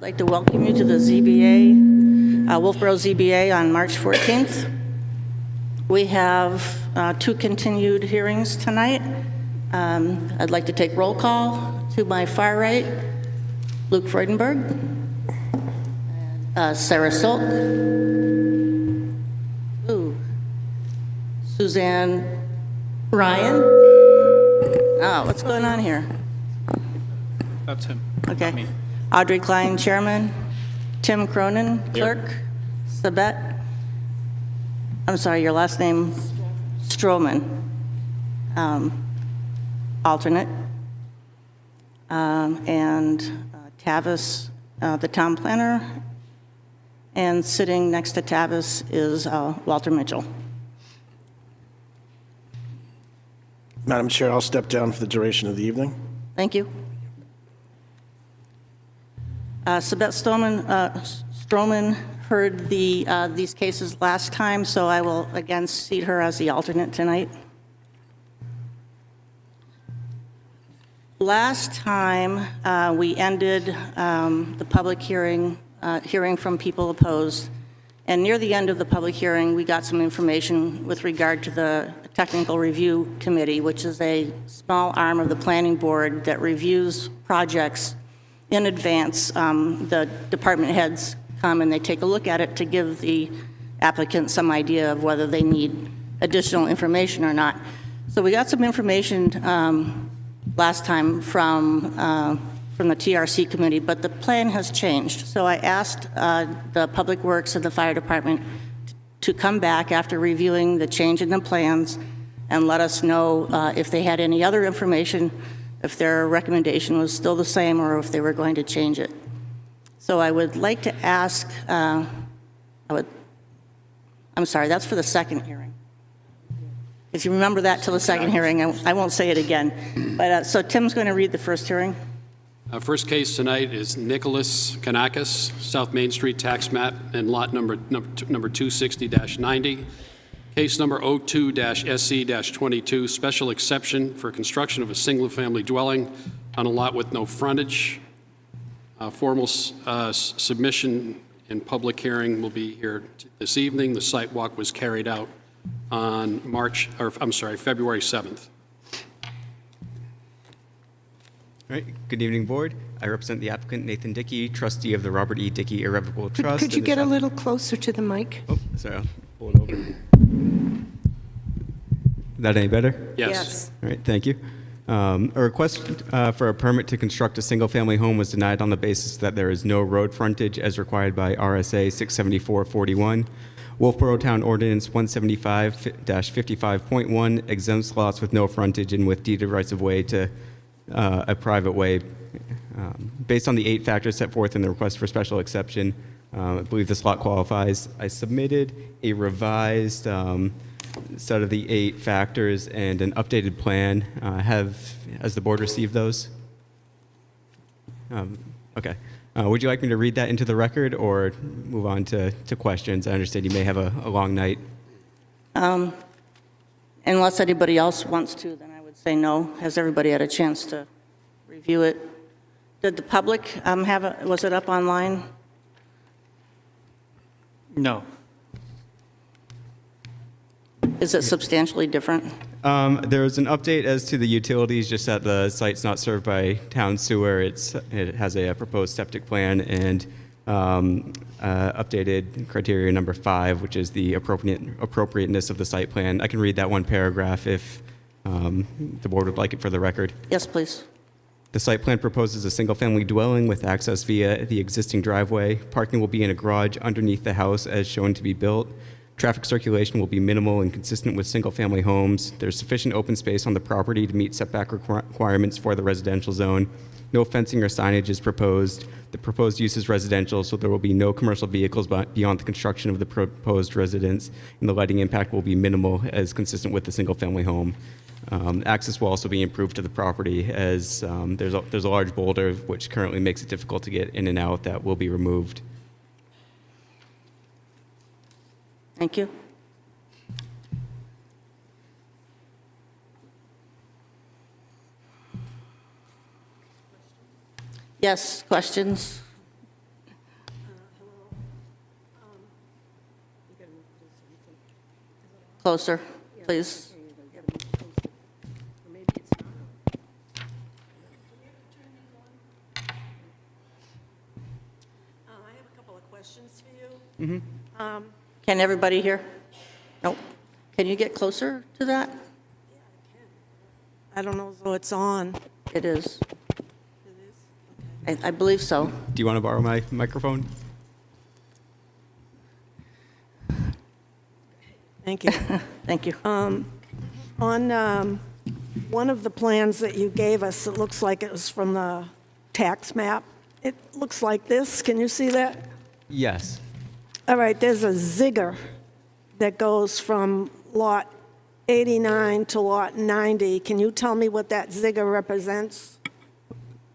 I'd like to welcome you to the ZBA, Wolfeboro ZBA on March 14th. We have 2 continued hearings tonight. I'd like to take roll call. To my far right, Luke Freudenberg, Sarah Silk, Suzanne Ryan. Oh, what's going on here? That's him. Okay. Me. Audrey Klein, Chairman. Tim Cronin, Clerk. Sabette. I'm sorry, your last name? Stroman. Alternate. And Tavis, the town planner. And sitting next to Tavis is Walter Mitchell. Madam Chair, I'll step down for the duration of the evening. Thank you. Sabette Stroman heard these cases last time, so I will again seat her as the alternate tonight. Last time, we ended the public hearing from people opposed, and near the end of the public hearing, we got some information with regard to the Technical Review Committee, which is a small arm of the planning board that reviews projects in advance. The department heads come and they take a look at it to give the applicant some idea of whether they need additional information or not. So we got some information last time from the TRC committee, but the plan has changed. So I asked the Public Works and the Fire Department to come back after reviewing the change in the plans and let us know if they had any other information, if their recommendation was still the same or if they were going to change it. So I would like to ask, I'm sorry, that's for the second hearing. If you remember that till the second hearing, I won't say it again. But so Tim's going to read the first hearing. First case tonight is Nicholas Kanakis, South Main Street tax map and lot number 260-90. Case number 02-SC-22, special exception for construction of a single-family dwelling on a lot with no frontage. Formal submission and public hearing will be here this evening. The site walk was carried out on February 7th. All right. Good evening, Board. I represent the applicant, Nathan Dickey, trustee of the Robert E. Dickey Irrevocable Trust. Could you get a little closer to the mic? Oh, sorry. I'll pull it over. Is that any better? Yes. All right. Thank you. A request for a permit to construct a single-family home was denied on the basis that there is no road frontage as required by RSA 674-41. Wolfeboro Town Ordinance 175-55.1 exempts lots with no frontage and with deeded rights of way to a private way. Based on the 8 factors set forth in the request for special exception, I believe this lot qualifies. I submitted a revised set of the 8 factors and an updated plan. Has the board received those? Okay. Would you like me to read that into the record or move on to questions? I understand you may have a long night. Unless anybody else wants to, then I would say no. Has everybody had a chance to review it? Did the public was it up online? No. Is it substantially different? There's an update as to the utilities, just that the site's not served by town sewer. It has a proposed septic plan and updated criteria number 5, which is the appropriateness of the site plan. I can read that one paragraph if the board would like it for the record. Yes, please. The site plan proposes a single-family dwelling with access via the existing driveway. Parking will be in a garage underneath the house as shown to be built. Traffic circulation will be minimal and consistent with single-family homes. There's sufficient open space on the property to meet setback requirements for the residential zone. No fencing or signage is proposed. The proposed use is residential, so there will be no commercial vehicles beyond the construction of the proposed residence, and the lighting impact will be minimal as consistent with the single-family home. Access will also be improved to the property as there's a large boulder which currently makes it difficult to get in and out that will be removed. Thank you. Yes, questions? closer, please. I have a couple of questions for you. Can everybody hear? Nope. Can you get closer to that? I don't know if it's on. It is. I believe so. Do you want to borrow my microphone? Thank you. Thank you. On one of the plans that you gave us, it looks like it was from the tax map. It looks like this. Can you see that? Yes. All right, there's a zigger that goes from lot 89 to lot 90. Can you tell me what that zigger represents?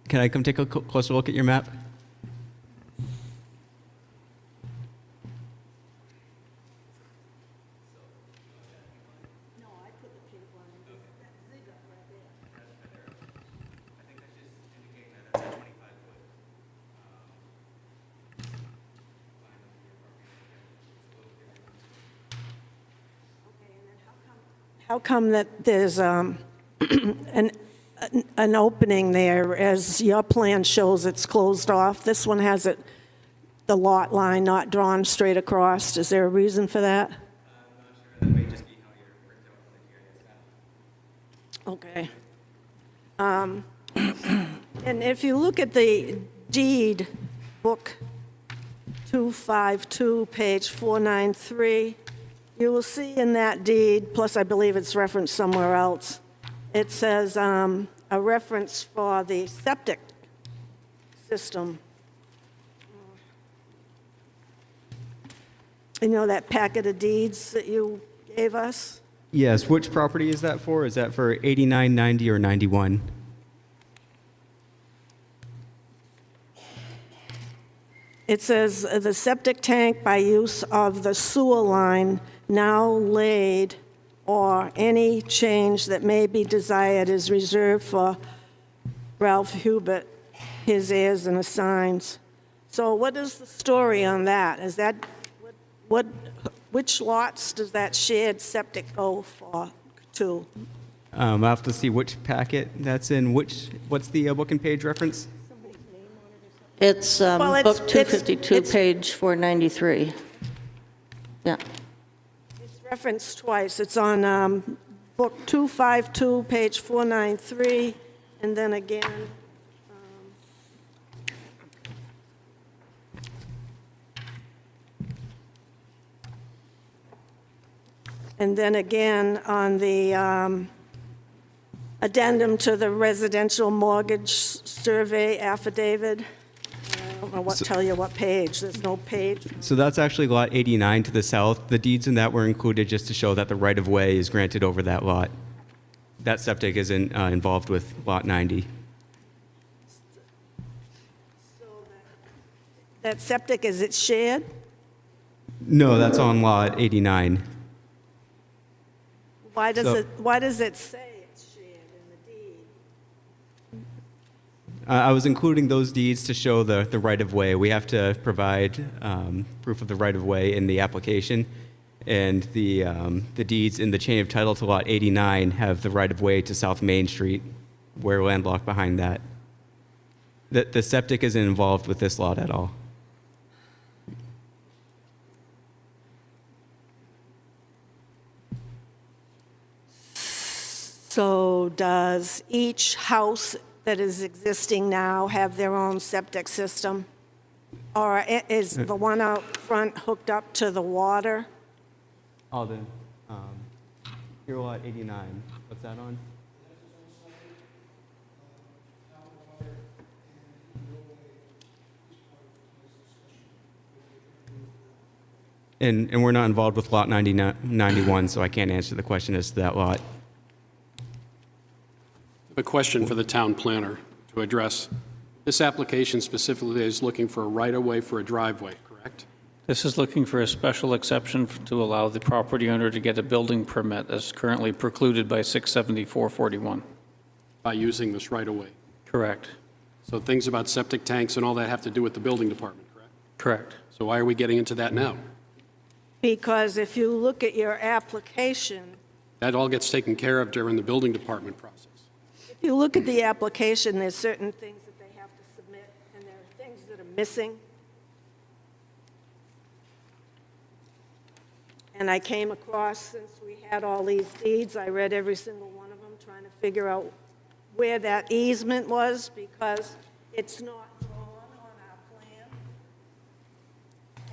Can I come take a closer look at your map? How come that there's an opening there, as your plan shows it's closed off? This one has it, the lot line not drawn straight across. Is there a reason for that? That may just be how you're Okay. And if you look at the deed, book 252, page 493, you will see in that deed, plus I believe it's referenced somewhere else, it says a reference for the septic system. You know that packet of deeds that you gave us? Yes. Which property is that for? Is that for 89, 90, or 91? It says the septic tank by use of the sewer line now laid or any change that may be desired is reserved for Ralph Hubert, his heirs and assigns. So what is the story on that? Is that, which lots does that shared septic go for, to? I'll have to see which packet that's in. What's the book and page reference? It's Well, book it's- 252, it's- page 493. Yeah. It's referenced twice. It's on book 252, page 493, and then again, on the addendum to the residential mortgage survey affidavit. I don't know tell you what page. There's no page. So that's actually lot 89 to the south. The deeds in that were included just to show that the right-of-way is granted over that lot. That septic isn't involved with lot 90. That septic, is it shared? No, that's on lot 89. Why does So- it say it's shared in the deed? I was including those deeds to show the right-of-way. We have to provide proof of the right-of-way in the application, and the deeds in the chain of title to lot 89 have the right-of-way to South Main Street. We're landlocked behind that. The septic isn't involved with this lot at all. So does each house that is existing now have their own septic system? Or is the one out front hooked up to the water? Alden, here lot 89. What's that on? And we're not involved with lot 91, so I can't answer the question as to that lot. A question for the town planner to address. This application specifically is looking for a right-of-way for a driveway, correct? This is looking for a special exception to allow the property owner to get a building permit as currently precluded by 67441. By using this right-of-way. Correct. So things about septic tanks and all that have to do with the building department, correct? Correct. So why are we getting into that now? Because if you look at your application, That all gets taken care of during the building department process. if you look at the application, there's certain things that they have to submit, and there are things that are missing. And I came across, since we had all these deeds, I read every single one of them, trying to figure out where that easement was, because it's not drawn on our plan.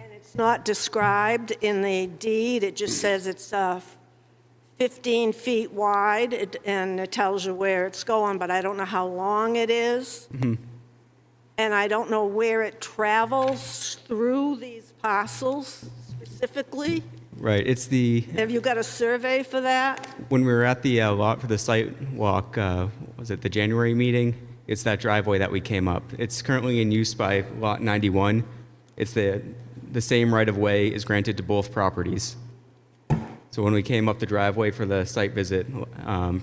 And it's not described in the deed. It just says it's 15 feet wide, and it tells you where it's going, but I don't know how long it is. And I don't know where it travels through these parcels specifically. Right, it's the, Have you got a survey for that? when we were at the lot for the site walk, was it the January meeting? It's that driveway that we came up. It's currently in use by Lot 91. It's the same right-of-way is granted to both properties. So when we came up the driveway for the site visit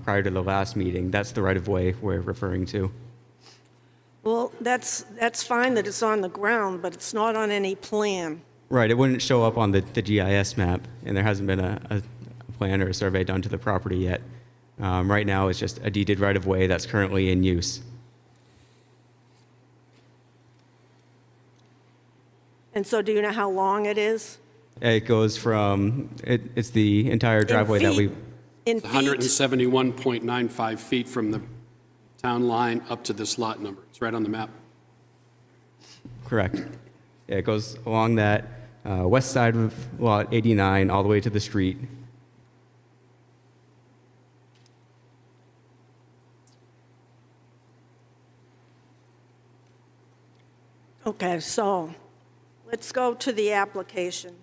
prior to the last meeting, that's the right-of-way we're referring to. Well, that's fine that it's on the ground, but it's not on any plan. Right, it wouldn't show up on the GIS map, and there hasn't been a plan or a survey done to the property yet. Right now, it's just a deeded right-of-way that's currently in use. And so do you know how long it is? It goes from, it's the entire driveway that we, In It's feet? 171.95 feet from the town line up to this lot number. It's right on the map. correct. Yeah, it goes along that west side of Lot 89 all the way to the street. Okay, so let's go to the application.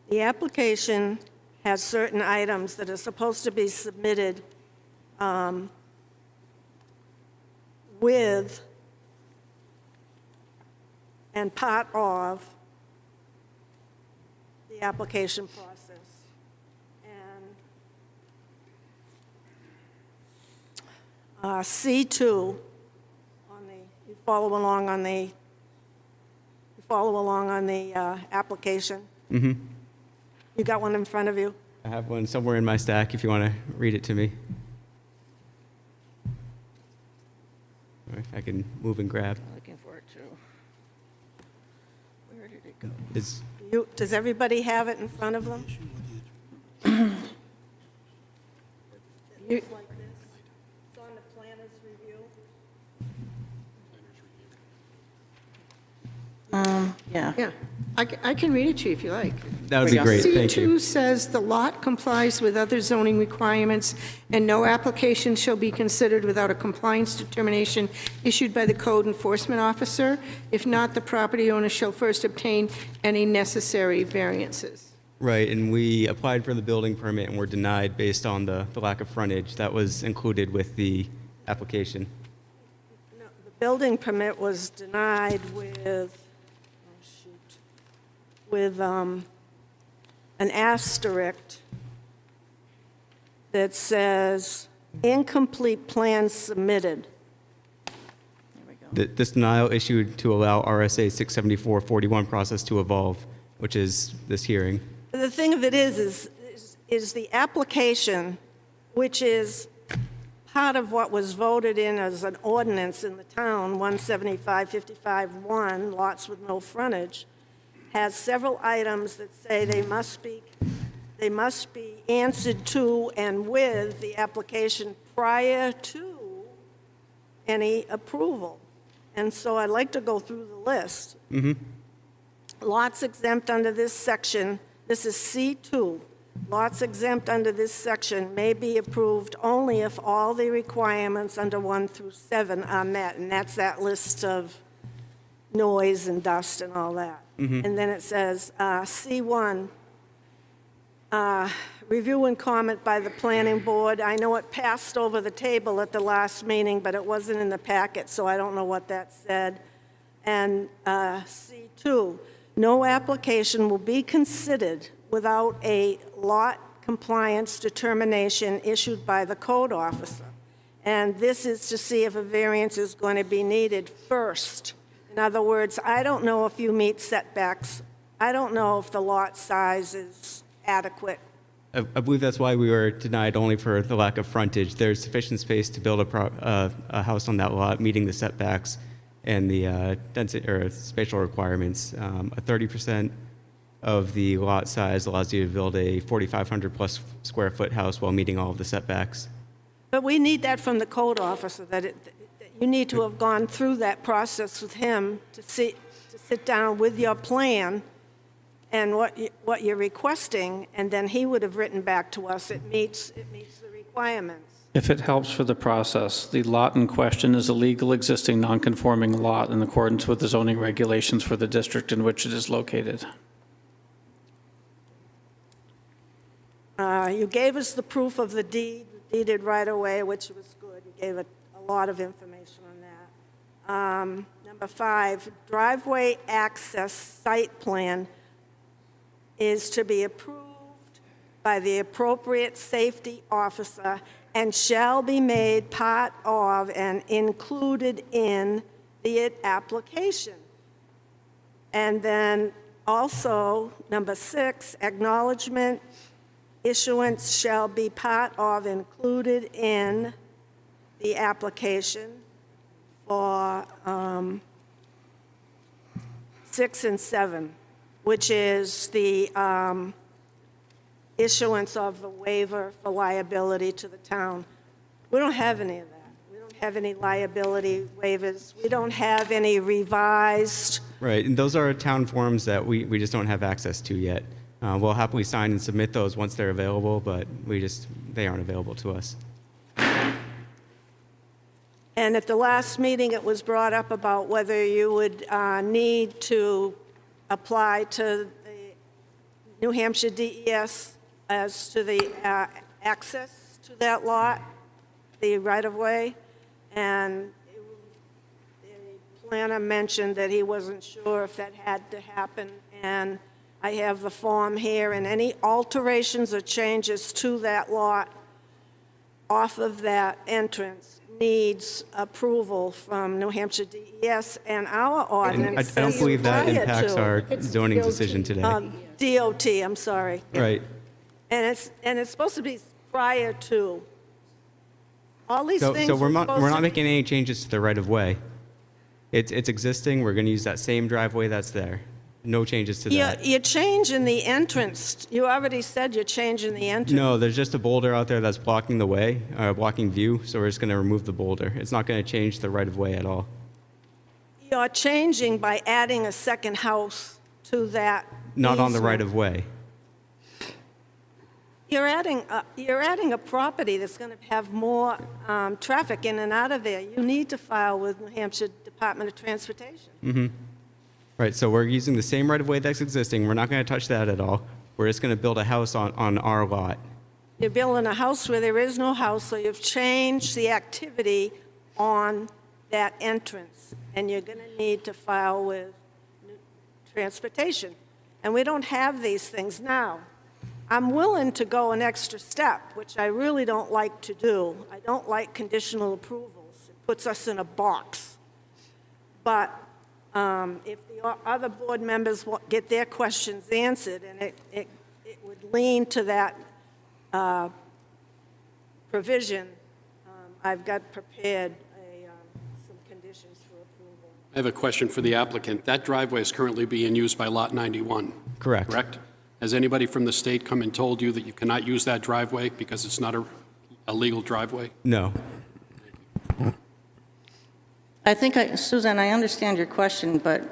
The application has certain items that are supposed to be submitted with and part of the application process. And C2, you follow along on the application. Mm-hmm. You got one in front of you? I have one somewhere in my stack if you want to read it to me. All right, I can move and grab. Looking for it too. Where did it go? Is, Does everybody have it in front of them? It looks like this. It's on the planner's review. Yeah. Yeah, I can read it to you if you like. that would be great, thank you. C2 says the lot complies with other zoning requirements, and no application shall be considered without a compliance determination issued by the code enforcement officer. If not, the property owner shall first obtain any necessary variances. Right, and we applied for the building permit and were denied based on the lack of frontage. That was included with the application. No, the building permit was denied with an asterisk that says incomplete plans submitted. This denial issued to allow RSA 674-41 process to evolve, which is this hearing. The thing of it is the application, which is part of what was voted in as an ordinance in the town, 175-55-1, lots with no frontage, has several items that say they must be answered to and with the application prior to any approval. And so I'd like to go through the list. Lots exempt under this section, this is C2. Lots exempt under this section may be approved only if all the requirements under 1 through 7 are met, and that's that list of noise and dust and all that. And then it says, C1, review and comment by the planning board. I know it passed over the table at the last meeting, but it wasn't in the packet, so I don't know what that said. And C2, no application will be considered without a lot compliance determination issued by the code officer. And this is to see if a variance is going to be needed first. In other words, I don't know if you meet setbacks. I don't know if the lot size is adequate. I believe that's why we were denied only for the lack of frontage. There's sufficient space to build a house on that lot, meeting the setbacks and the density or spatial requirements. A 30% of the lot size allows you to build a 4,500 plus square foot house while meeting all of the setbacks. But we need that from the code officer, that you need to have gone through that process with him to sit down with your plan and what you're requesting, and then he would have written back to us, it meets the requirements. If it helps for the process, the lot in question is a legal existing non-conforming lot in accordance with the zoning regulations for the district in which it is located. You gave us the proof of the deeded right away, which was good. You gave a lot of information on that. Number 5, driveway access site plan is to be approved by the appropriate safety officer and shall be made part of and included in the application. And then also, number 6, acknowledgement issuance shall be part of, included in the application for 6 and 7, which is the issuance of the waiver for liability to the town. We don't have any of that. We don't have any liability waivers. We don't have any revised. Right, and those are town forms that we just don't have access to yet. We'll happily sign and submit those once they're available, but they aren't available to us. And at the last meeting, it was brought up about whether you would need to apply to the New Hampshire DES as to the access to that lot, the right-of-way. And the planner mentioned that he wasn't sure if that had to happen. And I have the form here, and any alterations or changes to that lot off of that entrance needs approval from New Hampshire DES and our ordinance. I don't believe that prior impacts to. our zoning decision today. DOT, I'm sorry. Right. And it's supposed to be prior to. All these things So we're were not supposed to- making any changes to the right-of-way. It's existing. We're going to use that same driveway that's there. No changes to that. You're changing the entrance. You already said you're changing the entrance. No, there's just a boulder out there that's blocking the way, blocking view, so we're just going to remove the boulder. It's not going to change the right-of-way at all. You're changing by adding a second house to that Not on the easement. right-of-way. You're adding a property that's going to have more traffic in and out of there. You need to file with New Hampshire Department of Transportation. Right, so we're using the same right-of-way that's existing. We're not going to touch that at all. We're just going to build a house on our lot. You're building a house where there is no house, so you've changed the activity on that entrance, and you're going to need to file with transportation. And we don't have these things now. I'm willing to go an extra step, which I really don't like to do. I don't like conditional approvals. It puts us in a box. But if the other board members get their questions answered, and it would lean to that provision, I've got prepared some conditions for approval. I have a question for the applicant. That driveway is currently being used by Lot 91. Correct. Correct? Has anybody from the state come and told you that you cannot use that driveway because it's not a legal driveway? No. I think, Suzanne, I understand your question, but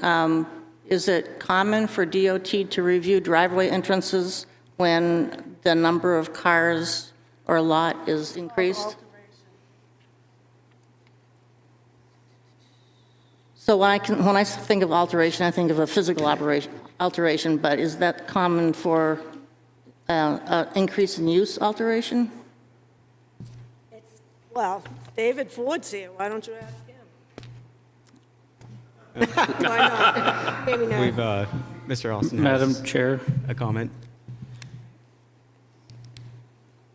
is it common for DOT to review driveway entrances when the number of cars or lot is increased? So when I think of alteration, I think of a physical alteration, but is that common for increase in use alteration? Well, David Ford's here. Why don't you ask him? Why not? Maybe not. Mr. Austin Madam has Chair, a comment.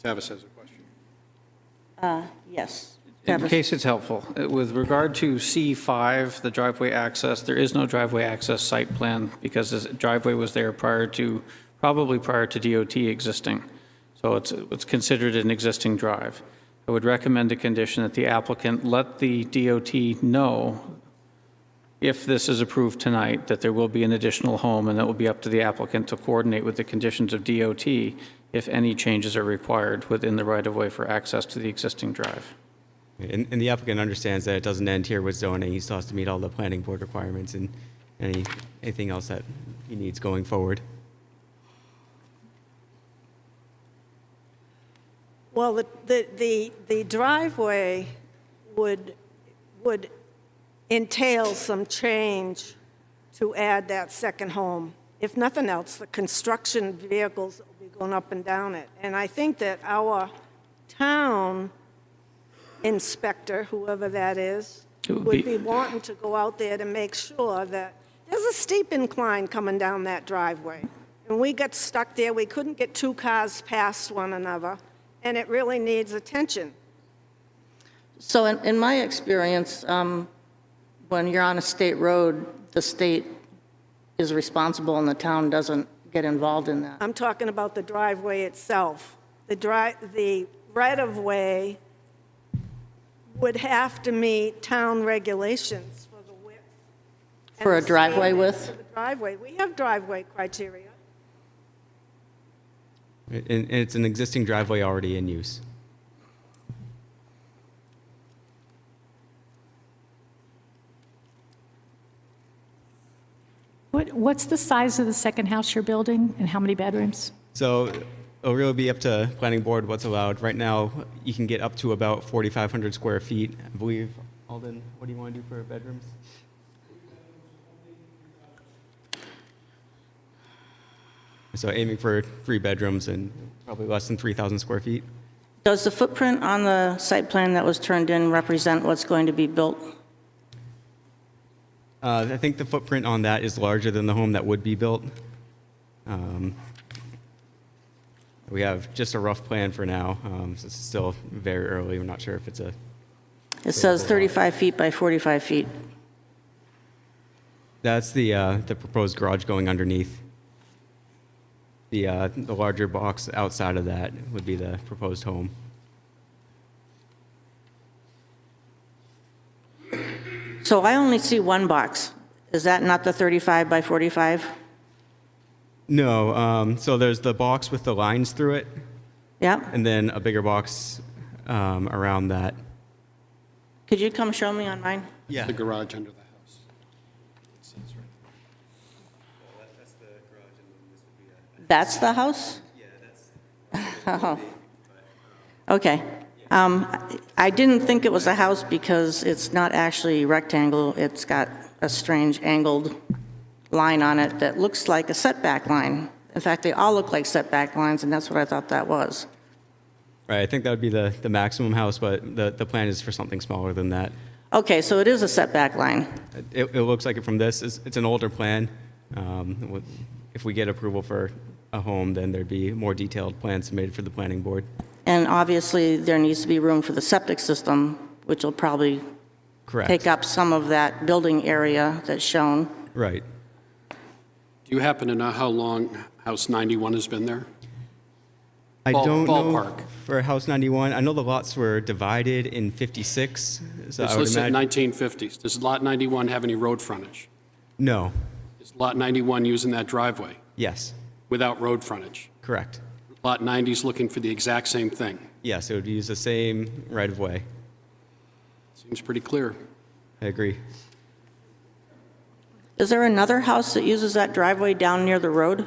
Tavis has a question. Yes. in Tavis. case it's helpful, with regard to C5, the driveway access, there is no driveway access site plan because the driveway was there probably prior to DOT existing. So it's considered an existing drive. I would recommend a condition that the applicant let the DOT know, if this is approved tonight, that there will be an additional home, and it will be up to the applicant to coordinate with the conditions of DOT if any changes are required within the right-of-way for access to the existing drive. And the applicant understands that it doesn't end here with zoning. He still has to meet all the planning board requirements and anything else that he needs going forward. Well, the driveway would entail some change to add that second home. If nothing else, the construction vehicles will be going up and down it. And I think that our town inspector, whoever that is, would be wanting to go out there to make sure that there's a steep incline coming down that driveway. And we got stuck there. We couldn't get two cars past one another, and it really needs attention. So in my experience, when you're on a state road, the state is responsible and the town doesn't get involved in that. I'm talking about the driveway itself. The right-of-way would have to meet town regulations for the width. and For a the driveway standards width? for the driveway. We have driveway criteria. And it's an existing driveway already in use. What's the size of the second house you're building, and how many bedrooms? So it'll really be up to planning board what's allowed. Right now, you can get up to about 4,500 square feet. I believe, Alden, what do you want to do for bedrooms? So aiming for 3 bedrooms and probably less than 3,000 square feet. Does the footprint on the site plan that was turned in represent what's going to be built? I think the footprint on that is larger than the home that would be built. We have just a rough plan for now. So it's still very early. We're not sure if it's a... It says 35 feet by 45 feet. That's the proposed garage going underneath. The larger box outside of that would be the proposed home. So I only see one box. Is that not the 35 by 45? No, so there's the box with the lines through it, Yep. and then a bigger box around that. Could you come show me on mine? Yeah. The garage under the house. It says right That's the house? Yeah, that's... Okay. I didn't think it was a house because it's not actually rectangle. It's got a strange angled line on it that looks like a setback line. In fact, they all look like setback lines, and that's what I thought that was. Right, I think that would be the maximum house, but the plan is for something smaller than that. Okay, so it is a setback line. It looks like it from this. It's an older plan. If we get approval for a home, then there'd be more detailed plans submitted for the planning board. And obviously, there needs to be room for the septic system, which will probably Correct. take up some of that building area that's shown. Right. Do you happen to know how long House 91 has been there? I don't know ballpark. for House 91. I know the lots were divided in 56. So It's I would listed imagine. 1950s. Does Lot 91 have any road frontage? No. Is Lot 91 using that driveway Yes. without road frontage? Correct. Lot 90 is looking for the exact same thing. Yes, it would use the same right of way. Seems pretty clear. I agree. Is there another house that uses that driveway down near the road?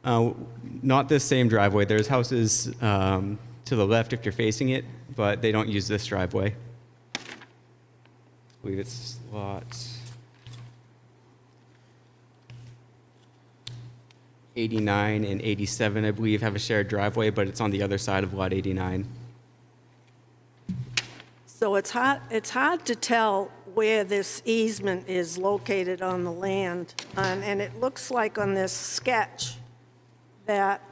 Not this same driveway. There's houses to the left if you're facing it, but they don't use this driveway. I believe it's lot 89 and 87, I believe, have a shared driveway, but it's on the other side of lot 89. So it's hard to tell where this easement is located on the land. And it looks like on this sketch that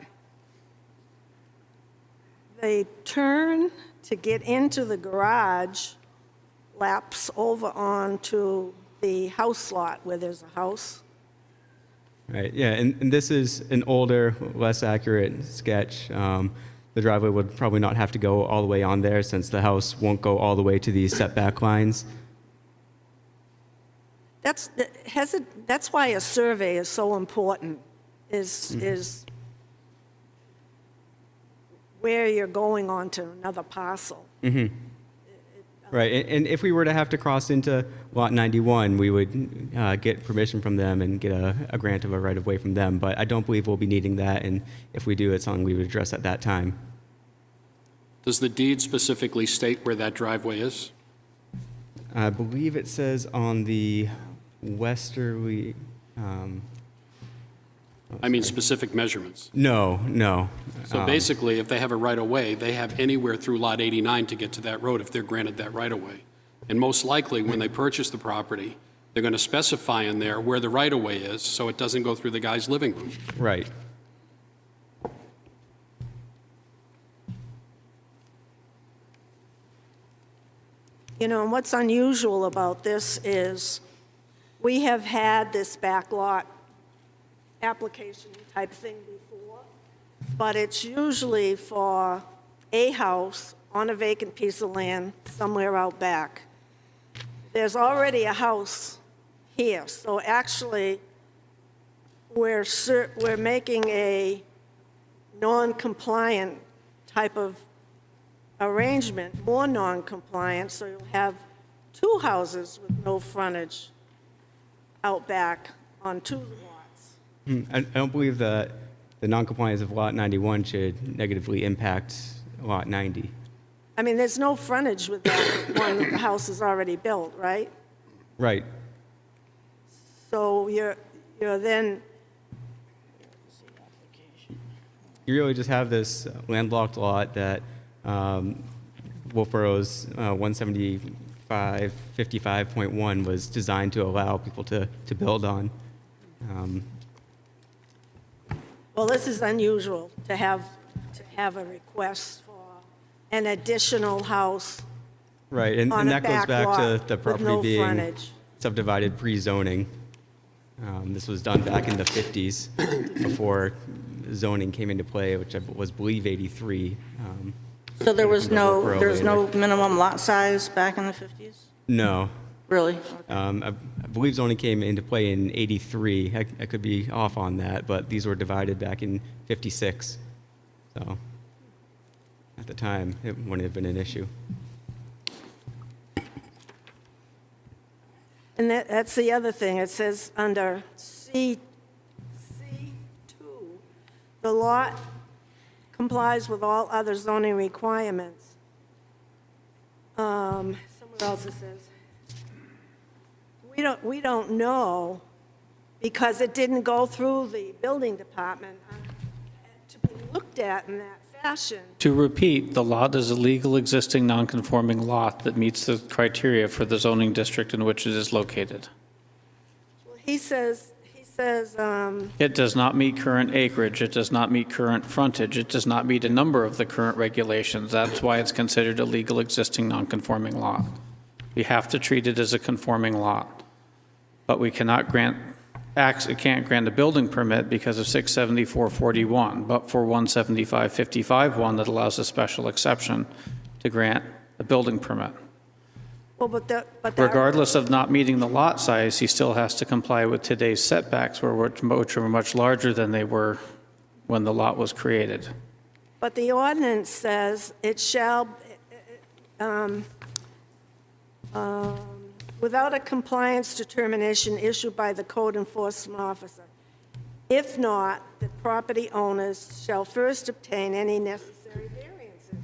the turn to get into the garage laps over onto the house lot where there's a house. Right, yeah, and this is an older, less accurate sketch. The driveway would probably not have to go all the way on there since the house won't go all the way to these setback lines. That's why a survey is so important, is where you're going on to another parcel. Right, and if we were to have to cross into Lot 91, we would get permission from them and get a grant of a right-of-way from them, but I don't believe we'll be needing that, and if we do, it's something we would address at that time. Does the deed specifically state where that driveway is? I believe it says on the westerly, I mean, specific measurements. no. So basically, if they have a right-of-way, they have anywhere through Lot 89 to get to that road if they're granted that right-of-way. And most likely, when they purchase the property, they're going to specify in there where the right-of-way is, so it doesn't go through the guy's living room. Right. You know, and what's unusual about this is we have had this backlot application type thing before, but it's usually for a house on a vacant piece of land somewhere out back. There's already a house here, so actually we're making a non-compliant type of arrangement, more non-compliant, so you'll have two houses with no frontage out back on two lots. I don't believe that the noncompliance of Lot 91 should negatively impact Lot 90. I mean, there's no frontage with that one, the house is already built, right? Right. So you're then, You really just have this landlocked lot that Wolfeboro's 175-55.1 was designed to allow people to build on. well, this is unusual to have a request for an additional house Right, and on a that goes back back to lot the with property no being frontage. subdivided pre-zoning. This was done back in the 50s before zoning came into play, which I believe 83. So there was Wolfeboro there's no later. minimum lot size back in the 50s? No. Really? I believe zoning came into play in 83. I could be off on that, but these were divided back in 56. So at the time, it wouldn't have been an issue. And that's the other thing, it says under C2, the lot complies with all other zoning requirements. Somewhere else it says, we don't know, because it didn't go through the building department to be looked at in that fashion. To repeat, the lot is a legal existing nonconforming lot that meets the criteria for the zoning district in which it is located. Well, he says, It does not meet current acreage, it does not meet current frontage, it does not meet a number of the current regulations. That's why it's considered a legal existing nonconforming lot. We have to treat it as a conforming lot. But we cannot grant, it can't grant a building permit because of 67441, but for 17555-1 that allows a special exception to grant a building permit. well, but Regardless of not meeting the lot size, he still has to comply with today's setbacks, which are much larger than they were when the lot was created. But the ordinance says it shall, without a compliance determination issued by the code enforcement officer. If not, the property owners shall first obtain any necessary variances.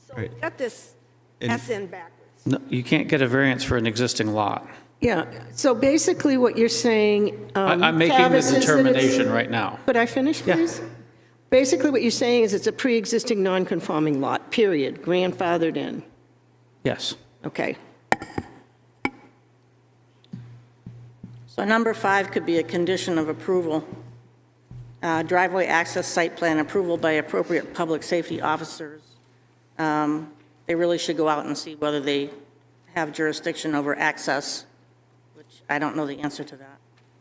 So Right. we've got this And- S in backwards. No, you can't get a variance for an existing lot. Yeah, so basically what you're saying. I'm making the Tavis, is that it's- determination right now. Could I finish, Yeah. please? Basically what you're saying is it's a pre-existing non-conforming lot, period, grandfathered in. Yes. Okay. So number 5 could be a condition of approval. Driveway access site plan approval by appropriate public safety officers. They really should go out and see whether they have jurisdiction over access, which I don't know the answer to that.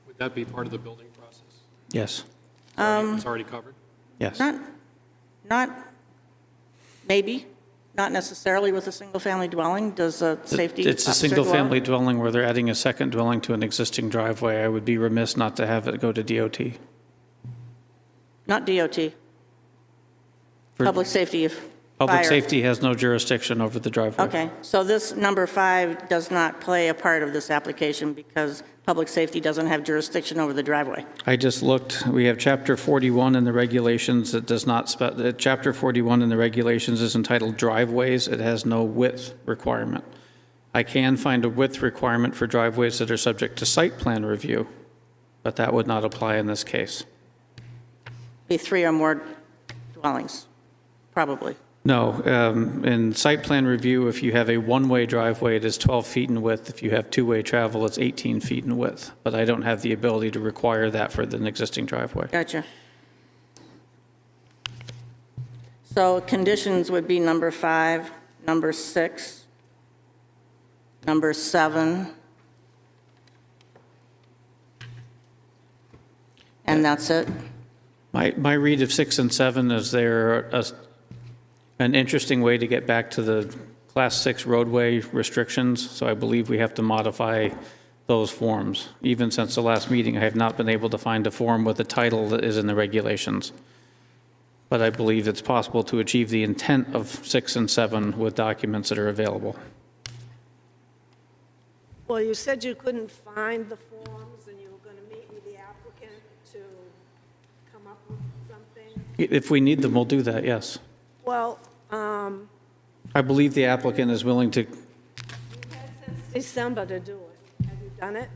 Would that be part of the building process? Yes. It's already covered? Yes. Not, maybe, not necessarily with a single-family dwelling. Does a safety It's a officer go out? single-family dwelling where they're adding a second dwelling to an existing driveway. I would be remiss not to have it go to DOT. Not DOT. For- Public safety, if Public fire. safety has no jurisdiction over the driveway. Okay, so this number 5 does not play a part of this application because public safety doesn't have jurisdiction over the driveway. I just looked, we have Chapter 41 in the regulations that does not, Chapter 41 in the regulations is entitled driveways. It has no width requirement. I can find a width requirement for driveways that are subject to site plan review, but that would not apply in this case. Be 3 or more dwellings, probably. No, in site plan review, if you have a one-way driveway, it is 12 feet in width. If you have two-way travel, it's 18 feet in width. But I don't have the ability to require that for an existing driveway. Gotcha. So conditions would be number 5, number 6, number 7, and that's it. My read of 6 and 7 is an interesting way to get back to the Class 6 roadway restrictions, so I believe we have to modify those forms. Even since the last meeting, I have not been able to find a form with a title that is in the regulations. But I believe it's possible to achieve the intent of 6 and 7 with documents that are available. Well, you said you couldn't find the forms, and you were going to meet with the applicant to come up with something. If we need them, we'll do that, yes. Well, I believe the applicant is willing to, you've had since December to do it. Have you done it?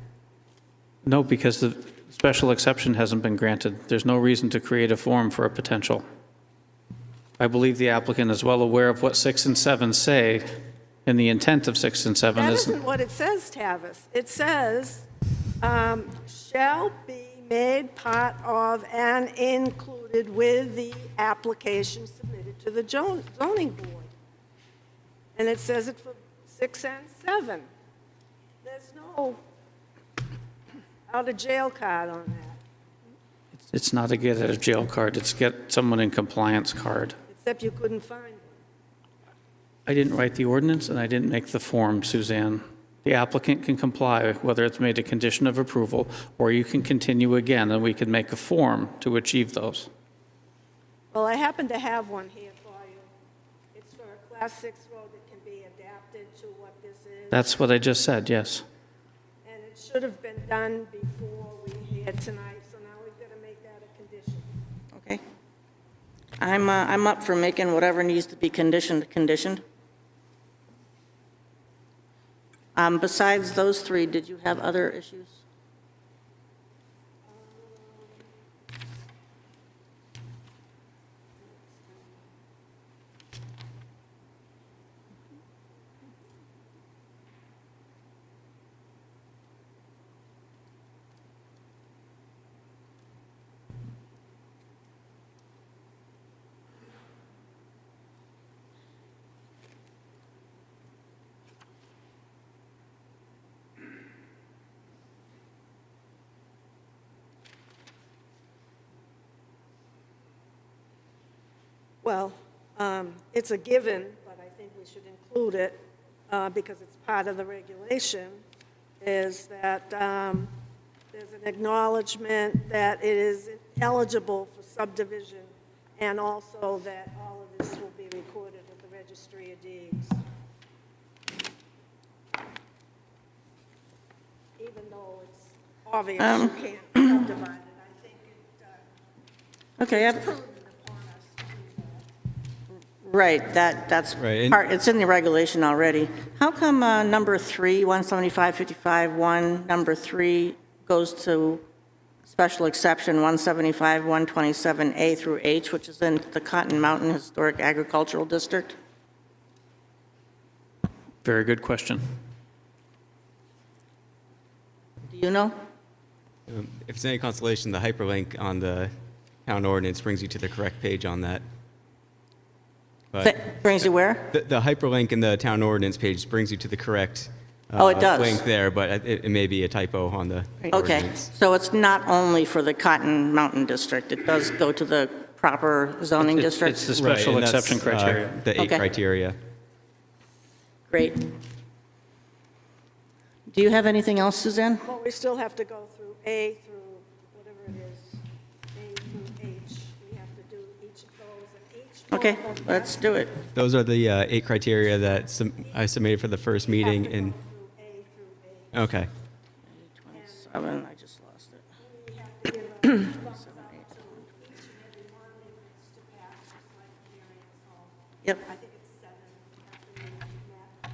no, because the special exception hasn't been granted. There's no reason to create a form for a potential. I believe the applicant is well aware of what 6 and 7 say, and the intent of 6 and 7 That is... isn't what it says, Tavis. It says, shall be made part of and included with the application submitted to the zoning board. And it says it for 6 and 7. There's no out-of-jail card on that, It's not a get out of jail card, it's get someone in compliance card. except you couldn't find one. I didn't write the ordinance and I didn't make the form, Suzanne. The applicant can comply, whether it's made a condition of approval, or you can continue again and we can make a form to achieve those. Well, I happen to have one here for you. It's for a Class 6 road that can be adapted to what this is. That's what I just said, yes. And it should have been done before we had tonight, so now we've got to make that a condition. Okay. I'm up for making whatever needs to be conditioned. Besides those 3, did you have other issues? Well, it's a given, but I think we should include it because it's part of the regulation, is that there's an acknowledgement that it is eligible for subdivision, and also that all of this will be recorded at the Registry of Deeds. Even though it's obvious you can't subdivide it, I think Okay, it's prudent upon us to do that. right, that's Right, and- part, it's in the regulation already. How come number 3, 175-55-1, number 3 goes to special exception 175-127A through H, which is in the Cotton Mountain Historic Agricultural District? Very good question. Do you know? If it's any consolation, the hyperlink on the town ordinance brings you to the correct page on that. But Brings you where? the hyperlink in the town ordinance page brings you to the correct Oh, it does. link there, but it may be a typo on the Okay, ordinance. so it's not only for the Cotton Mountain District, it does go to the proper zoning district? It's the special Right, and that's, exception criteria. The 8 Okay. criteria. Great. Do you have anything else, Suzanne? Well, we still have to go through A through whatever it is, A through H. We have to do each of those, and each one Okay, of them let's has do it. Those are the 8 criteria that I submitted for the first meeting. to go And through A through A. okay. 27, I just lost it. We have to give a thumbs up to each and every one if it's to pass, just like the variance hall. Yep. I think it's 7 after we met.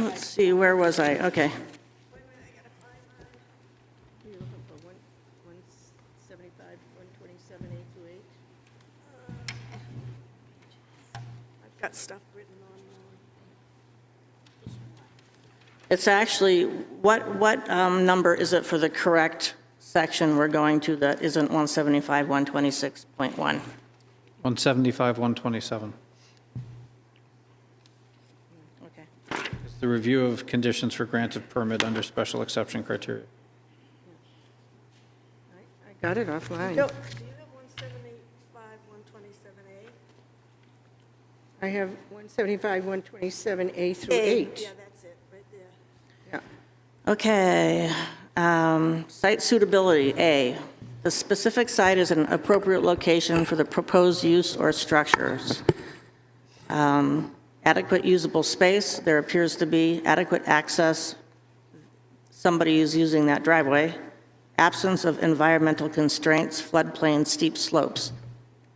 Let's see, where was I? Okay. Wait a minute, I gotta find mine. You're looking for 175, 127, A through H? I've got stuff written on It's actually, what number is it for the correct section we're going to that isn't 175, 126.1? 175, 127. Okay. It's the review of conditions for grant of permit under special exception criteria. I got it offline. Do you have 175, 127A? I have 175, 127, A through A, H. yeah, that's it, right there. Yeah. Okay, site suitability, A. The specific site is an appropriate location for the proposed use or structures. Adequate usable space, there appears to be adequate access, somebody is using that driveway. Absence of environmental constraints, floodplain, steep slopes.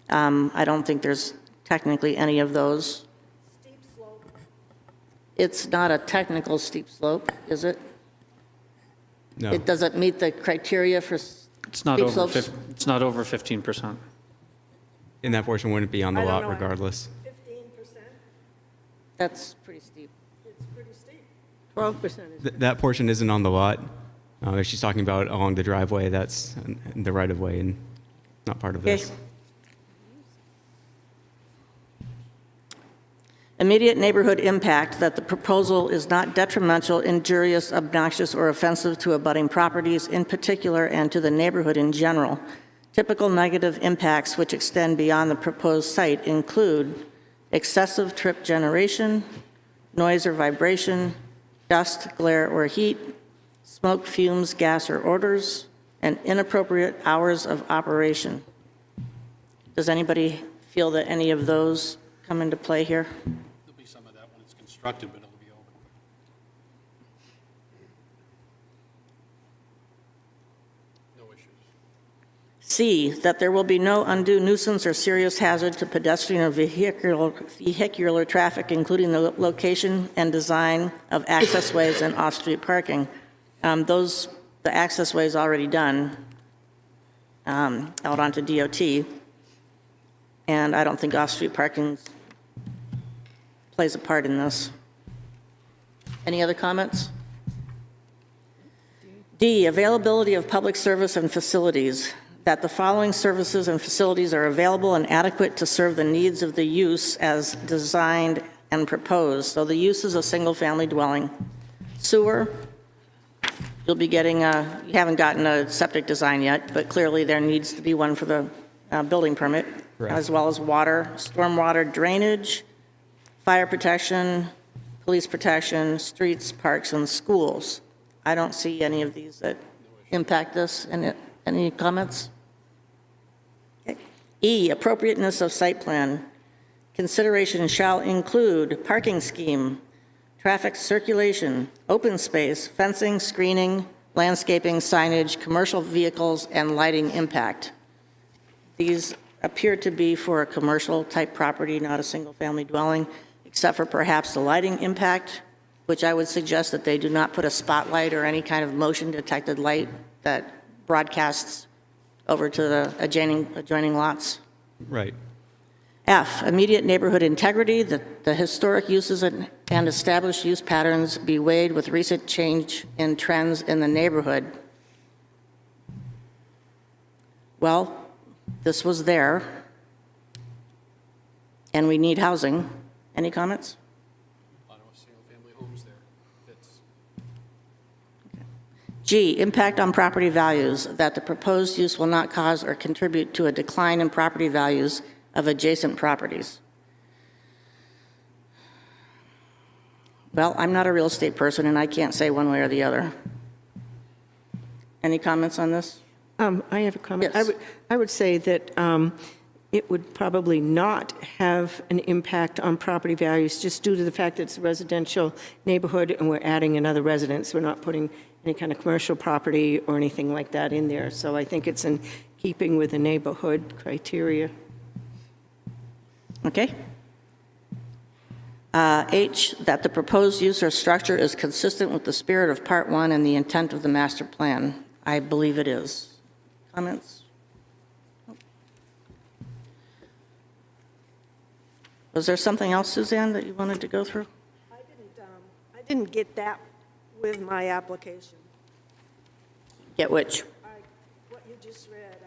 I don't think there's technically any of those. Steep slope, It's not a technical steep slope, is it? No. It doesn't meet the criteria for It's not steep over, slopes? it's not over 15%. And that portion wouldn't be on the I don't lot know. regardless. 15%, That's pretty steep. it's pretty steep. 12% is, That portion isn't on the lot. If she's talking about along the driveway, that's in the right of way and not part of Okay. this. Immediate neighborhood impact, that the proposal is not detrimental, injurious, obnoxious, or offensive to abutting properties in particular and to the neighborhood in general. Typical negative impacts which extend beyond the proposed site include excessive trip generation, noise or vibration, dust, glare, or heat, smoke, fumes, gas, or odors, and inappropriate hours of operation. Does anybody feel that any of those come into play here? There'll be some of that when it's constructed, but it'll be over. No issues. C, that there will be no undue nuisance or serious hazard to pedestrian or vehicular traffic, including the location and design of accessways and off-street parking. The accessway's already done out onto DOT, and I don't think off-street parking plays a part in this. Any other comments? D, availability of public service and facilities, that the following services and facilities are available and adequate to serve the needs of the use as designed and proposed. So the use is a single-family dwelling. Sewer, you'll be getting you haven't gotten a septic design yet, but clearly there needs to be one for the building permit, Correct. as well as water, stormwater drainage, fire protection, police protection, streets, parks, and schools. I don't see any of these that impact this. Any comments? Okay. E, appropriateness of site plan. Consideration shall include parking scheme, traffic circulation, open space, fencing, screening, landscaping, signage, commercial vehicles, and lighting impact. These appear to be for a commercial-type property, not a single-family dwelling, except for perhaps the lighting impact, which I would suggest that they do not put a spotlight or any kind of motion-detected light that broadcasts over to the adjoining lots. Right. F, immediate neighborhood integrity, that the historic uses and established use patterns be weighed with recent change in trends in the neighborhood. Well, this was there, and we need housing. Any comments? A lot of single-family homes there. Fits. G, impact on property values, that the proposed use will not cause or contribute to a decline in property values of adjacent properties. Well, I'm not a real estate person, and I can't say one way or the other. Any comments on this? I have a comment. Yes. I would say that it would probably not have an impact on property values just due to the fact that it's a residential neighborhood and we're adding another residence. We're not putting any kind of commercial property or anything like that in there. So I think it's in keeping with the neighborhood criteria. Okay. H, that the proposed use or structure is consistent with the spirit of Part 1 and the intent of the master plan. I believe it is. Comments? Was there something else, Suzanne, that you wanted to go through? I didn't get that with my application. Get which? What you just read,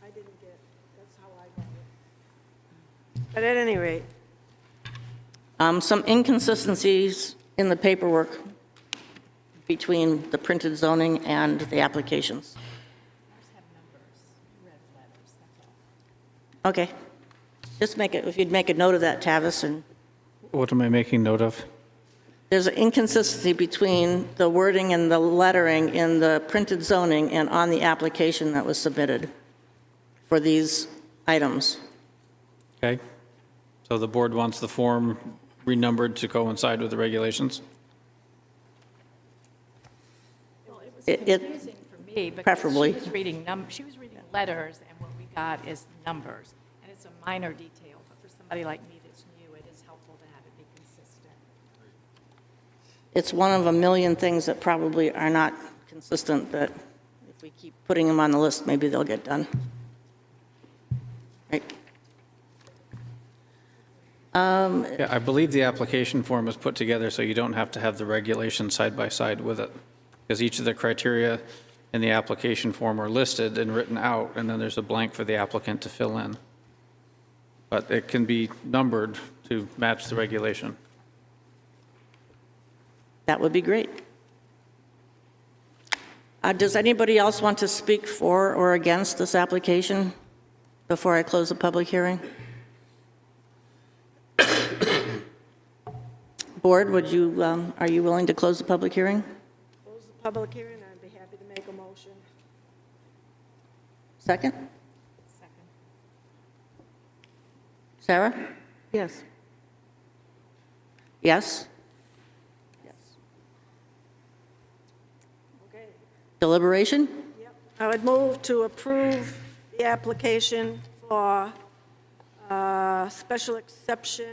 I didn't get, that's how I got it. But at any rate, Some inconsistencies in the paperwork between the printed zoning and the applications. Okay. Just make it, if you'd make a note of that, Tavis, and What am I making note of? there's an inconsistency between the wording and the lettering in the printed zoning and on the application that was submitted for these items. Okay. So the board wants the form renumbered to coincide with the regulations? It- Confusing for me, because Preferably. she was reading letters, and what we got is numbers. And it's a minor detail, but for somebody like me that's new, it is helpful to have it be consistent. It's one of a million things that probably are not consistent, that if we keep putting them on the list, maybe they'll get done. Right? Yeah, I believe the application form is put together so you don't have to have the regulations side by side with it, because each of the criteria in the application form are listed and written out, and then there's a blank for the applicant to fill in. But it can be numbered to match the regulation. That would be great. Does anybody else want to speak for or against this application before I close the public hearing? Board, would you, are you willing to close the public hearing? close the public hearing, I'd be happy to make a motion. Second? Sarah? Yes. Yes? Yes. Okay. Deliberation? Yep. I would move to approve the application for special exception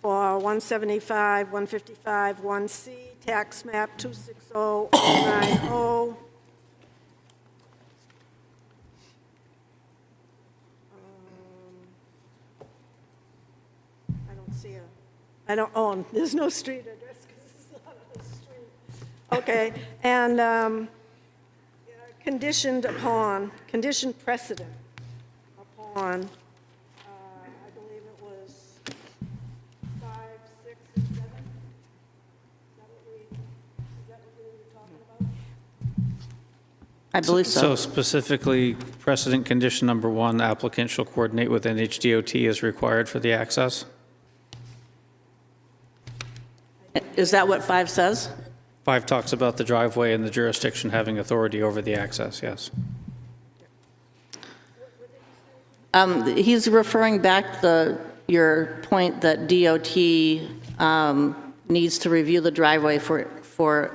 for 175, 155, 1C, tax map 260090. I don't see there's no street address because it's not on the street. Okay, and conditioned precedent upon, I believe it was 5, 6, and 7? Is that what we were talking about? I believe So so. specifically, precedent condition number 1, applicant shall coordinate with NHDOT as required for the access. Is that what 5 says? 5 talks about the driveway and the jurisdiction having authority over the access, yes. He's referring back your point that DOT needs to review the driveway for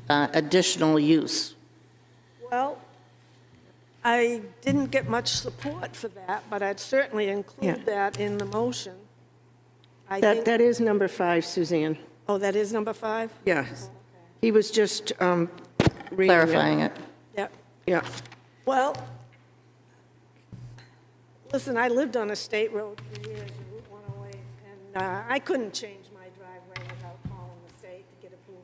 additional use. Well, I didn't get much support for that, but I'd certainly include Yeah. that in the motion. I think, That is number 5, Suzanne. oh, that is number 5? Yeah. He was just reading it. clarifying it. Yep. Yeah. Well, listen, I lived on a state road for years, Route 108, and I couldn't change my driveway without calling the state to get approval.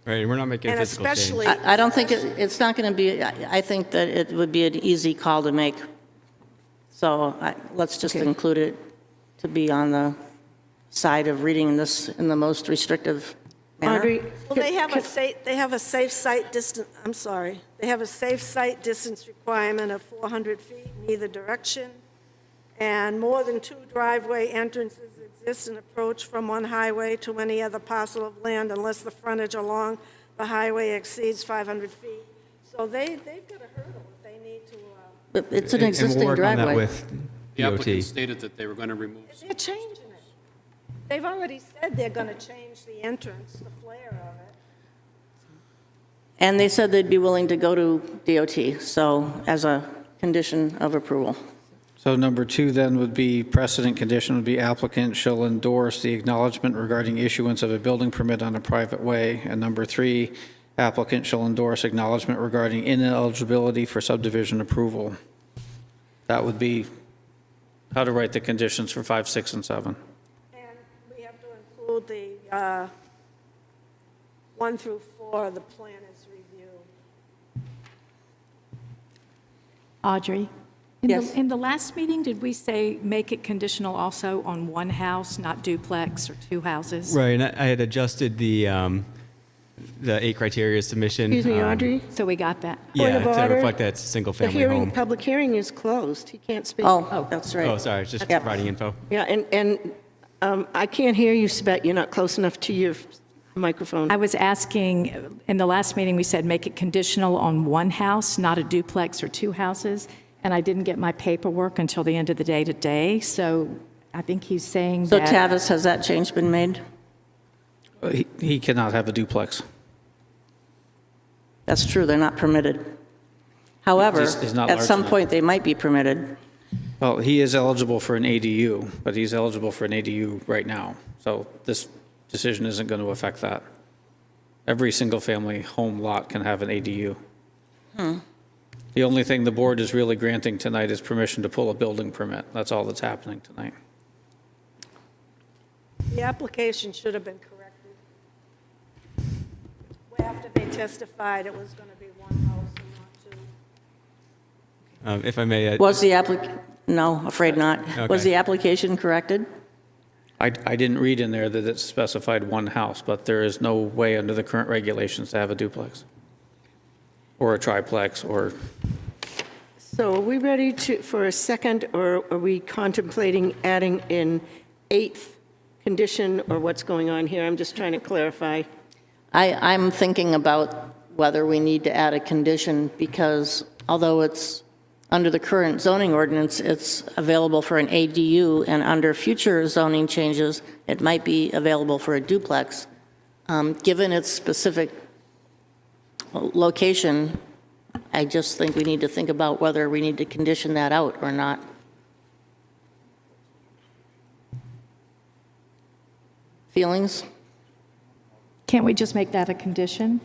Right, we're not making a And physical change. especially, I don't think it's not going to be, I think that it would be an easy call to make. So let's just include it to be on the side of reading this in the most restrictive manner. Audrey? well, they have a safe site distance, I'm sorry, they have a safe site distance requirement of 400 feet in either direction, and more than 2 driveway entrances exist in approach from one highway to any other parcel of land unless the frontage along the highway exceeds 500 feet. So they've got a hurdle if they need to, But it's an And existing we'll work on that driveway. with The DOT. applicant stated that they were going to remove. they're changing it. They've already said they're going to change the entrance, the flare of it. And they said they'd be willing to go to DOT, so as a condition of approval. So number 2 then would be, precedent condition would be applicant shall endorse the acknowledgement regarding issuance of a building permit on a private way. And number 3, applicant shall endorse acknowledgement regarding ineligibility for subdivision approval. That would be how to write the conditions for 5, 6, and 7. And we have to include the 1 through 4, the planner's review. Audrey? Yes. In the last meeting, did we say make it conditional also on one house, not duplex or 2 houses? Right, and I had adjusted the 8 criteria submission. Excuse me, Audrey? So we got that. Yeah, Point of to order. reflect that it's a The single-family hearing, home. public hearing is closed. He can't speak. Oh, that's right. Oh, sorry, just Yep. providing info. Yeah, and I can't hear you, Svet. You're not close enough to your microphone. I was asking, in the last meeting, we said make it conditional on one house, not a duplex or 2 houses, and I didn't get my paperwork until the end of the day today, so I think he's saying So that... Tavis, has that change been made? He cannot have a duplex. That's true, they're not permitted. However, He's not at large some enough. point, they might be permitted. Well, he is eligible for an ADU, but he's eligible for an ADU right now. So this decision isn't going to affect that. Every single-family home lot can have an ADU. The only thing the board is really granting tonight is permission to pull a building permit. That's all that's happening tonight. The application should have been corrected. After they testified, it was going to be 1 house and not 2. If I may, Was the no, afraid not. Was Okay. the application corrected? I didn't read in there that it specified 1 house, but there is no way under the current regulations to have a duplex or a triplex or... So are we ready for a second, or are we contemplating adding an 8th condition, or what's going on here? I'm just trying to clarify. I'm thinking about whether we need to add a condition, because although it's, under the current zoning ordinance, it's available for an ADU, and under future zoning changes, it might be available for a duplex. Given its specific location, I just think we need to think about whether we need to condition that out or not. Feelings? Can't we just make that a condition?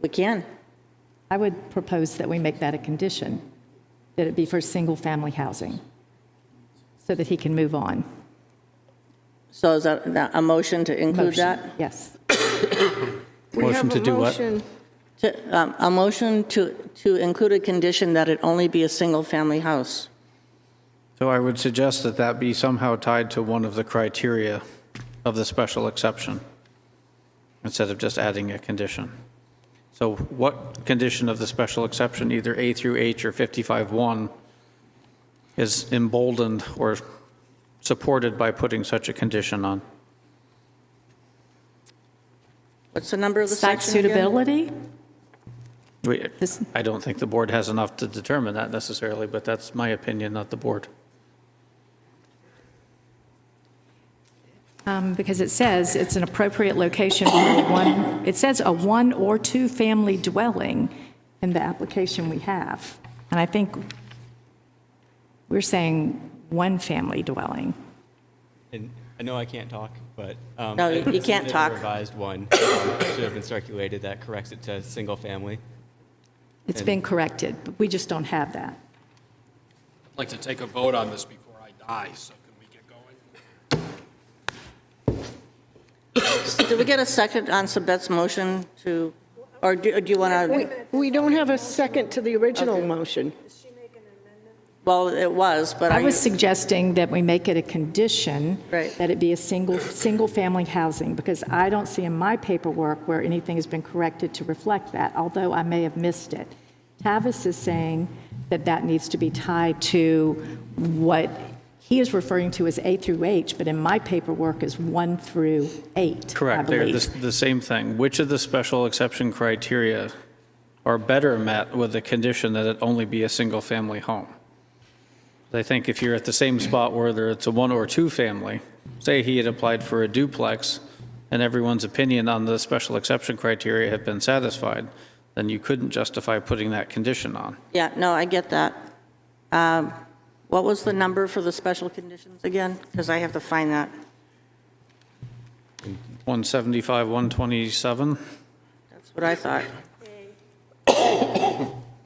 We can. I would propose that we make that a condition, that it be for single-family housing, so that he can move on. So is that a motion to include Motion. that? Yes. We Motion have to a do what? motion. A motion to include a condition that it only be a single-family house. So I would suggest that that be somehow tied to one of the criteria of the special exception, instead of just adding a condition. So what condition of the special exception, either A through H or 55-1, is emboldened or supported by putting such a condition on? What's the number of the Site section again? suitability? This- I don't think the board has enough to determine that necessarily, but that's my opinion, not the board. Because it says it's an appropriate location for one, it says a 1 or 2 family dwelling in the application we have. And I think we're saying 1 family dwelling. And I know I can't talk, but. No, you I can't submitted a talk. revised one, should have been circulated, that corrects it to single family. It's been corrected, but we just don't have that. I'd like to take a vote on this before I die, so can we get going? Did we get a second on Sabet's motion to, or do you want to? We don't have a second to the original motion. Well, it was, but I was suggesting that we make it a condition Right. that it be a single-family housing, because I don't see in my paperwork where anything has been corrected to reflect that, although I may have missed it. Tavis is saying that that needs to be tied to what he is referring to as A through H, but in my paperwork is 1 through 8, Correct. I They're believe. the same thing. Which of the special exception criteria are better met with the condition that it only be a single-family home? I think if you're at the same spot whether it's a 1 or 2 family, say he had applied for a duplex and everyone's opinion on the special exception criteria had been satisfied, then you couldn't justify putting that condition on. Yeah, no, I get that. What was the number for the special conditions again? Because I have to find that. 175, 127, That's what I thought.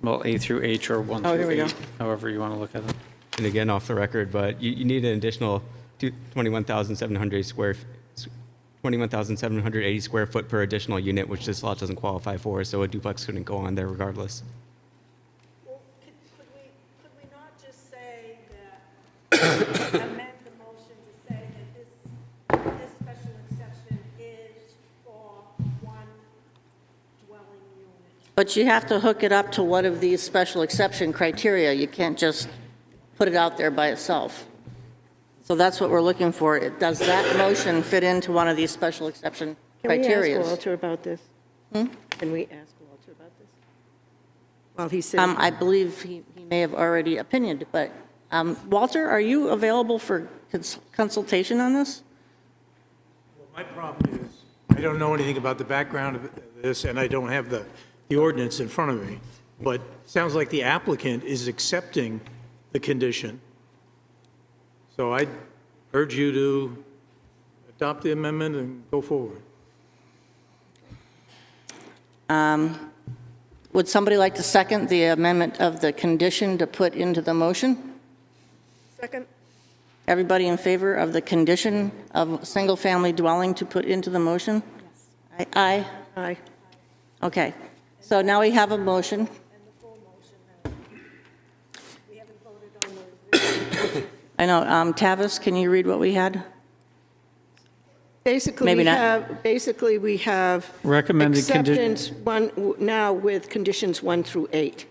well, A through H or 1 Oh, here through we go. 8, however you want to look at it. And again, off the record, but you need an additional 21,780 square foot per additional unit, which this lot doesn't qualify for, so a duplex couldn't go on there regardless. Well, could we not just say that, amend the motion to say that this special exception is for one dwelling unit? But you have to hook it up to one of these special exception criteria. You can't just put it out there by itself. So that's what we're looking for. Does that motion fit into one of these special exception criteria? Can we ask Walter about this? Can we ask Walter about this? Well, he said, I believe he may have already opinioned, but Walter, are you available for consultation on this? Well, my problem is, I don't know anything about the background of this, and I don't have the ordinance in front of me, but it sounds like the applicant is accepting the condition. So I urge you to adopt the amendment and go forward. Would somebody like to second the amendment of the condition to put into the motion? Second? Everybody in favor of the condition of single-family dwelling to put into the motion? Yes. Aye? aye. Okay. So now we have a motion. I know, Tavis, can you read what we had? Basically, Maybe we not. have Recommended acceptance now with conditions 1 through 8,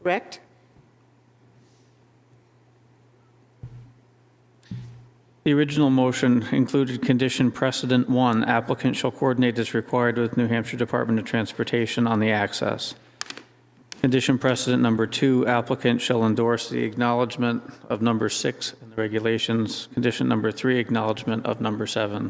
correct? The original motion included condition precedent 1, applicant shall coordinate as required with New Hampshire Department of Transportation on the access. Condition precedent number 2, applicant shall endorse the acknowledgement of number 6 in the regulations. Condition number 3, acknowledgement of number 7.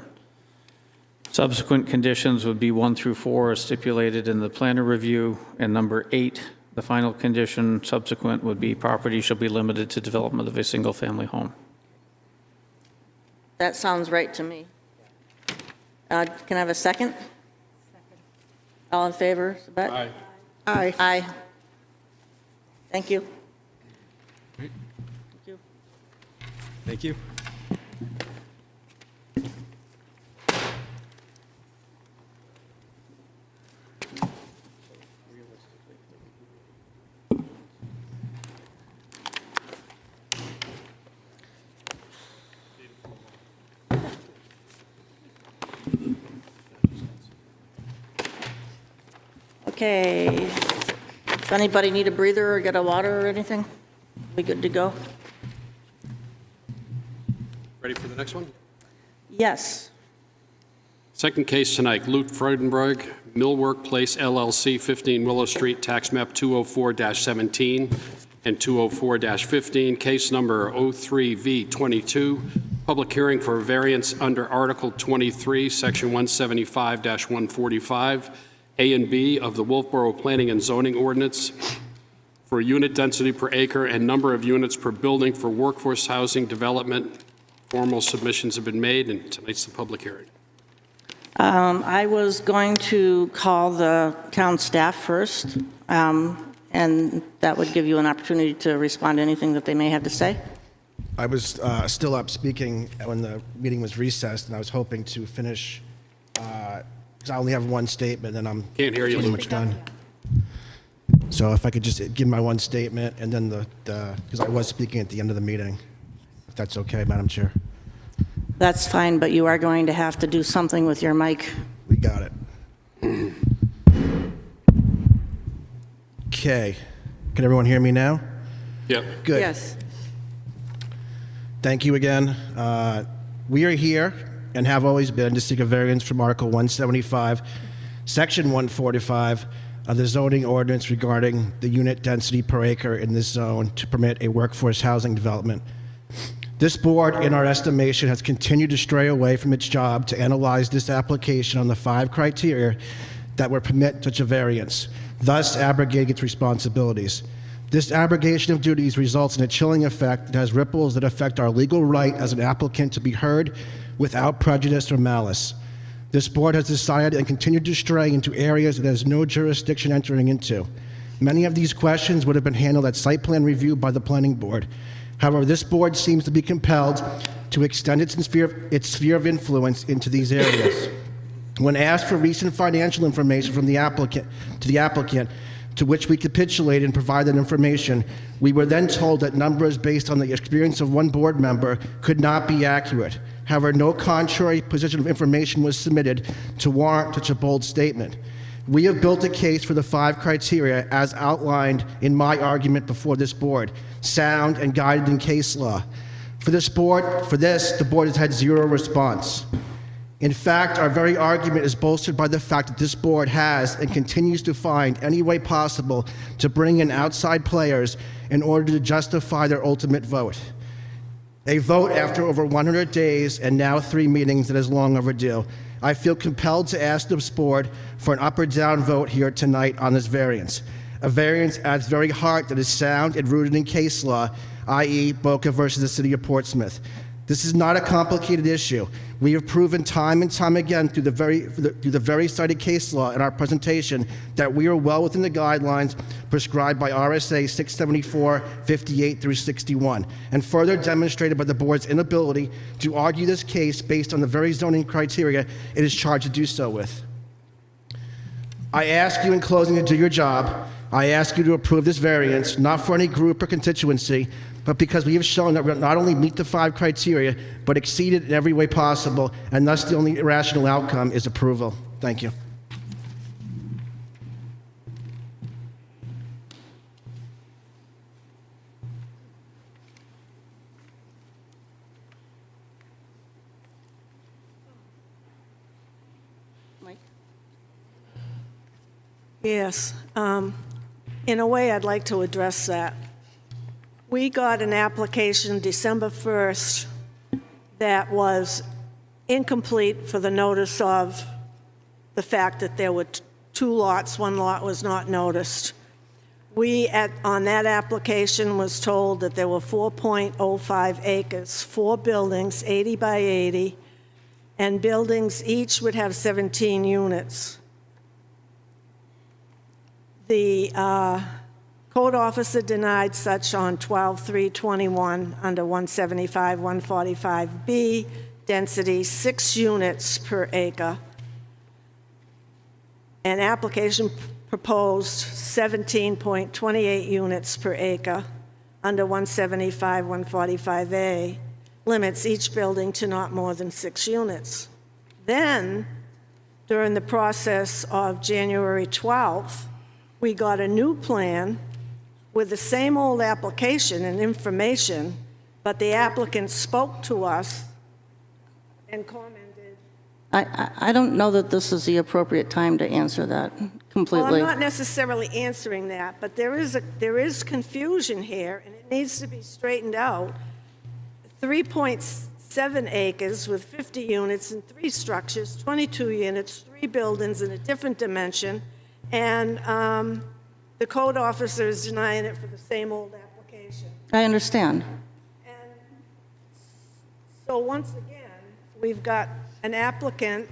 Subsequent conditions would be 1 through 4 as stipulated in the planner review, and number 8, the final condition subsequent would be property shall be limited to development of a single-family home. That sounds right to me. Can I have a second? All in favor? Sabet? Aye. Aye. Aye. Thank you. Thank you. Thank you. Okay. Does anybody need a breather or get a water or anything? We good to go? Ready for the next one? Yes. Second case tonight, Lute Freudenberg, Millwork Place LLC, 15 Willow Street, tax map 204-17 and 204-15, case number 03V22, public hearing for variance under Article 23, Section 175-145, A and B of the Wolfeboro Planning and Zoning Ordinance for unit density per acre and number of units per building for workforce housing development Formal submissions have been made, and tonight's the public hearing. I was going to call the town staff first, and that would give you an opportunity to respond to anything that they may have to say. I was still up speaking when the meeting was recessed, and I was hoping to finish, because I only have one statement, and I'm Can't hear you, pretty Lou. much done. So if I could just give my one statement, and then because I was speaking at the end of the meeting, if that's okay, Madam Chair. That's fine, but you are going to have to do something with your mic. We got it. Okay. Can everyone hear me now? Yep. Good. Yes. Thank you again. We are here and have always been to seek a variance from Article 175, Section 145 of the zoning ordinance regarding the unit density per acre in this zone to permit a workforce housing development. This board, in our estimation, has continued to stray away from its job to analyze this application on the 5 criteria that would permit such a variance, thus abrogating its responsibilities. This abrogation of duties results in a chilling effect that has ripples that affect our legal right as an applicant to be heard without prejudice or malice. This board has decided and continued to stray into areas it has no jurisdiction entering into. Many of these questions would have been handled at site plan review by the planning board. However, this board seems to be compelled to extend its sphere of influence into these areas. When asked for recent financial information from the applicant, to which we capitulated and provided information, we were then told that numbers based on the experience of one board member could not be accurate. However, no contrary position of information was submitted to warrant such a bold statement. We have built a case for the 5 criteria as outlined in my argument before this board, sound and guided in case law. For this, the board has had zero response. In fact, our very argument is bolstered by the fact that this board has and continues to find any way possible to bring in outside players in order to justify their ultimate vote. A vote after over 100 days and now 3 meetings that is long overdue. I feel compelled to ask this board for an up or down vote here tonight on this variance. A variance at its very heart that is sound and rooted in case law, i.e. Boca versus the City of Portsmouth. This is not a complicated issue. We have proven time and time again through the very cited case law in our presentation that we are well within the guidelines prescribed by RSA 674-58 through 61, and further demonstrated by the board's inability to argue this case based on the very zoning criteria it is charged to do so with. I ask you in closing to do your job. I ask you to approve this variance, not for any group or constituency, but because we have shown that we not only meet the 5 criteria, but exceed it in every way possible, and thus the only rational outcome is approval. Thank you. Mike? Yes. In a way, I'd like to address that. We got an application December 1st that was incomplete for the notice of the fact that there were 2 lots, 1 lot was not noticed. We, on that application, was told that there were 4.05 acres, 4 buildings, 80 by 80, and buildings each would have 17 units. The code officer denied such on 12/3/21 under 175, 145B, density 6 units per acre. An application proposed 17.28 units per acre under 175, 145A, limits each building to not more than 6 units. Then, during the process of January 12th, we got a new plan with the same old application and information, but the applicant spoke to us and commented. I don't know that this is the appropriate time to answer that completely. Well, I'm not necessarily answering that, but there is confusion here, and it needs to be straightened out. 3.7 acres with 50 units and 3 structures, 22 units, 3 buildings in a different dimension, and the code officer is denying it for the same old application. I understand. And So once again, we've got an applicant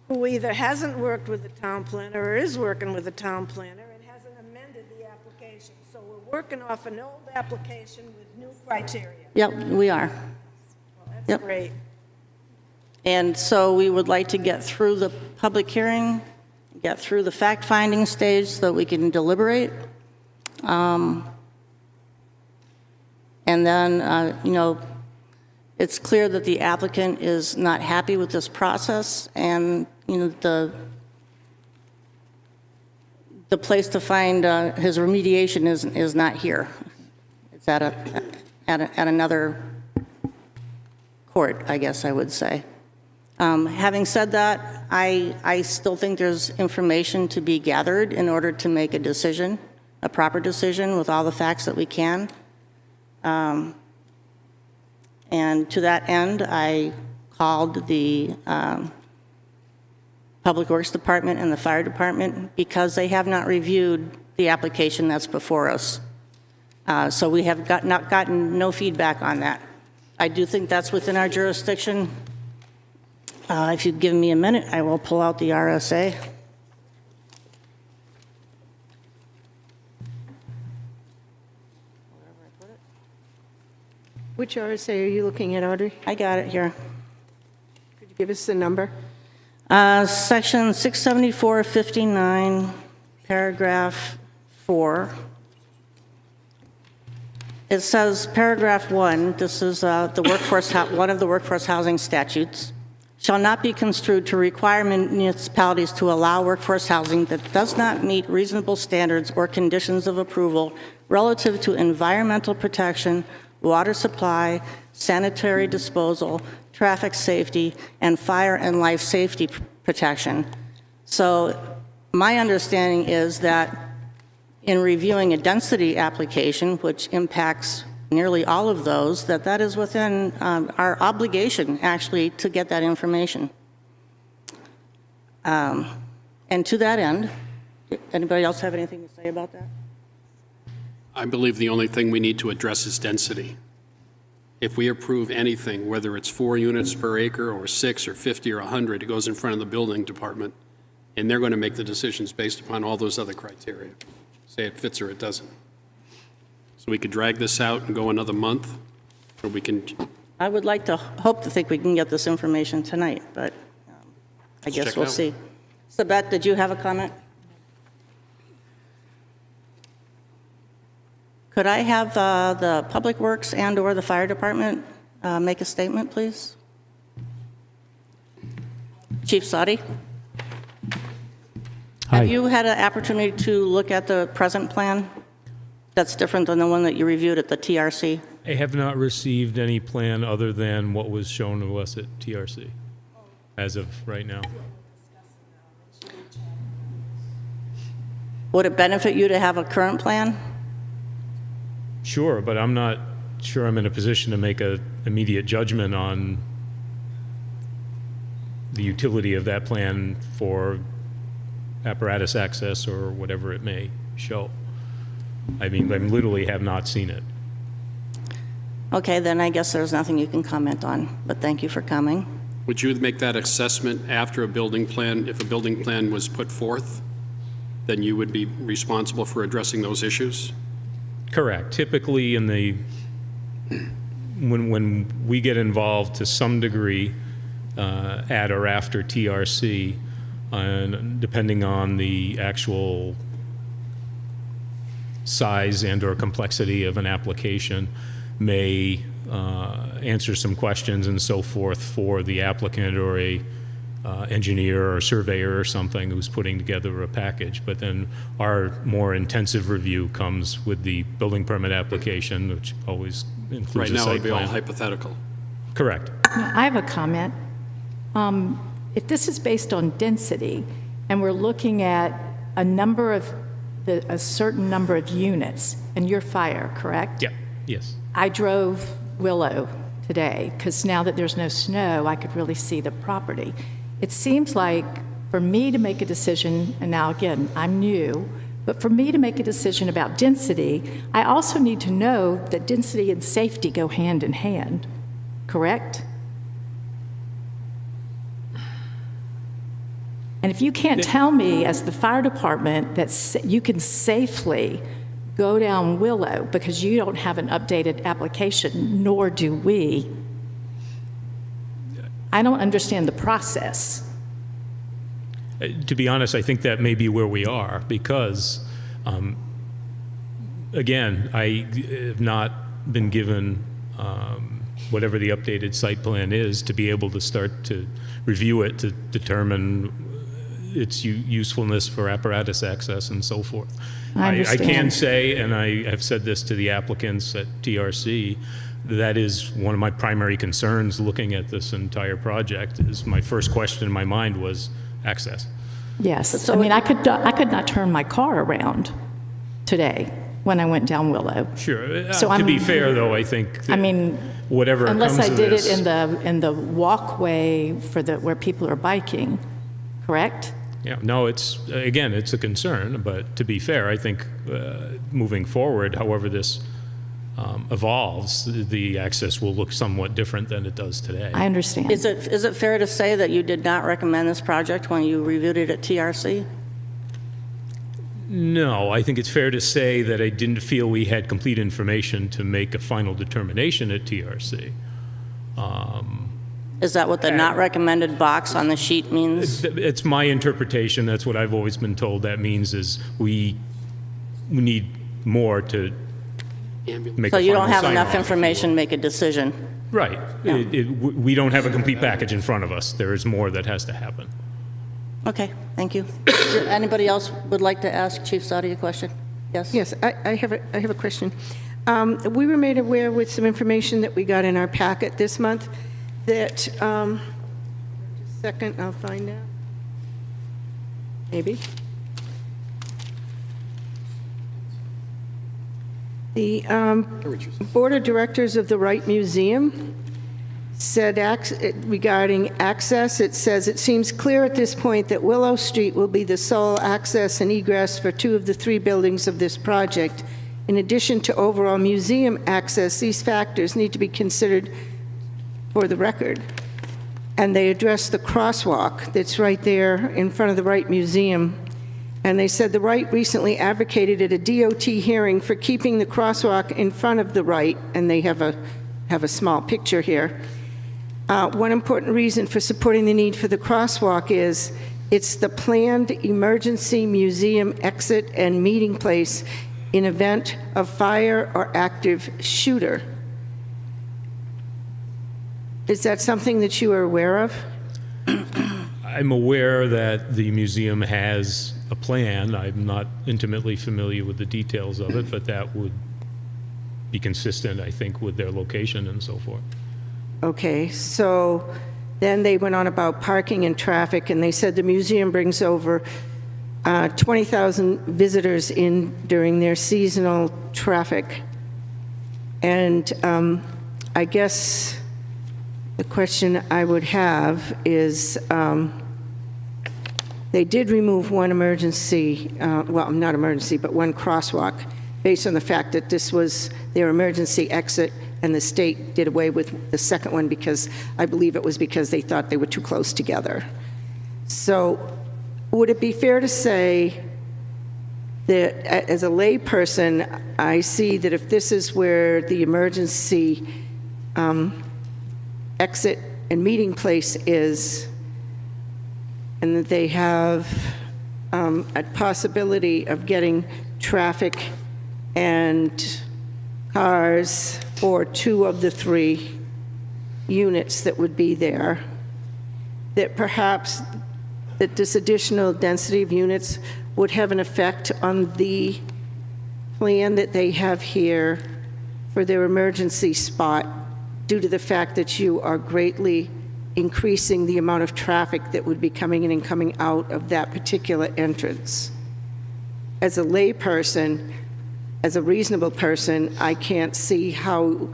who either hasn't worked with the town planner or is working with the town planner and hasn't amended the application. So we're working off an old application with new criteria. Yep, we are. Well, that's Yep. great. And so we would like to get through the public hearing, get through the fact-finding stage so that we can deliberate. And then, it's clear that the applicant is not happy with this process, and, the place to find his remediation is not here. It's at another court, I guess I would say. Having said that, I still think there's information to be gathered in order to make a decision, a proper decision with all the facts that we can. And to that end, I called the Public Works Department and the Fire Department because they have not reviewed the application that's before us. So we have gotten no feedback on that. I do think that's within our jurisdiction. If you'd give me a minute, I will pull out the RSA. Which RSA are you looking at, Audrey? I got it here. Could you give us the number? Section 674-59, paragraph 4. It says, paragraph 1, this is one of the workforce housing statutes, shall not be construed to require municipalities to allow workforce housing that does not meet reasonable standards or conditions of approval relative to environmental protection, water supply, sanitary disposal, traffic safety, and fire and life safety protection. So my understanding is that in reviewing a density application, which impacts nearly all of those, that is within our obligation, actually, to get that information. And to that end, anybody else have anything to say about that? I believe the only thing we need to address is density. If we approve anything, whether it's 4 units per acre or 6 or 50 or 100, it goes in front of the building department, and they're going to make the decisions based upon all those other criteria. Say it fits or it doesn't. So we could drag this out and go another month, or we can... I would like to hope to think we can get this information tonight, but I guess we'll see. Sabette, did you have a comment? Could I have the Public Works and/or the Fire Department make a statement, please? Chief Sadi? Hi. Have you had an opportunity to look at the present plan that's different than the one that you reviewed at the TRC? I have not received any plan other than what was shown to us at TRC as of right now. Would it benefit you to have a current plan? Sure, but I'm not sure I'm in a position to make an immediate judgment on the utility of that plan for apparatus access or whatever it may show. I mean, I literally have not seen it. Okay, then I guess there's nothing you can comment on, but thank you for coming. Would you make that assessment after a building plan? If a building plan was put forth, then you would be responsible for addressing those issues? Correct. Typically in the, when we get involved to some degree at or after TRC, and depending on the actual size and or complexity of an application, may answer some questions and so forth for the applicant or a engineer or surveyor or something who's putting together a package. But then our more intensive review comes with the building permit application, which always includes Right a now, it site would be all plan. hypothetical. Correct. I have a comment. If this is based on density, and we're looking at a certain number of units, and you're fire, correct? Yeah. Yes. I drove Willow today, because now that there's no snow, I could really see the property. It seems like for me to make a decision, and now again, I'm new, but for me to make a decision about density, I also need to know that density and safety go hand in hand. correct? And if you can't tell me as the fire department that you can safely go down Willow because you don't have an updated application, nor do we, I don't understand the process. To be honest, I think that may be where we are because, again, I have not been given whatever the updated site plan is to be able to start to review it to determine its usefulness for apparatus access and so forth. I can say, and I have said this to the applicants at TRC, that is one of my primary concerns looking at this entire project. Is my first question in my mind was access. Yes, I mean, I could not turn my car around today when I went down Willow. Sure. So to be fair, though, I think that I mean, whatever unless comes I of did this, it in the walkway for where people are biking, correct? Yeah, no, it's a concern, but to be fair, I think moving forward, however this evolves, the access will look somewhat different than it does today. I understand. Is it fair to say that you did not recommend this project when you reviewed it at TRC? No, I think it's fair to say that I didn't feel we had complete information to make a final determination at TRC. Is that what the not recommended box on the sheet means? It's my interpretation. That's what I've always been told. That means is we need more to make So a you don't final have enough sign-off. information to make a decision? Right. Yeah. We don't have a complete package in front of us. There is more that has to happen. Okay, thank you. Anybody else would like to ask Chief Sadi a question? Yes? Yes, I have a question. We were made aware with some information that we got in our packet this month that, just a second, I'll find out. Maybe. The Board of Directors of the Wright Museum said regarding access, it says, it seems clear at this point that Willow Street will be the sole access and egress for 2 of the 3 buildings of this project. In addition to overall museum access, these factors need to be considered for the record. And they addressed the crosswalk that's right there in front of the Wright Museum. And they said the Wright recently advocated at a DOT hearing for keeping the crosswalk in front of the Wright, and they have a small picture here. One important reason for supporting the need for the crosswalk is it's the planned emergency museum exit and meeting place in event of fire or active shooter. Is that something that you are aware of? I'm aware that the museum has a plan. I'm not intimately familiar with the details of it, but that would be consistent, I think, with their location and so forth. Okay, so then they went on about parking and traffic, and they said the museum brings over 20,000 visitors in during their seasonal traffic. And I guess the question I would have is, they did remove one emergency, well, not emergency, but one crosswalk, based on the fact that this was their emergency exit, and the state did away with the second one because I believe it was because they thought they were too close together. So would it be fair to say that as a layperson, I see that if this is where the emergency exit and meeting place is, and that they have a possibility of getting traffic and cars for 2 of the 3 units that would be there, that perhaps that this additional density of units would have an effect on the plan that they have here for their emergency spot due to the fact that you are greatly increasing the amount of traffic that would be coming in and coming out of that particular entrance. As a layperson, as a reasonable person, I can't see how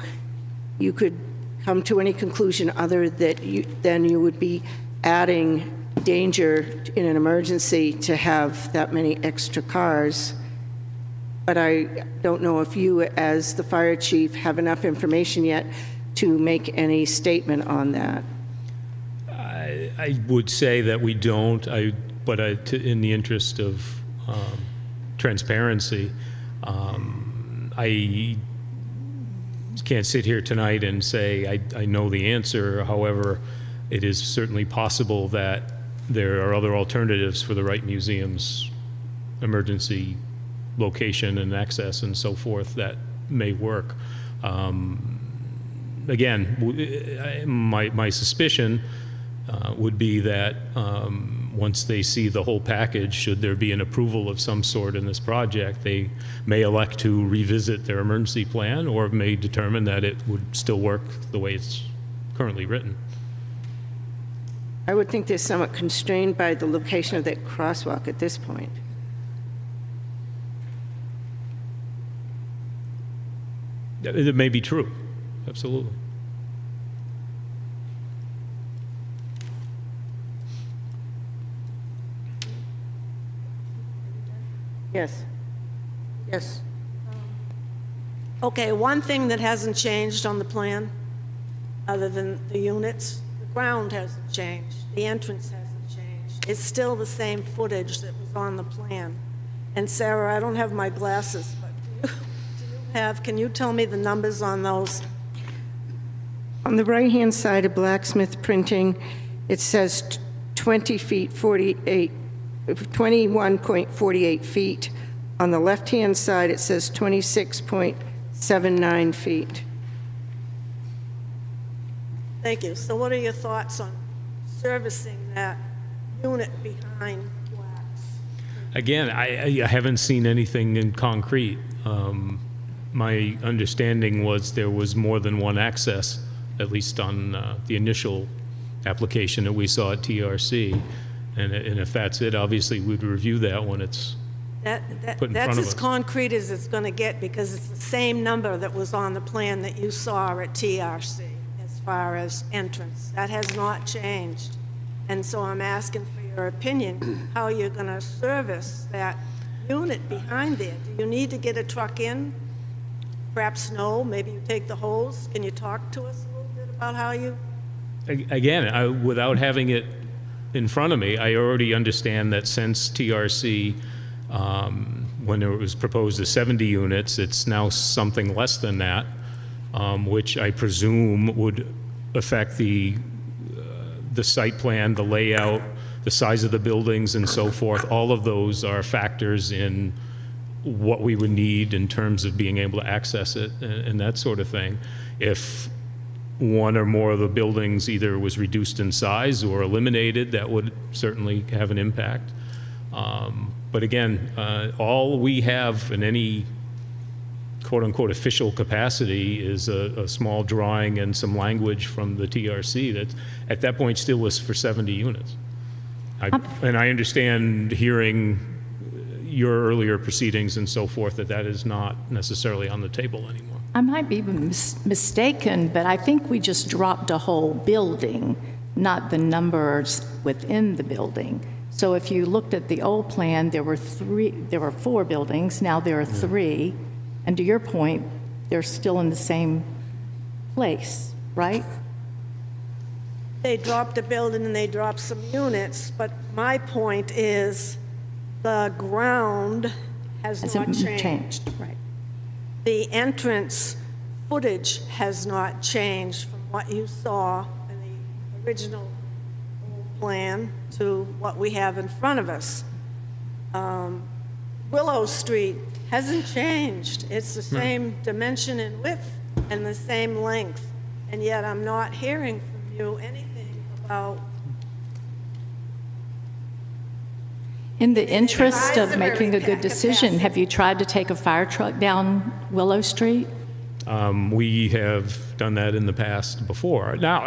you could come to any conclusion other than you would be adding danger in an emergency to have that many extra cars. But I don't know if you, as the fire chief, have enough information yet to make any statement on that. I would say that we don't, but in the interest of transparency, I can't sit here tonight and say I know the answer. However, it is certainly possible that there are other alternatives for the Wright Museum's emergency location and access and so forth that may work. Again, my suspicion would be that once they see the whole package, should there be an approval of some sort in this project, they may elect to revisit their emergency plan or may determine that it would still work the way it's currently written. I would think they're somewhat constrained by the location of that crosswalk at this point. It may be true, absolutely. Yes. Yes. Okay, one thing that hasn't changed on the plan, other than the units, the ground hasn't changed, the entrance hasn't changed. It's still the same footage that was on the plan. And Sarah, I don't have my glasses, but can you tell me the numbers on those? On the right-hand side of Blacksmith Printing, it says 20 feet 48, 21.48 feet. On the left-hand side, it says 26.79 feet. Thank you. So what are your thoughts on servicing that unit behind Blacks? Again, I haven't seen anything in concrete. My understanding was there was more than one access, at least on the initial application that we saw at TRC. And if that's it, obviously we'd review that when it's put in front That's of as us. concrete as it's going to get, because it's the same number that was on the plan that you saw at TRC as far as entrance. That has not changed. And so I'm asking for your opinion, how you're going to service that unit behind there. Do you need to get a truck in? Perhaps no, maybe you take the hose. Can you talk to us a little bit about how you? Again, without having it in front of me, I already understand that since TRC, when it was proposed as 70 units, it's now something less than that, which I presume would affect the site plan, the layout, the size of the buildings and so forth. All of those are factors in what we would need in terms of being able to access it and that sort of thing. If one or more of the buildings either was reduced in size or eliminated, that would certainly have an impact. But again, all we have in any quote-unquote official capacity is a small drawing and some language from the TRC that at that point still was for 70 units. And I understand hearing your earlier proceedings and so forth that is not necessarily on the table anymore. I might be mistaken, but I think we just dropped a whole building, not the numbers within the building. So if you looked at the old plan, there were 4 buildings, now there are 3. And to your point, they're still in the same place, right? They dropped a building and they dropped some units, but my point is the ground has not changed. Right. The entrance footage has not changed from what you saw in the original plan to what we have in front of us. Willow Street hasn't changed. It's the same dimension and width and the same length, and yet I'm not hearing from you anything about. In the interest of making a good decision, have you tried to take a fire truck down Willow Street? We have done that in the past before. Now,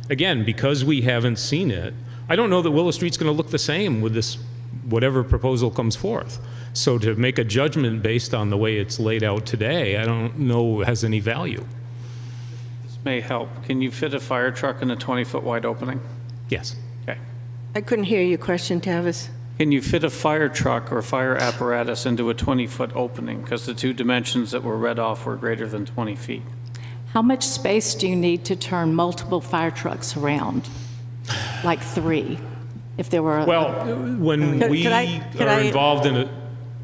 again, because we haven't seen it, I don't know that Willow Street's going to look the same with this, whatever proposal comes forth. So to make a judgment based on the way it's laid out today, I don't know has any value. This may help. Can you fit a fire truck in a 20-foot wide opening? Yes. Okay. I couldn't hear your question, Tavis. Can you fit a fire truck or fire apparatus into a 20-foot opening? Because the 2 dimensions that were read off were greater than 20 feet. How much space do you need to turn multiple fire trucks around? Like 3, if there were... Well, when we Could are I- involved in it,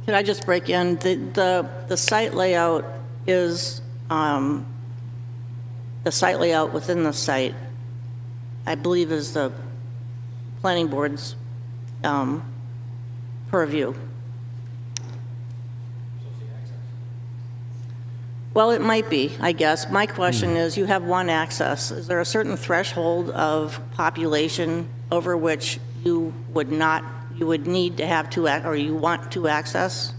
Can I just break in? The site layout is, the site layout within the site, I believe, is the planning board's purview. Well, it might be, I guess. My question is, you have one access. Is there a certain threshold of population over which you would need to have or you want two accesses?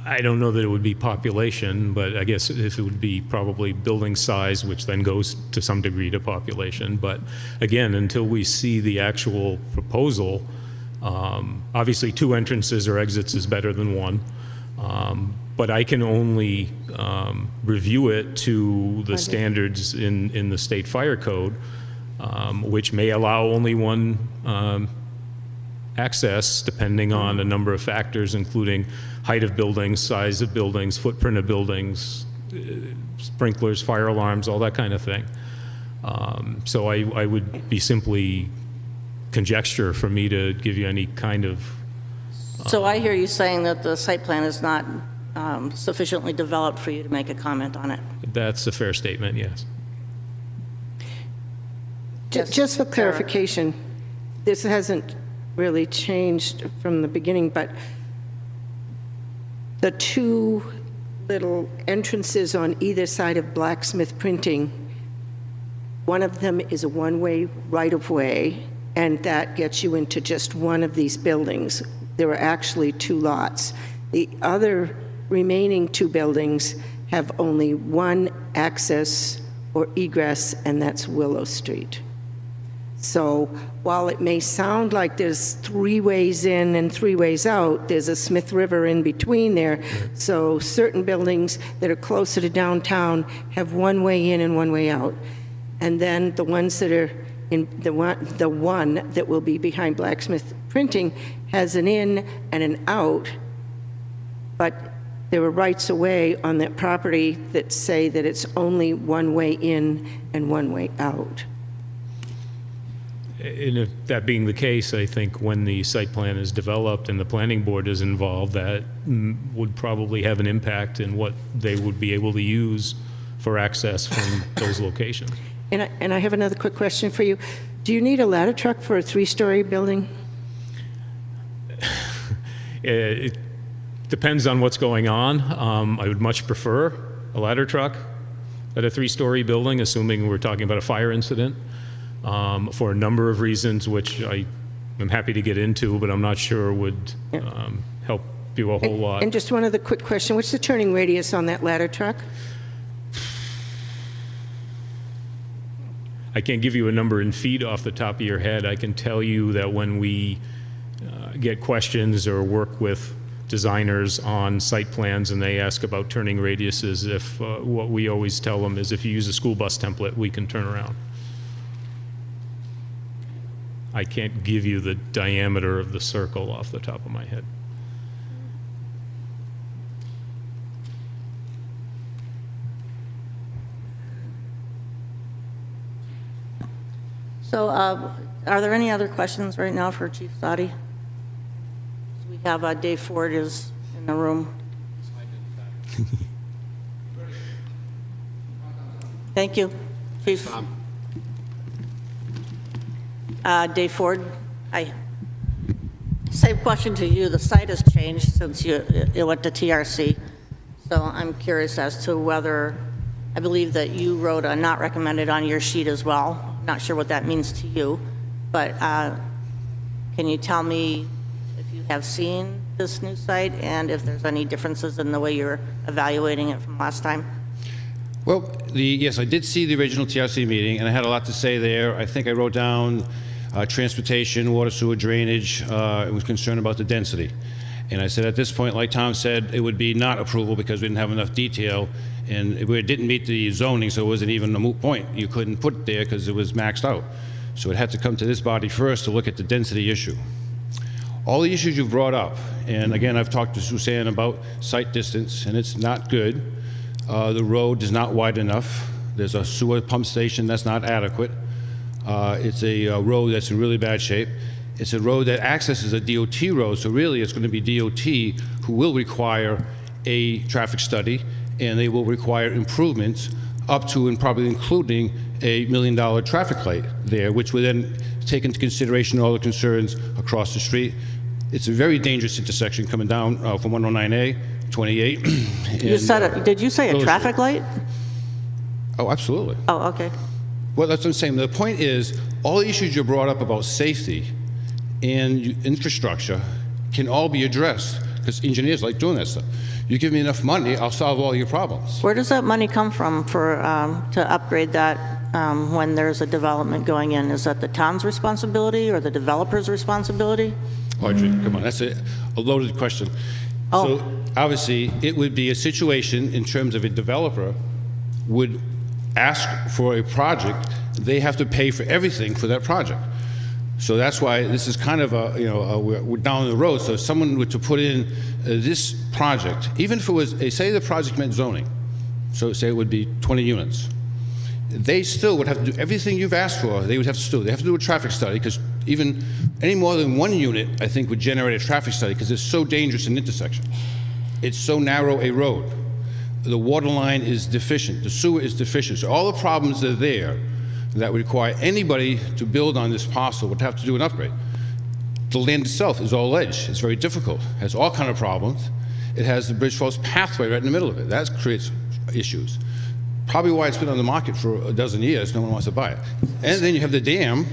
I don't know that it would be population, but I guess if it would be probably building size, which then goes to some degree to population. But again, until we see the actual proposal, obviously 2 entrances or exits is better than 1. But I can only review it to the standards in the state fire code, which may allow only 1 access depending on a number of factors, including height of buildings, size of buildings, footprint of buildings, sprinklers, fire alarms, all that kind of thing. So I would be simply conjecture for me to give you any kind of... So I hear you saying that the site plan is not sufficiently developed for you to make a comment on it. That's a fair statement, yes. Just for clarification, this hasn't really changed from the beginning, but the 2 little entrances on either side of Blacksmith Printing, one of them is a one-way right-of-way, and that gets you into just one of these buildings. There are actually 2 lots. The other remaining 2 buildings have only 1 access or egress, and that's Willow Street. So while it may sound like there's 3 ways in and 3 ways out, there's a Smith River in between there. So certain buildings that are closer to downtown have 1 way in and 1 way out. And then the ones that are in the one that will be behind Blacksmith Printing has an in and an out, but there are rights of way on that property that say that it's only 1 way in and 1 way out. And if that being the case, I think when the site plan is developed and the planning board is involved, that would probably have an impact in what they would be able to use for access from those locations. And I have another quick question for you. Do you need a ladder truck for a 3-story building? It depends on what's going on. I would much prefer a ladder truck at a 3-story building, assuming we're talking about a fire incident. For a number of reasons, which I am happy to get into, but I'm not sure would help you a whole lot. And just one other quick question. What's the turning radius on that ladder truck? I can't give you a number in feet off the top of your head. I can tell you that when we get questions or work with designers on site plans and they ask about turning radiuses, if what we always tell them is if you use a school bus template, we can turn around. I can't give you the diameter of the circle off the top of my head. So are there any other questions right now for Chief Sadi? We have Dave Ford is in the room. Thank you, Chief. Dave Ford, same question to you. The site has changed since you went to TRC. So I'm curious as to whether, I believe that you wrote a not recommended on your sheet as well. Not sure what that means to you, but can you tell me if you have seen this new site and if there's any differences in the way you're evaluating it from last time? Well, yes, I did see the original TRC meeting, and I had a lot to say there. I think I wrote down transportation, water, sewer, drainage, and was concerned about the density. And I said at this point, like Tom said, it would be not approval because we didn't have enough detail, and it didn't meet the zoning, so it wasn't even a moot point. You couldn't put it there because it was maxed out. So it had to come to this body first to look at the density issue. All the issues you've brought up, and again, I've talked to Suzanne about site distance, and it's not good. The road is not wide enough. There's a sewer pump station that's not adequate. It's a road that's in really bad shape. It's a road that accesses a DOT road, so really it's going to be DOT who will require a traffic study, and they will require improvements up to and probably including a $1 million traffic light there, which would then take into consideration all the concerns across the street. It's a very dangerous intersection coming down from 109A, 28. You said it. Did you say a traffic light? Oh, absolutely. Oh, okay. Well, that's what I'm saying. The point is, all the issues you brought up about safety and infrastructure can all be addressed, because engineers like doing that stuff. You give me enough money, I'll solve all your problems. Where does that money come from for, to upgrade that when there's a development going in? Is that the town's responsibility or the developer's responsibility? Audrey, come on, that's a loaded question. Oh. So obviously, it would be a situation in terms of a developer would ask for a project, they have to pay for everything for that project. So that's why this is kind of a, we're down the road. So if someone were to put in this project, even if it was, say the project meant zoning, so say it would be 20 units, they still would have to do everything you've asked for. They would have to do. They have to do a traffic study, because even any more than one unit, I think, would generate a traffic study, because it's so dangerous an intersection. It's so narrow a road. The water line is deficient. The sewer is deficient. So all the problems that are there that would require anybody to build on this parcel would have to do an upgrade. The land itself is all ledge. It's very difficult. It has all kind of problems. It has the Bridge Falls pathway right in the middle of it. That creates issues. Probably why it's been on the market for a dozen years. No one wants to buy it. And then you have the dam,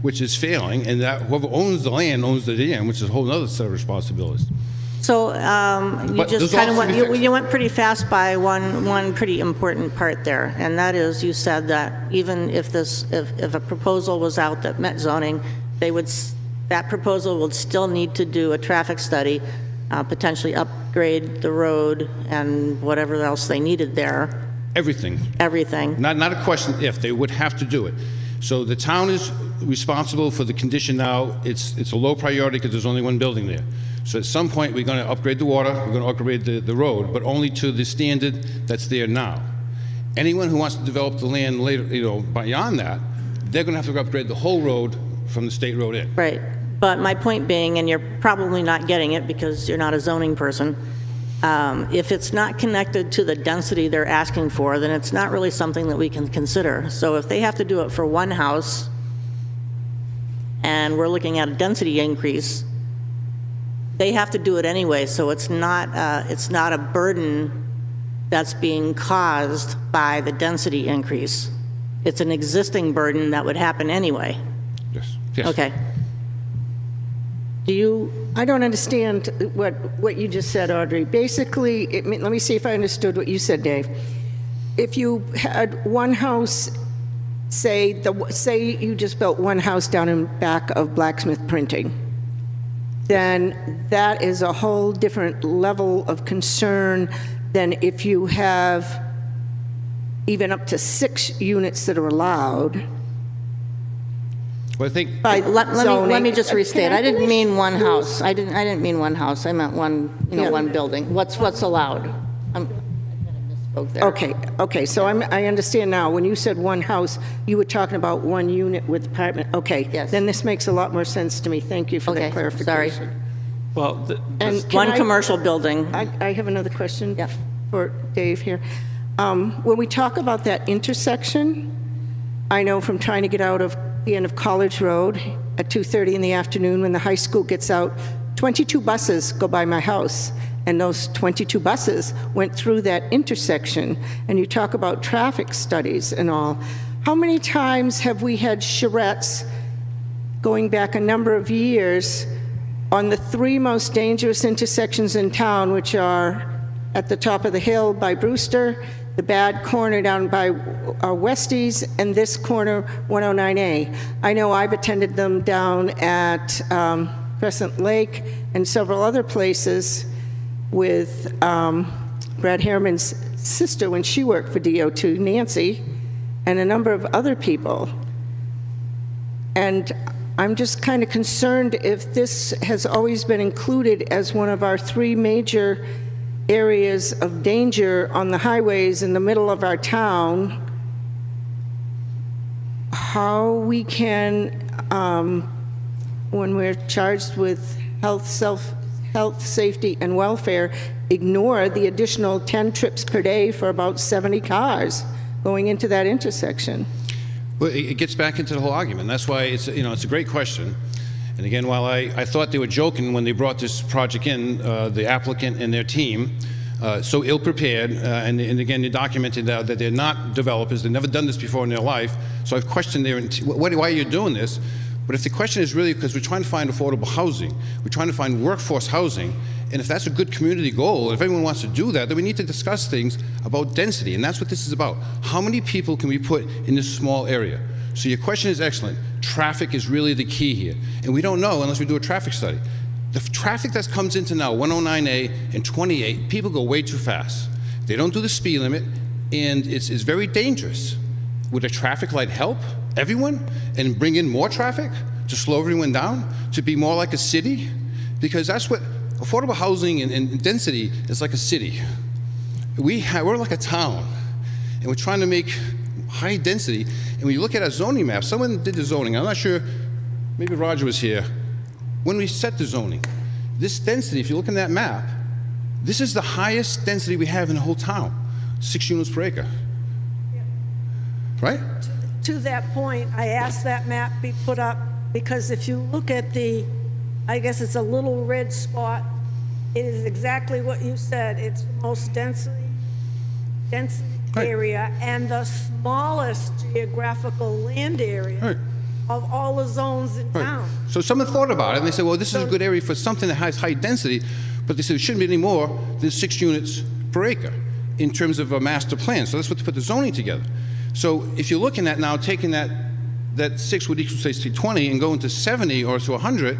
which is failing, and that whoever owns the land owns the dam, which is a whole other set of responsibilities. So you But just those kind of also went, be fixed. you went pretty fast by one pretty important part there, and that is you said that even if if a proposal was out that met zoning, that proposal would still need to do a traffic study, potentially upgrade the road and whatever else they needed there. Everything. Everything. Not a question if, they would have to do it. So the town is responsible for the condition now. It's a low priority because there's only one building there. So at some point, we're going to upgrade the water, we're going to upgrade the road, but only to the standard that's there now. Anyone who wants to develop the land later, beyond that, they're going to have to upgrade the whole road from the state road in. Right. But my point being, and you're probably not getting it because you're not a zoning person, if it's not connected to the density they're asking for, then it's not really something that we can consider. So if they have to do it for one house, and we're looking at a density increase, they have to do it anyway, so it's not a burden that's being caused by the density increase. It's an existing burden that would happen anyway. Yes. Yes. Okay. Do you? I don't understand what you just said, Audrey. Basically, let me see if I understood what you said, Dave. If you had one house, say you just built one house down in back of Blacksmith Printing, then that is a whole different level of concern than if you have even up to 6 units that are allowed. Well, I think Let me just restate. I didn't mean one house. I didn't mean one house. I meant one, one building. What's allowed? I misspoke there. Okay. So I understand now. When you said one house, you were talking about one unit with apartment. Okay. Yes. Then this makes a lot more sense to me. Thank you for that clarification. Sorry. Well, And One commercial building. I have another question Yep. for Dave here. When we talk about that intersection, I know from trying to get out of the end of College Road at 2:30 in the afternoon when the high school gets out, 22 buses go by my house, and those 22 buses went through that intersection. And you talk about traffic studies and all. How many times have we had charrettes going back a number of years on the 3 most dangerous intersections in town, which are at the top of the hill by Brewster, the bad corner down by Westies, and this corner, 109A. I know I've attended them down at Crescent Lake and several other places with Brad Harriman's sister when she worked for DO2, Nancy, and a number of other people. And I'm just kind of concerned if this has always been included as one of our 3 major areas of danger on the highways in the middle of our town, how we can, when we're charged with health, safety, and welfare, ignore the additional 10 trips per day for about 70 cars going into that intersection. Well, it gets back into the whole argument. That's why it's, you know, it's a great question. And again, while I thought they were joking when they brought this project in, the applicant and their team, so ill-prepared, and again, they documented that they're not developers, they've never done this before in their life, so I've questioned their, why are you doing this? But if the question is really because we're trying to find affordable housing, we're trying to find workforce housing, and if that's a good community goal, if everyone wants to do that, then we need to discuss things about density, and that's what this is about. How many people can we put in this small area? So your question is excellent. Traffic is really the key here, and we don't know unless we do a traffic study. The traffic that comes into now 109A and 28, people go way too fast. They don't do the speed limit, and it's very dangerous. Would a traffic light help everyone and bring in more traffic to slow everyone down, to be more like a city? Because that's what affordable housing and density is, like a city. We're like a town, and we're trying to make high density. And when you look at our zoning map, someone did the zoning. I'm not sure, maybe Roger was here. When we set the zoning, this density, if you look in that map, this is the highest density we have in the whole town, 6 units per acre. Yeah. Right? To that point, I asked that map be put up because if you look at the, I guess it's a little red spot, it is exactly what you said. It's the most density right. area and the smallest geographical land area. Right. Of all the zones in town. So someone thought about it, and they said, well, this is a good area for something that has high density, but they said it shouldn't be any more than 6 units per acre in terms of a master plan. So that's what they put the zoning together. So if you're looking at now taking that 6 would equal, say, 20 and going to 70 or to 100,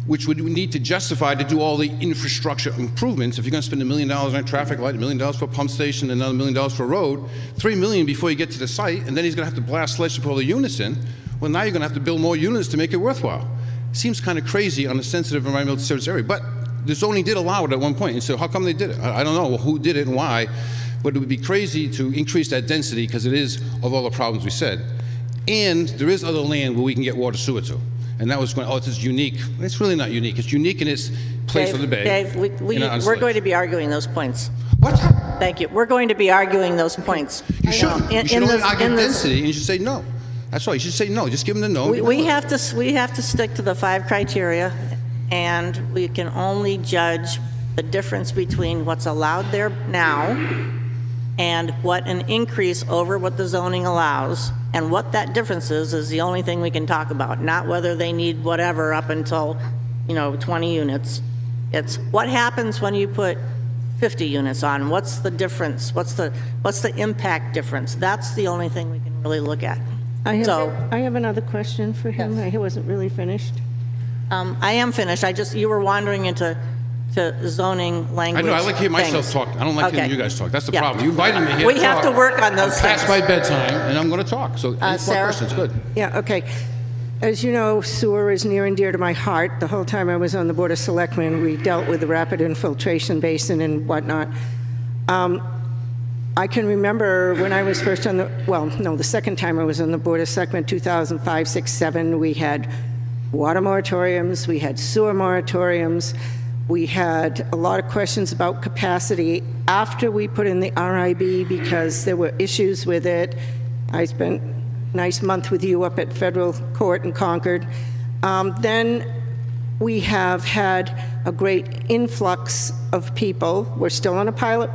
which would need to justify to do all the infrastructure improvements. If you're going to spend $1 million on a traffic light, $1 million for a pump station, another $1 million for a road, $3 million before you get to the site, and then he's going to have to blast sledge to put all the units in. Well, now you're going to have to build more units to make it worthwhile. Seems kind of crazy on a sensitive environmental service area, but the zoning did allow it at one point. And so how come they did it? I don't know who did it and why, but it would be crazy to increase that density because it is of all the problems we said. And there is other land where we can get water sewer to. And that was going, oh, this is unique. It's really not unique. It's unique in its place on the bay. Dave, we're going to be arguing those points. What? Thank you. We're going to be arguing those points. You shouldn't. You should only argue density, and you should say no. That's all. You should say no. Just give them the no. We have to stick to the 5 criteria, and we can only judge the difference between what's allowed there now and what an increase over what the zoning allows. And what that difference is the only thing we can talk about, not whether they need whatever up until, 20 units. It's what happens when you put 50 units on. What's the difference? What's the impact difference? That's the only thing we can really look at. I have another question for him. Yes. I wasn't really finished. I am finished. You were wandering into zoning language. I know. I like to hear myself talk. I don't like hearing you guys talk. That's the problem. You invited me here. We have to work on those things. Past my bedtime, and I'm going to talk. So, any more questions? Good. Yeah. Okay. As you know, sewer is near and dear to my heart. The whole time I was on the Board of Selectmen, we dealt with the rapid infiltration basin and whatnot. I can remember when I was first on the second time I was on the Board of Selectmen, 2005, 6, 7, we had water moratoriums, we had sewer moratoriums, we had a lot of questions about capacity after we put in the RIB because there were issues with it. I spent a nice month with you up at federal court in Concord. Then we have had a great influx of people. We're still on a pilot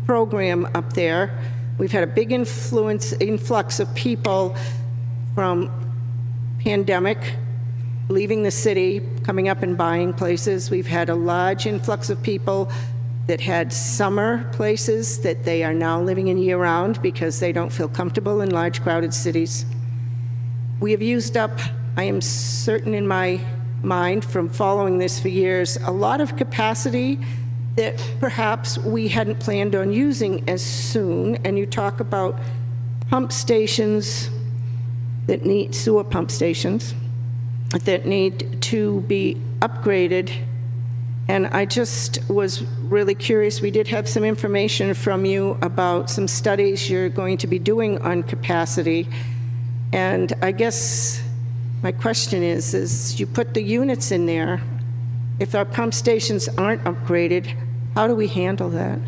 program up there. We've had a big influx of people from pandemic, leaving the city, coming up and buying places. We've had a large influx of people that had summer places that they are now living in year-round because they don't feel comfortable in large crowded cities. We have used up, I am certain in my mind from following this for years, a lot of capacity that perhaps we hadn't planned on using as soon. And you talk about pump stations that need, sewer pump stations that need to be upgraded And I just was really curious, we did have some information from you about some studies you're going to be doing on capacity. And I guess my question is you put the units in there, if our pump stations aren't upgraded, how do we handle that?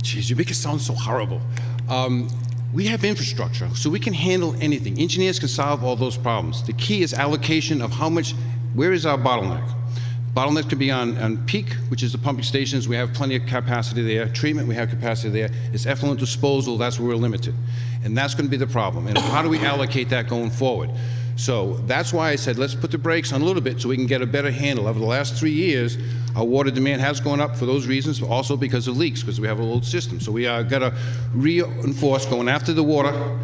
Jeez, you make it sound so horrible. We have infrastructure, so we can handle anything. Engineers can solve all those problems. The key is allocation of how much, where is our bottleneck? Bottleneck can be on peak, which is the pumping stations. We have plenty of capacity there. Treatment, we have capacity there. It's effluent disposal, that's where we're limited. And that's going to be the problem. And how do we allocate that going forward? So that's why I said, let's put the brakes on a little bit so we can get a better handle. Over the last 3 years, our water demand has gone up for those reasons, but also because of leaks, because we have an old system. So we got to reinforce going after the water,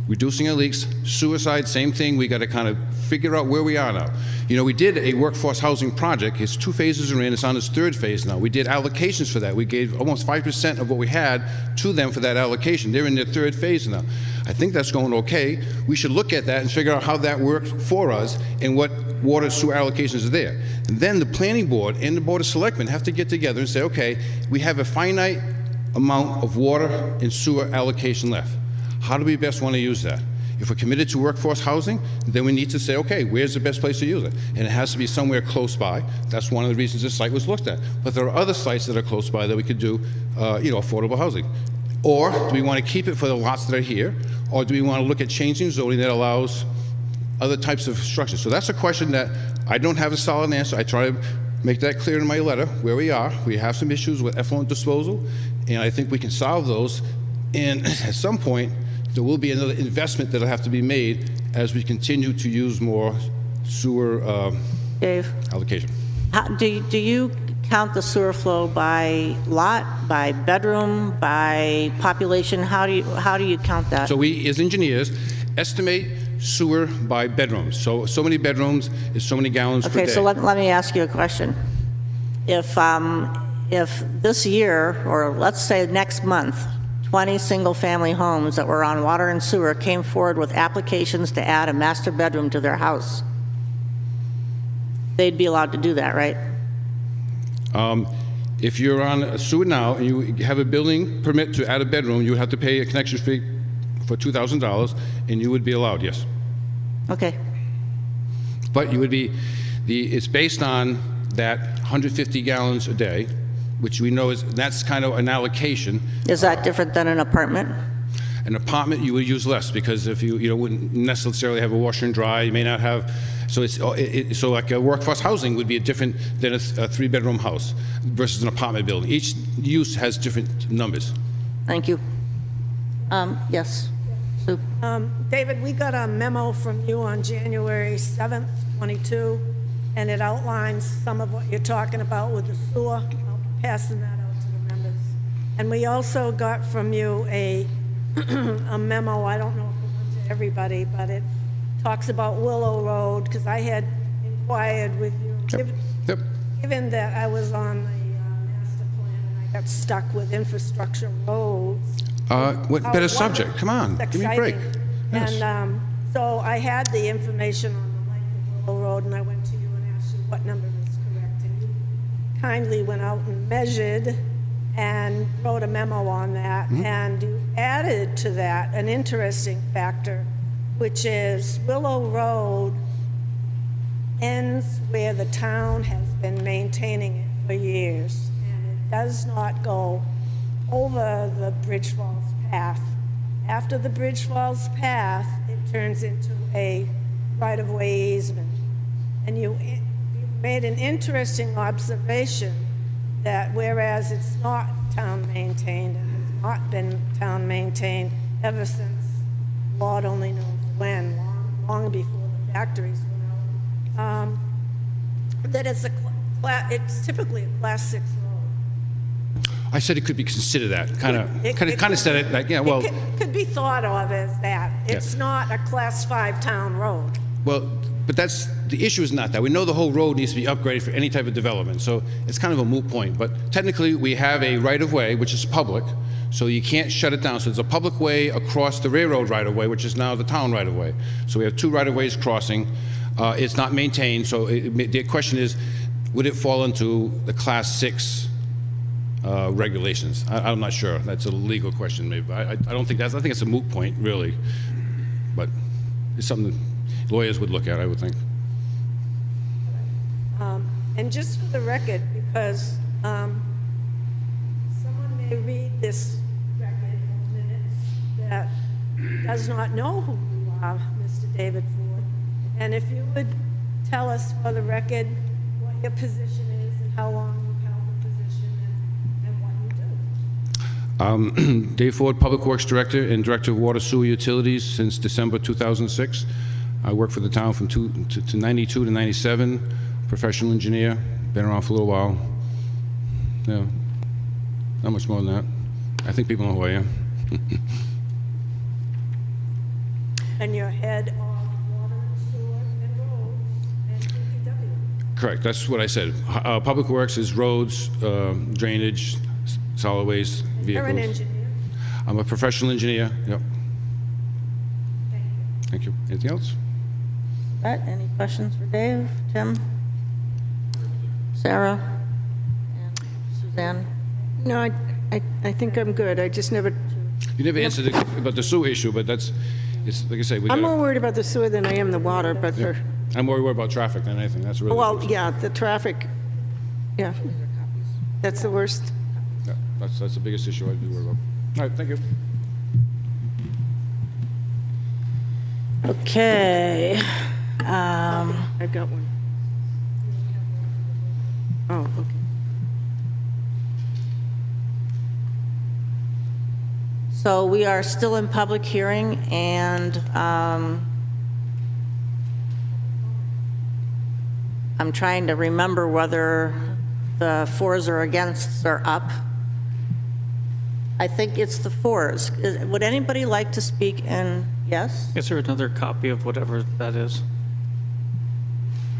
reducing our leaks. Suicide, same thing. We got to kind of figure out where we are now. You know, we did a workforce housing project. Its 2 phases are in. It's on its 3rd phase now. We did allocations for that. We gave almost 5% of what we had to them for that allocation. They're in their 3rd phase now. I think that's going okay. We should look at that and figure out how that works for us and what water sewer allocations are there. And then the planning board and the board of selectmen have to get together and say, okay, we have a finite amount of water and sewer allocation left. How do we best want to use that? If we're committed to workforce housing, then we need to say, okay, where's the best place to use it? And it has to be somewhere close by. That's one of the reasons this site was looked at. But there are other sites that are close by that we could do, affordable housing. Or do we want to keep it for the lots that are here? Or do we want to look at changing zoning that allows other types of structures? So that's a question that I don't have a solid answer. I try to make that clear in my letter, where we are. We have some issues with effluent disposal, and I think we can solve those. And at some point, there will be another investment that will have to be made as we continue to use more sewer Dave, allocation. do you count the sewer flow by lot, by bedroom, by population? How do you count that? So we, as engineers, estimate sewer by bedrooms. So many bedrooms is so many gallons per day. Okay, so let me ask you a question. If this year, or let's say next month, 20 single-family homes that were on water and sewer came forward with applications to add a master bedroom to their house, they'd be allowed to do that, right? If you're on a sewer now and you have a building permit to add a bedroom, you would have to pay a connection fee for $2,000, and you would be allowed, yes. Okay. But you would be, it's based on that 150 gallons a day, which we know that's kind of an allocation. Is that different than an apartment? An apartment you would use less, because if you wouldn't necessarily have a washer and dry, you may not have, so so like a workforce housing would be different than a 3-bedroom house versus an apartment building. Each use has different numbers. Thank you. Yes. Sue? David, we got a memo from you on January 7th, 22, and it outlines some of what you're talking about with the sewer. I'll be passing that out to the members. And we also got from you a memo, I don't know if it went to everybody, but it talks about Willow Road, because I had inquired with you. Yep. Given that I was on the master plan and I got stuck with infrastructure roads. What better subject? Come on, give me a break. Yes. And so I had the information on the length of Willow Road, and I went to you and asked you what number was correct. And you kindly went out and measured and wrote a memo on that. Mm-hmm. And you added to that an interesting factor, which is Willow Road ends where the town has been maintaining it for years. And it does not go over the Bridge Falls path. After the Bridge Falls path, it turns into a right-of-way easement. And you made an interesting observation that whereas it's not town-maintained and has not been town-maintained ever since Lord only knows when, long before the factories went out, that it's typically a Class 6 road. I said it could be considered that, kind of said it like, yeah, well. It could be thought of as that. It's not a Class 5 town road. Well, but the issue is not that. We know the whole road needs to be upgraded for any type of development, so it's kind of a moot point. But technically, we have a right-of-way, which is public, so you can't shut it down. So there's a public way across the railroad right-of-way, which is now the town right-of-way. So we have 2 right-of-ways crossing. It's not maintained, so the question is, would it fall into the Class 6 regulations? I'm not sure. That's a legal question, maybe. I don't think that's, I think it's a moot point, really. But it's something lawyers would look at, I would think. And just for the record, because someone may read this record in minutes that does not know who you are, Mr. David Ford, and if you would tell us for the record what your position is and how long you've held the position and what you do. Dave Ford, Public Works Director and Director of Water Sewer Utilities since December 2006. I worked for the town from 92 to 97. Professional engineer, been around for a little while. Yeah, not much more than that. I think people know who I am. And you're head of water, sewer, and roads, and DPW. Correct, that's what I said. Public Works is roads, drainage, solid waste, vehicles. You're an engineer. I'm a professional engineer, yep. Thank you. Thank you. Anything else? Right, any questions for Dave, Tim, Sarah, and Suzanne? No, I think I'm good. I just never, You never answered about the sewer issue, but that's, it's, like I say, we I'm more gotta, worried about the sewer than I am the water, but for, I'm more worried about traffic than anything, that's really. well, yeah, the traffic, yeah. That's the worst. Yeah, that's the biggest issue I do worry about. All right, thank you. Okay. I've got one. Oh, okay. So we are still in public hearing, and I'm trying to remember whether the fors or againsts are up. I think it's the fors. Would anybody like to speak in yes? Is there another copy of whatever that is?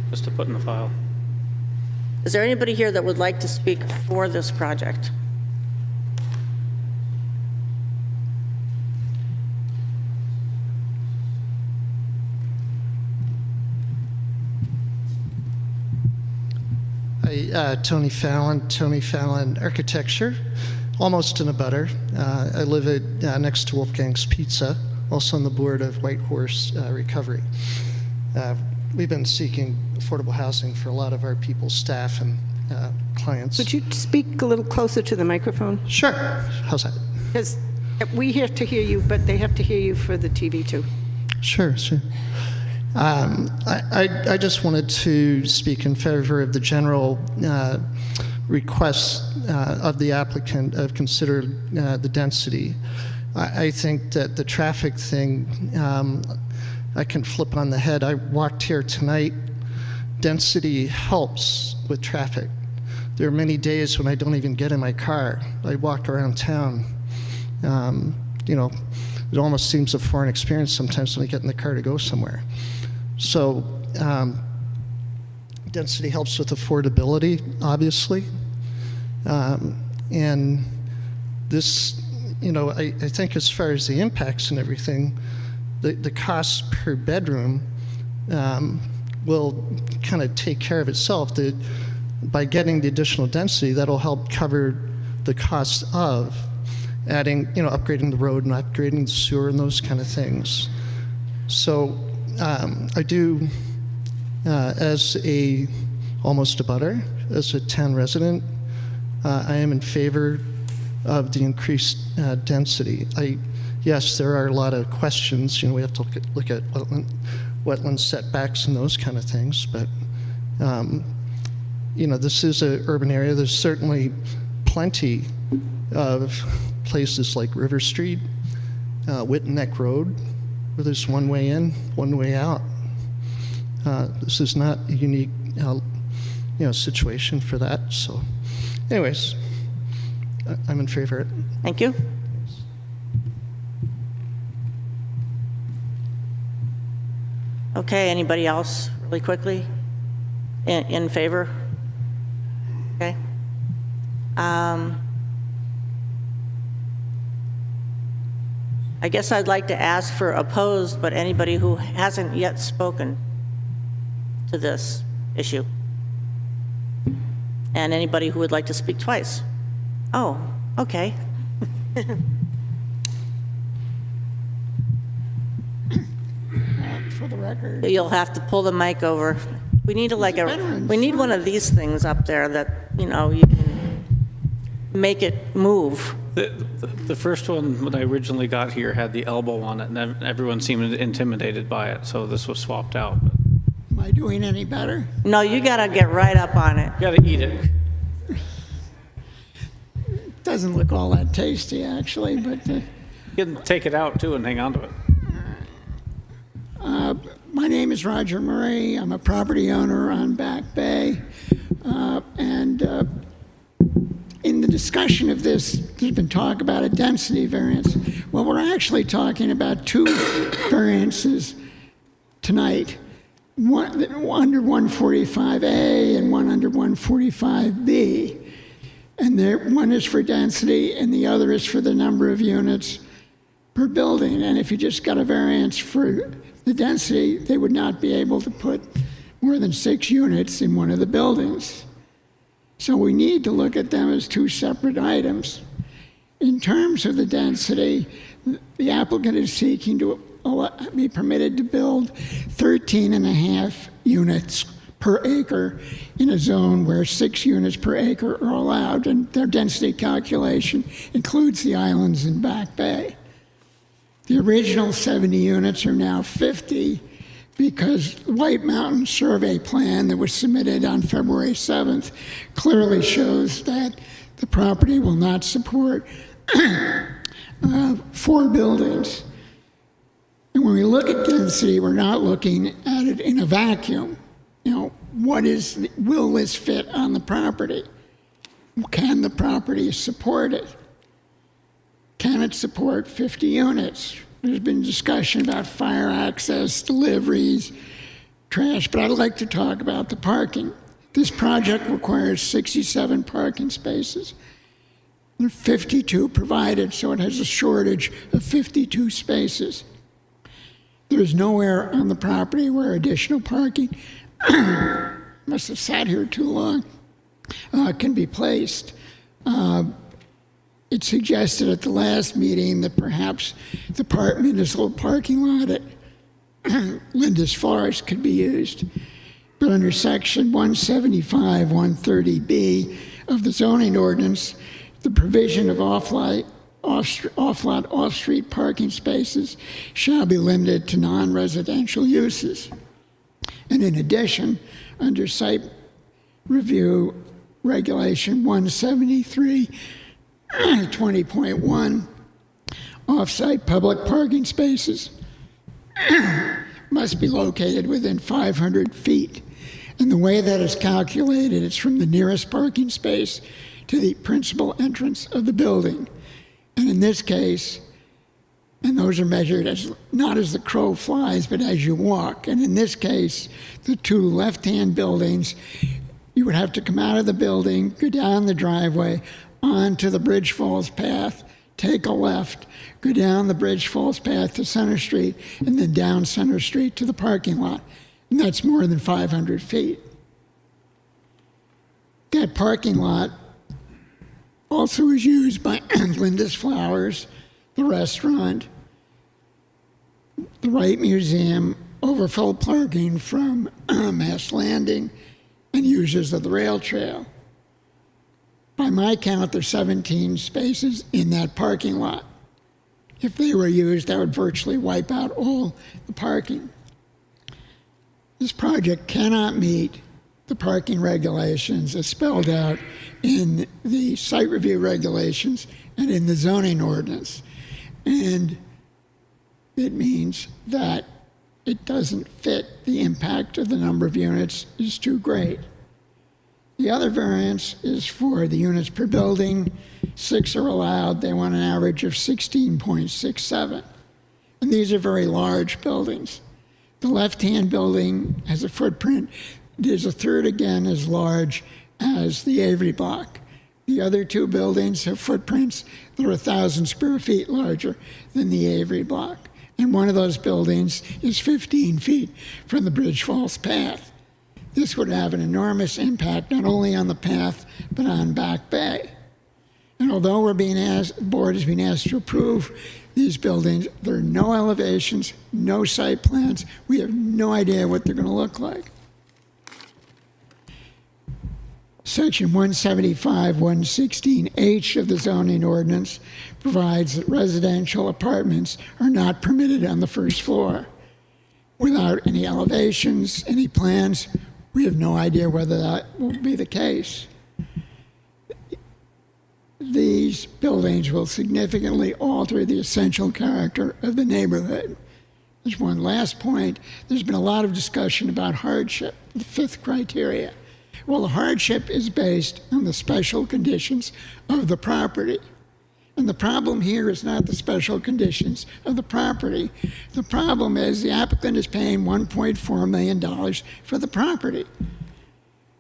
Just to put in the file. Is there anybody here that would like to speak for this project? Hi, Tony Fallon Architecture, almost in a butter. I live at next to Wolfgang's Pizza, also on the board of White Horse Recovery. We've been seeking affordable housing for a lot of our people, staff, and clients. Would you speak a little closer to the microphone? Sure. How's that? Because we have to hear you, but they have to hear you for the TV too. Sure. I just wanted to speak in favor of the general request of the applicant of consider the density. I think that the traffic thing, I can flip on the head. I walked here tonight. Density helps with traffic. There are many days when I don't even get in my car. I walk around town. You know, it almost seems a foreign experience sometimes when I get in the car to go somewhere. So density helps with affordability, obviously. And this, you know, I think as far as the impacts and everything, the cost per bedroom will kind of take care of itself. By getting the additional density, that'll help cover the cost of adding, you know, upgrading the road and upgrading the sewer and those kind of things. So I do, as almost a butter, as a town resident, I am in favor of the increased density. Yes, there are a lot of questions. You know, we have to look at wetland setbacks and those kind of things. But you know, this is an urban area. There's certainly plenty of places like River Street, Witten Neck Road, where there's one way in, one way out. This is not a unique, you know, situation for that. So, anyways, I'm in favor of it. Thank you. Okay, anybody else, really quickly? In favor? Okay. I guess I'd like to ask for opposed, but anybody who hasn't yet spoken to this issue. and anybody who would like to speak twice. Oh, okay. For the record, You'll have to pull the mic over. We need we need one of these things up there that, you know, you can make it move. The first one, when I originally got here, had the elbow on it, and everyone seemed intimidated by it, so this was swapped out. am I doing any better? No, you got to get right up on it. You got to eat it. Doesn't look all that tasty, actually, but You can take it out, too, and hang on to it. my name is Roger Murray. I'm a property owner on Back Bay. In the discussion of this, there's been talk about a density variance. Well, we're actually talking about two variances tonight. One under 145A and one under 145B. And one is for density and the other is for the number of units per building. And if you just got a variance for the density, they would not be able to put more than 6 units in one of the buildings. So we need to look at them as two separate items. In terms of the density, the applicant is seeking to be permitted to build 13.5 units per acre in a zone where 6 units per acre are allowed, and their density calculation includes the islands in Back Bay. The original 70 units are now 50 because the White Mountain survey plan that was submitted on February 7th clearly shows that the property will not support 4 buildings. And when we look at density, we're not looking at it in a vacuum. You know, will this fit on the property? Can the property support it? Can it support 50 units? There's been discussion about fire access, deliveries, trash, but I'd like to talk about the parking. This project requires 67 parking spaces. There are 52 provided, so it has a shortage of 52 spaces. There's nowhere on the property where additional parking, must have sat here too long, can be placed. It suggested at the last meeting that perhaps the municipal parking lot at Linda's Forest could be used. But under section 175, 130B of the zoning ordinance, the provision of off-lot, off-street parking spaces shall be limited to non-residential uses. And in addition, under site review regulation 173, 20.1, off-site public parking spaces must be located within 500 feet. And the way that is calculated, it's from the nearest parking space to the principal entrance of the building. And in this case, and those are measured as not as the crow flies, but as you walk. And in this case, the 2 left-hand buildings, you would have to come out of the building, go down the driveway, onto the Bridge Falls path, take a left, go down the Bridge Falls path to Center Street, and then down Center Street to the parking lot. And that's more than 500 feet. That parking lot also is used by Linda's Flowers, the restaurant, the Wright Museum, overflow parking from Mass Landing, and users of the rail trail. By my count, there's 17 spaces in that parking lot. If they were used, that would virtually wipe out all the parking. This project cannot meet the parking regulations as spelled out in the site review regulations and in the zoning ordinance. And it means that it doesn't fit. The impact of the number of units is too great. The other variance is for the units per building. 6 are allowed. They want an average of 16.67. And these are very large buildings. The left-hand building has a footprint that is a third again as large as the Avery block. The other 2 buildings have footprints that are 1,000 square feet larger than the Avery block. And one of those buildings is 15 feet from the Bridge Falls path. This would have an enormous impact not only on the path, but on Back Bay. And although the board is being asked to approve these buildings, there are no elevations, no site plans. We have no idea what they're going to look like. Section 175, 116H of the zoning ordinance provides that residential apartments are not permitted on the first floor. Without any elevations, any plans, we have no idea whether that will be the case. These buildings will significantly alter the essential character of the neighborhood. There's one last point. There's been a lot of discussion about hardship, the fifth criteria. Well, the hardship is based on the special conditions of the property. And the problem here is not the special conditions of the property. The problem is the applicant is paying $1.4 million for the property.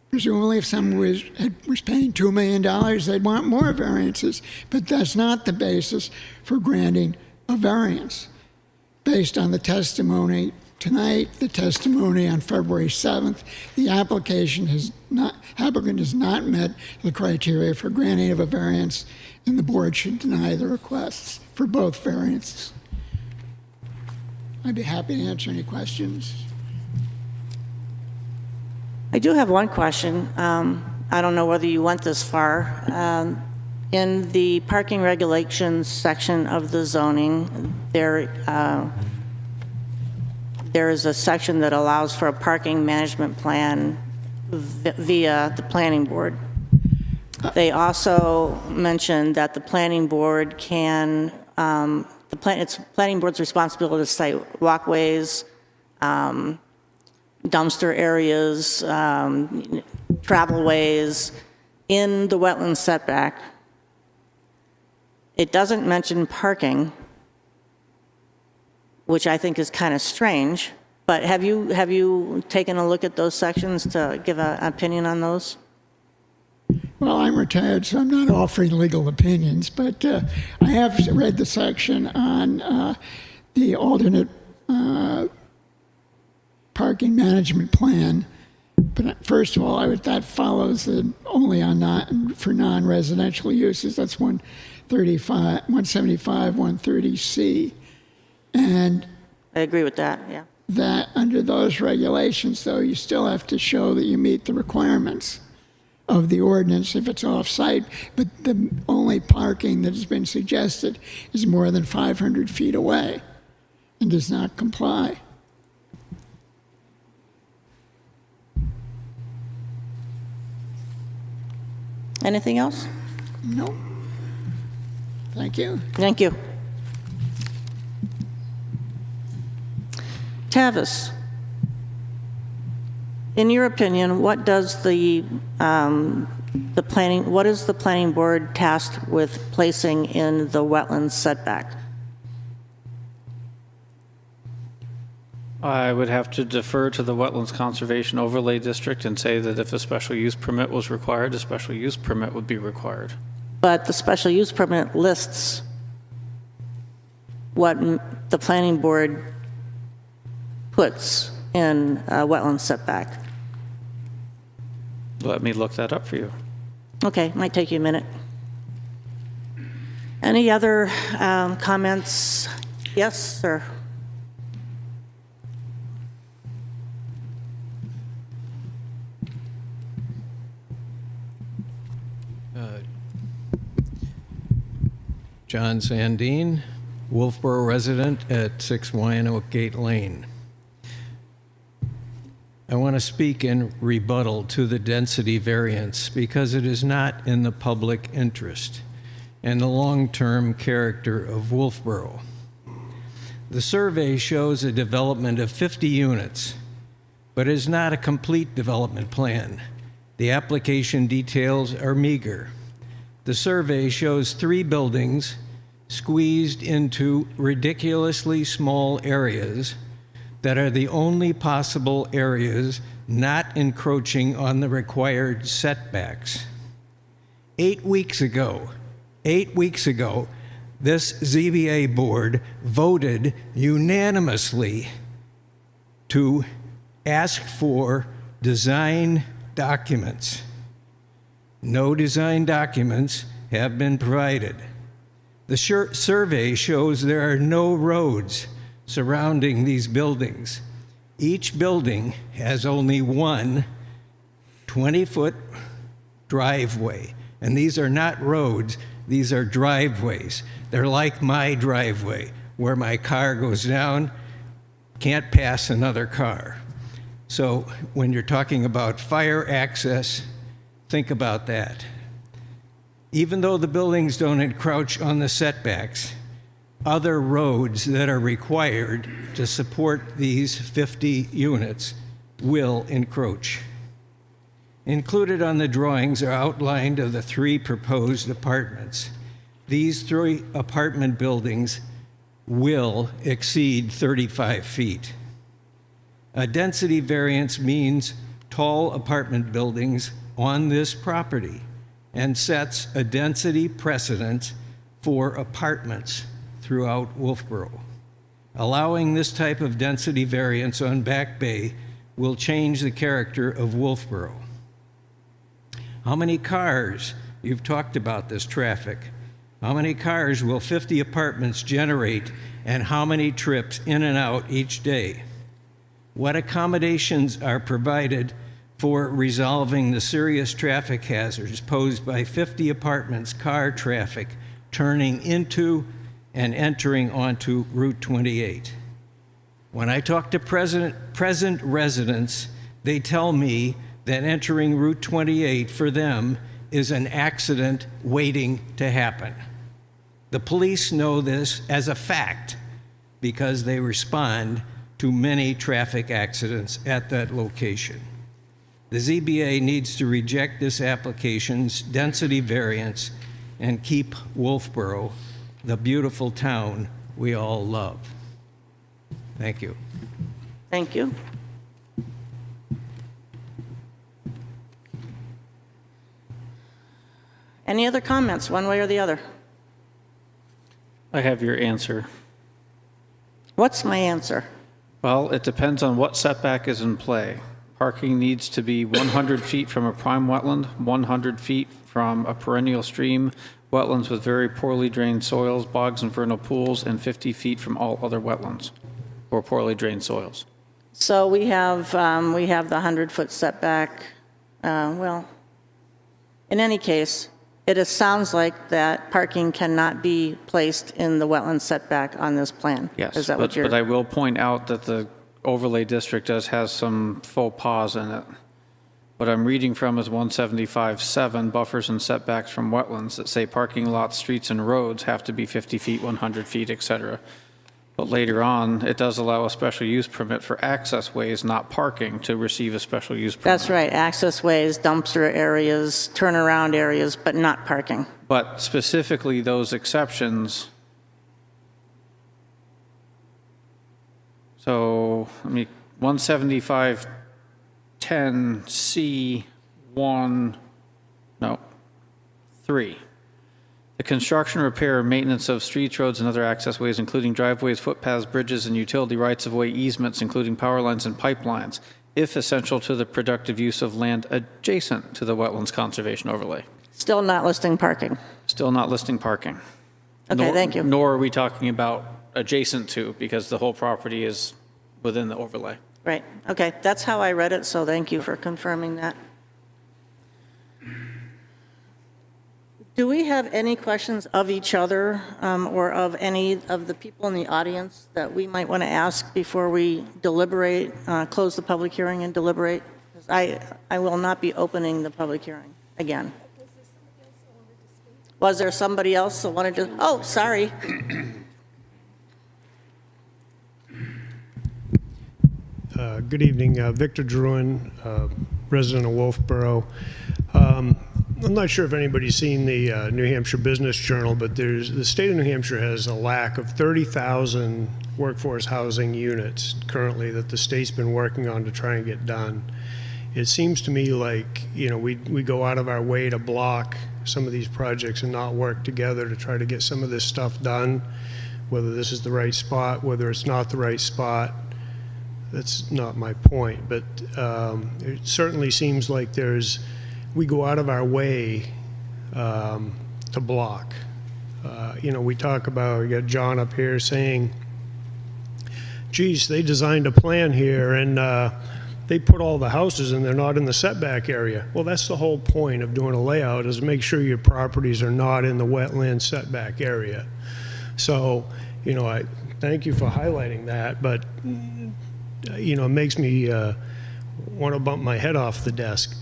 Presumably, if someone was paying $2 million, they'd want more variances. But that's not the basis for granting a variance. Based on the testimony tonight, the testimony on February 7th, the applicant has not met the criteria for granting of a variance, and the board should deny the requests for both variances. I'd be happy to answer any questions. I do have one question. I don't know whether you went this far. In the parking regulations section of the zoning, there is a section that allows for a parking management plan via the planning board. They also mentioned that the planning board can, it's planning board's responsibility to cite walkways, dumpster areas, travelways in the wetland setback. It doesn't mention parking, which I think is kind of strange. But have you taken a look at those sections to give an opinion on those? Well, I'm retired, so I'm not offering legal opinions, but I have read the section on the alternate parking management plan. But first of all, that follows only on for non-residential uses. That's 175, 130C. And I agree with that, yeah. That under those regulations, though, you still have to show that you meet the requirements of the ordinance if it's off-site, but the only parking that has been suggested is more than 500 feet away and does not comply. Anything else? No. Thank you. Thank you. Tavis, in your opinion, what is the planning board tasked with placing in the wetlands setback? I would have to defer to the Wetlands Conservation Overlay District and say that if a special use permit was required, a special use permit would be required. But the special use permit lists what the planning board puts in a wetland setback. Let me look that up for you. Okay, might take you a minute. Any other comments? Yes, sir. John Sandine, Wolfeboro resident at 6 Wyandotte Gate Lane. I want to speak in rebuttal to the density variance because it is not in the public interest and the long-term character of Wolfeboro. The survey shows a development of 50 units, but it is not a complete development plan. The application details are meager. The survey shows 3 buildings squeezed into ridiculously small areas that are the only possible areas not encroaching on the required setbacks. 8 weeks ago, this ZBA board voted unanimously to ask for design documents. No design documents have been provided. The survey shows there are no roads surrounding these buildings. Each building has only one 20-foot driveway. And these are not roads, these are driveways. They're like my driveway, where my car goes down, can't pass another car. So when you're talking about fire access, think about that. Even though the buildings don't encroach on the setbacks, other roads that are required to support these 50 units will encroach. Included on the drawings are outlined of the 3 proposed apartments. These 3 apartment buildings will exceed 35 feet. A density variance means tall apartment buildings on this property and sets a density precedent for apartments throughout Wolfeboro. Allowing this type of density variance on Back Bay will change the character of Wolfeboro. How many cars, you've talked about this traffic, how many cars will 50 apartments generate and how many trips in and out each day? What accommodations are provided for resolving the serious traffic hazards posed by 50 apartments car traffic turning into and entering onto Route 28? When I talk to present residents, they tell me that entering Route 28 for them is an accident waiting to happen. The police know this as a fact because they respond to many traffic accidents at that location. The ZBA needs to reject this application's density variance and keep Wolfeboro the beautiful town we all love. Thank you. Thank you. Any other comments, one way or the other? I have your answer. What's my answer? Well, it depends on what setback is in play. Parking needs to be 100 feet from a prime wetland, 100 feet from a perennial stream, wetlands with very poorly drained soils, bogs and vernal pools, and 50 feet from all other wetlands or poorly drained soils. So we have the 100-foot setback. Well, in any case, it sounds like that parking cannot be placed in the wetland setback on this plan. Yes, Is that what you're? but I will point out that the overlay district does have some faux pas in it. What I'm reading from is 175.7, buffers and setbacks from wetlands that say parking lots, streets, and roads have to be 50 feet, 100 feet, et cetera. But later on, it does allow a special use permit for access ways, not parking, to receive a special use permit. That's right, access ways, dumpster areas, turnaround areas, but not parking. But specifically, those exceptions. So, 175.10C1, no, 3. The construction, repair, or maintenance of streets, roads, and other access ways, including driveways, footpaths, bridges, and utility rights-of-way easements, including power lines and pipelines, if essential to the productive use of land adjacent to the wetlands conservation overlay. Still not listing parking. Still not listing parking. Okay, thank you. Nor are we talking about adjacent to, because the whole property is within the overlay. Right, okay, that's how I read it, so thank you for confirming that. Do we have any questions of each other or of any of the people in the audience that we might want to ask before we deliberate, close the public hearing and deliberate? 'Cause I will not be opening the public hearing again. Was there somebody else that wanted to? Oh, sorry. Good evening, Victor Druin, resident of Wolfeboro. I'm not sure if anybody's seen the New Hampshire Business Journal, but the state of New Hampshire has a lack of 30,000 workforce housing units currently that the state's been working on to try and get done. It seems to me like, we go out of our way to block some of these projects and not work together to try to get some of this stuff done, whether this is the right spot, whether it's not the right spot. That's not my point, but it certainly seems like we go out of our way to block. We talk about, you got John up here saying, geez, they designed a plan here and they put all the houses and they're not in the setback area. Well, that's the whole point of doing a layout, is make sure your properties are not in the wetland setback area. So, I thank you for highlighting that, but, it makes me want to bump my head off the desk.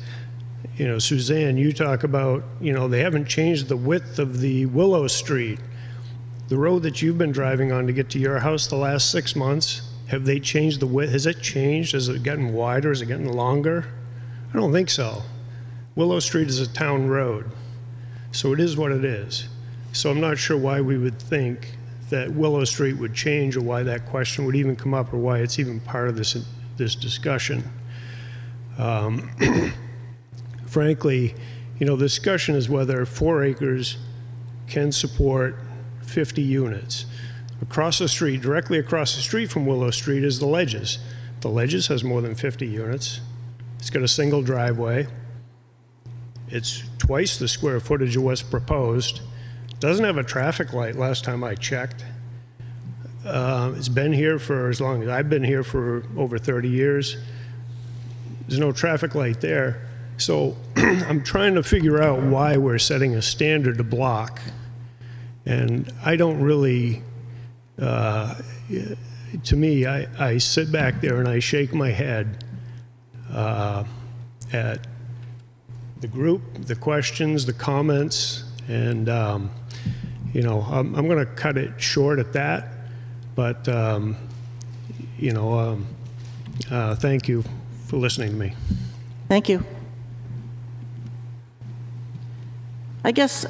Suzanne, you talk about, they haven't changed the width of the Willow Street. The road that you've been driving on to get to your house the last 6 months, have they changed the width? Has it changed? Is it getting wider? Is it getting longer? I don't think so. Willow Street is a town road, so it is what it is. So I'm not sure why we would think that Willow Street would change, or why that question would even come up, or why it's even part of this discussion. Frankly, the discussion is whether 4 acres can support 50 units. Across the street, directly across the street from Willow Street, is the Ledges. The Ledges has more than 50 units. It's got a single driveway. It's twice the square footage of what's proposed. Doesn't have a traffic light last time I checked. It's been here for as long as I've been here, for over 30 years. There's no traffic light there. So I'm trying to figure out why we're setting a standard to block. And I don't really, to me, I sit back there and I shake my head at the group, the questions, the comments, and I'm going to cut it short at that. But thank you for listening to me. Thank you. I guess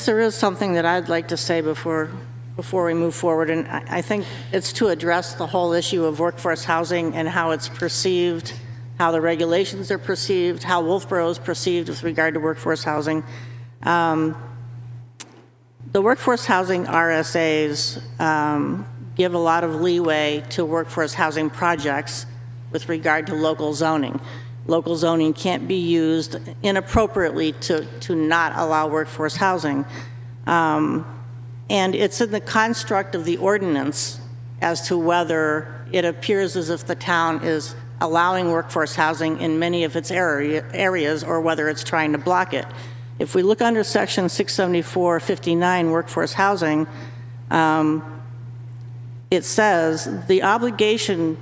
there is something that I'd like to say before we move forward, and I think it's to address the whole issue of workforce housing and how it's perceived, how the regulations are perceived, how Wolfeboro is perceived with regard to workforce housing. The workforce housing RSAs give a lot of leeway to workforce housing projects with regard to local zoning. Local zoning can't be used inappropriately to not allow workforce housing. And it's in the construct of the ordinance as to whether it appears as if the town is allowing workforce housing in many of its areas, or whether it's trying to block it. If we look under section 674-59, workforce housing, it says the obligation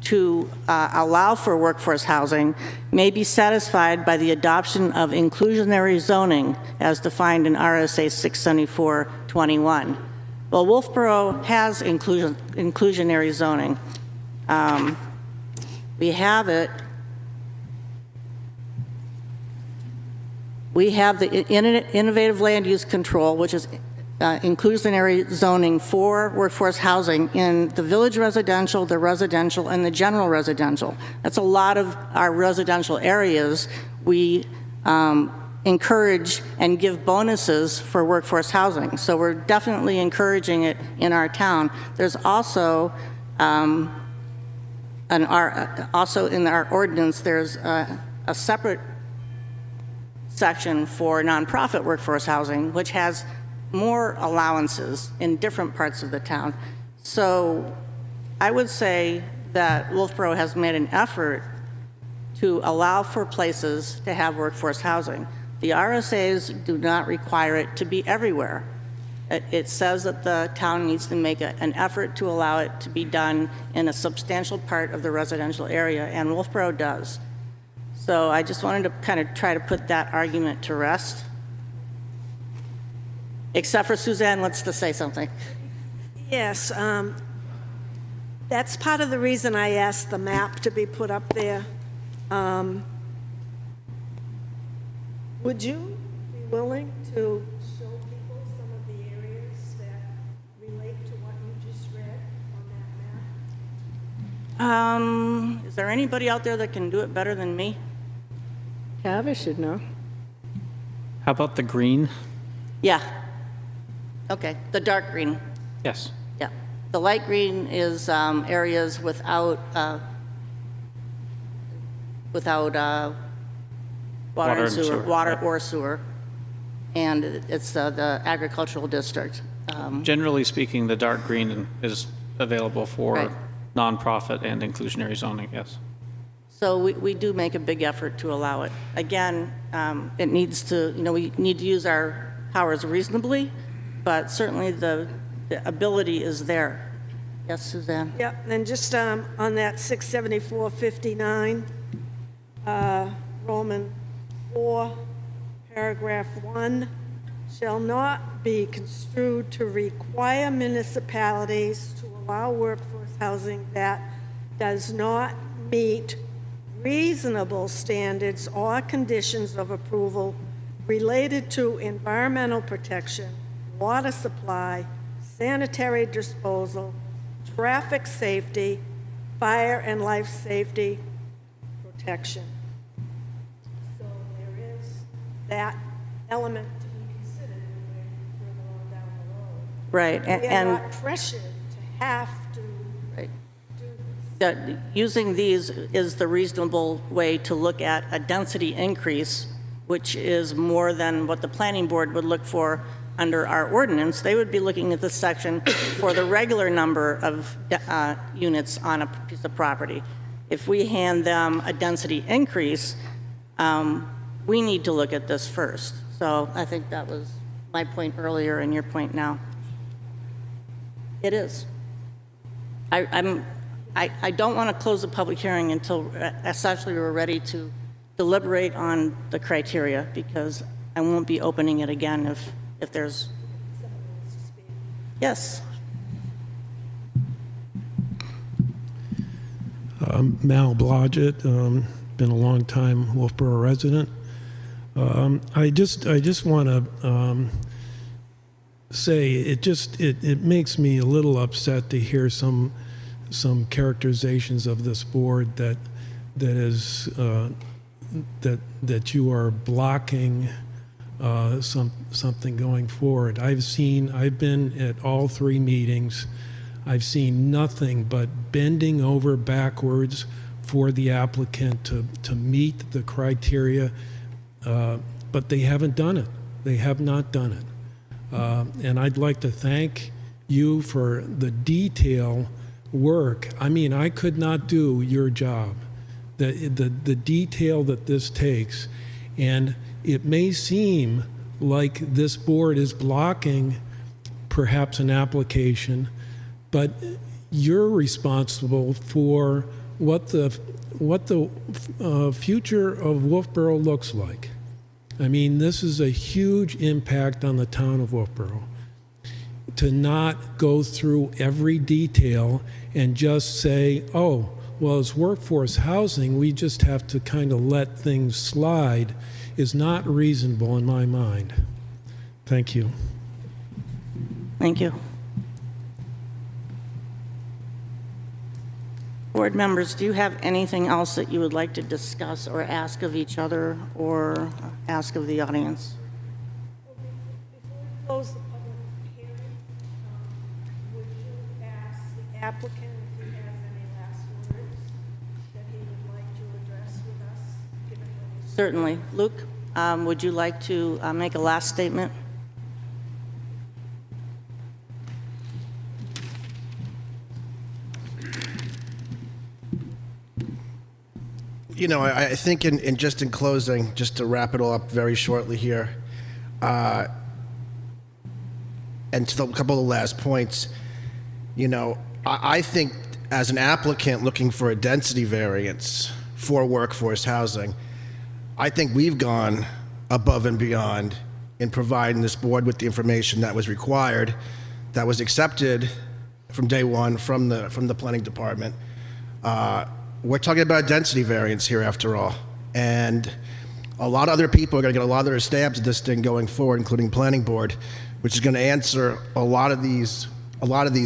to allow for workforce housing may be satisfied by the adoption of inclusionary zoning as defined in RSA 674-21. Well, Wolfeboro has inclusionary zoning. We have it. We have the innovative land use control, which is inclusionary zoning for workforce housing in the village residential, the residential, and the general residential. That's a lot of our residential areas. We encourage and give bonuses for workforce housing. So we're definitely encouraging it in our town. There's also, also in our ordinance, there's a separate section for nonprofit workforce housing, which has more allowances in different parts of the town. So I would say that Wolfeboro has made an effort to allow for places to have workforce housing. The RSAs do not require it to be everywhere. It says that the town needs to make an effort to allow it to be done in a substantial part of the residential area, and Wolfeboro does. So I just wanted to kind of try to put that argument to rest. Except for Suzanne wants to say something. Yes, that's part of the reason I asked the map to be put up there. Would you be willing to show people some of the areas that relate to what you just read on that map? Is there anybody out there that can do it better than me? Tavish should know. How about the green? Yeah. Okay, the dark green. Yes. Yeah. The light green is areas without without water and sewer, water or sewer. And it's the agricultural district. Generally speaking, the dark green is available for Right. nonprofit and inclusionary zoning, yes. So we do make a big effort to allow it. Again, it needs to, we need to use our powers reasonably, but certainly the ability is there. Yes, Suzanne? Yep, and just on that 674-59, Roman 4, paragraph 1, shall not be construed to require municipalities to allow workforce housing that does not meet reasonable standards or conditions of approval related to environmental protection, water supply, sanitary disposal, traffic safety, fire and life safety protection. So there is that element to be considered when we're further on down the road. Right. We are not pressured to have to do this. Using these is the reasonable way to look at a density increase, which is more than what the planning board would look for under our ordinance. They would be looking at this section for the regular number of units on a piece of property. If we hand them a density increase, we need to look at this first. So I think that was my point earlier and your point now. It is. I don't want to close the public hearing until essentially we're ready to deliberate on the criteria, because I won't be opening it again if there's... Yes. Mal Blodgett, been a long time Wolfeboro resident. I just want to say it makes me a little upset to hear some characterizations of this board that you are blocking something going forward. I've been at all three meetings. I've seen nothing but bending over backwards for the applicant to meet the criteria, but they haven't done it. They have not done it. And I'd like to thank you for the detail work. I mean, I could not do your job. The detail that this takes, and it may seem like this board is blocking perhaps an application, but you're responsible for what the future of Wolfeboro looks like. I mean, this is a huge impact on the town of Wolfeboro. To not go through every detail and just say, oh, well, as workforce housing, we just have to kind of let things slide, is not reasonable in my mind. Thank you. Thank you. Board members, do you have anything else that you would like to discuss or ask of each other or ask of the audience? Before we close the public hearing, would you ask the applicant if he has any last words that he would like to address with us? Given what he's Certainly. Luke, would you like to make a last statement? You know, I think in closing, just to wrap it all up very shortly here, and to a couple of the last points, you know, I think as an applicant looking for a density variance for workforce housing, I think we've gone above and beyond in providing this board with the information that was required, that was accepted from day one from the planning department. We're talking about density variance here after all. And a lot of other people are going to get a lot of their stabs at this thing going forward, including planning board, which is going to answer a lot of these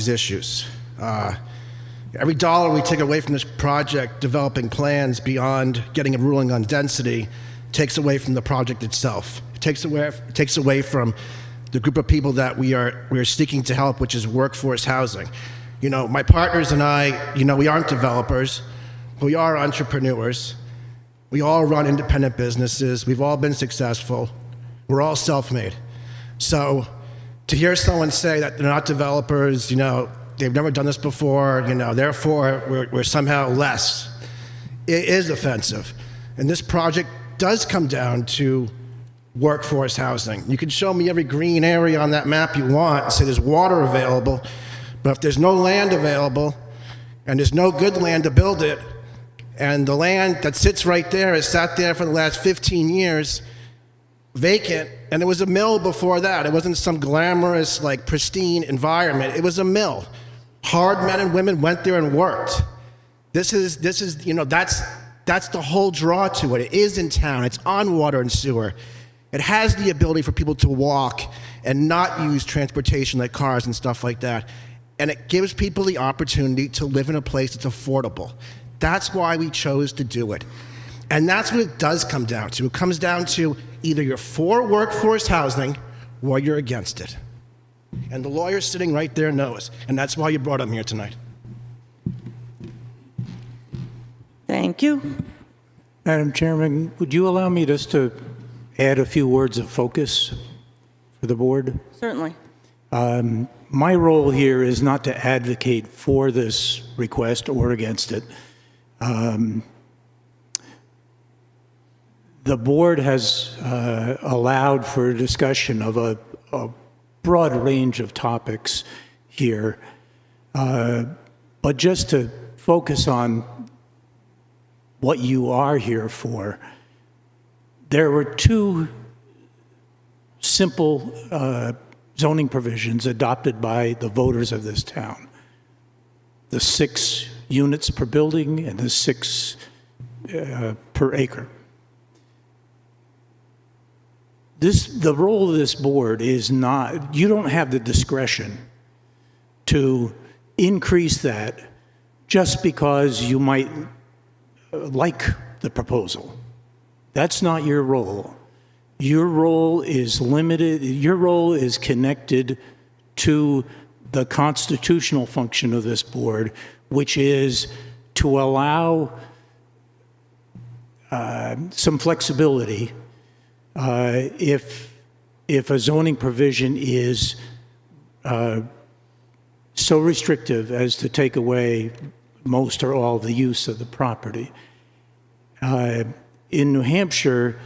issues. Every dollar we take away from this project, developing plans beyond getting a ruling on density, takes away from the project itself. It takes away from the group of people that we are seeking to help, which is workforce housing. You know, my partners and I, you know, we aren't developers. We are entrepreneurs, We all run independent businesses. We've all been successful. We're all self-made. So to hear someone say that they're not developers, they've never done this before, therefore we're somehow less, it is offensive. And this project does come down to workforce housing. You can show me every green area on that map you want and say there's water available, but if there's no land available and there's no good land to build it, and the land that sits right there has sat there for the last 15 years vacant, and it was a mill before that. It wasn't some glamorous, pristine environment. It was a mill. Hard men and women went there and worked. This is that's the whole draw to it. It is in town. It's on water and sewer. It has the ability for people to walk and not use transportation like cars and stuff like that. And it gives people the opportunity to live in a place that's affordable. That's why we chose to do it. And that's what it does come down to. It comes down to either you're for workforce housing or you're against it. And the lawyer sitting right there knows. And that's why you brought him here tonight. Thank you. Madam Chairman, would you allow me just to add a few words of focus for the board? Certainly. My role here is not to advocate for this request or against it. The board has allowed for a discussion of a broad range of topics here, but just to focus on what you are here for, there were two simple zoning provisions adopted by the voters of this town: the 6 units per building and the 6 per acre. The role of this board is not, you don't have the discretion to increase that just because you might like the proposal. That's not your role. Your role is limited, your role is connected to the constitutional function of this board, which is to allow some flexibility if a zoning provision is so restrictive as to take away most or all of the use of the property. In New Hampshire,